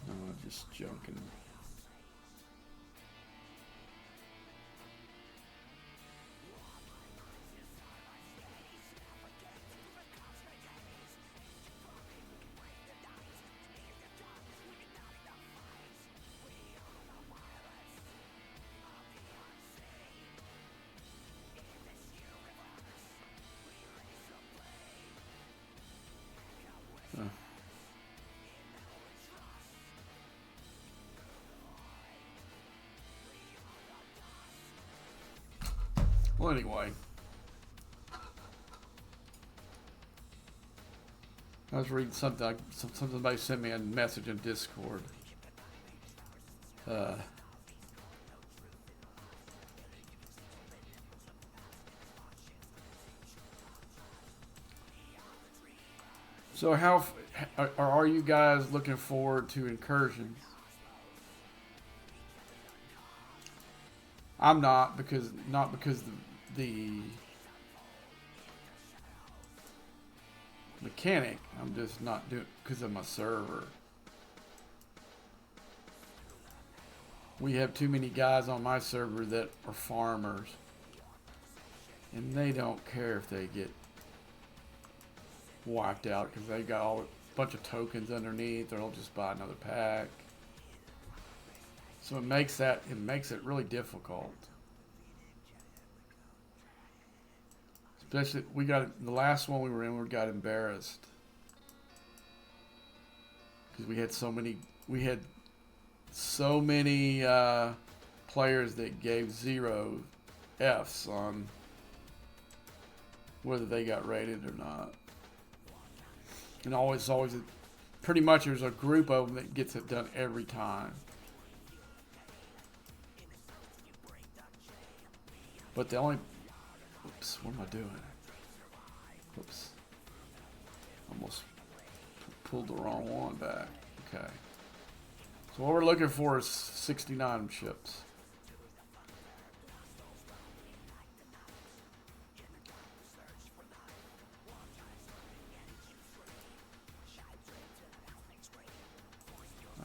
No, just junking. Well, anyway, I was reading something. Somebody sent me a message in Discord. So how are you guys looking forward to incursions? I'm not because the mechanic. I'm just not doing because of my server. We have too many guys on my server that are farmers, and they don't care if they get wiped out because they got a bunch of tokens underneath, or they'll just buy another pack. So it makes it really difficult. Especially the last one we were in, we got embarrassed because we had so many players that gave 0 Fs on whether they got rated or not. And always, pretty much there's a group of them that gets it done every time. But the only, oops, what am I doing? Oops, almost pulled the wrong one back. Okay. So what we're looking for is 69 ships.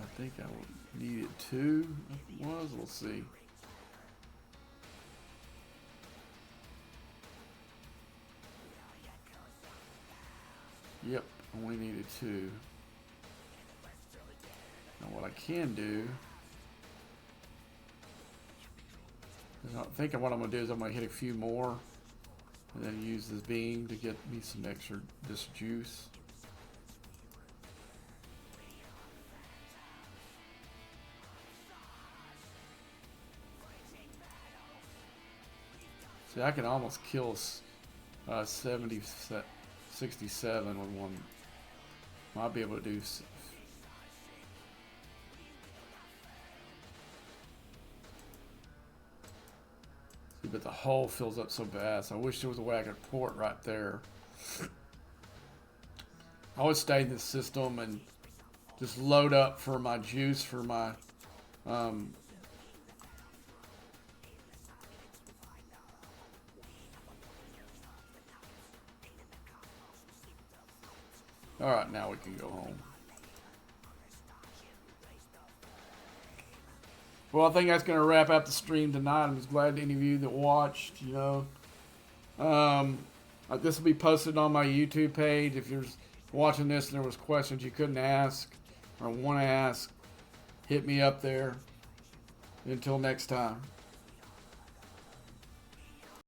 I think I needed 2. We'll see. Yep, only needed 2. Now what I can do is I think what I'm going to do is I'm going to hit a few more and then use this beam to get me some extra this juice. See, I can almost kill 67 with one. Might be able to do. See, but the hull fills up so fast. I wish there was a way I could port right there. I always stay in this system and just load up for my juice for my Alright, now we can go home. Well, I think that's going to wrap up the stream tonight. I'm just glad any of you that watched, this will be posted on my YouTube page. If you're watching this and there was questions you couldn't ask or want to ask, hit me up there. Until next time.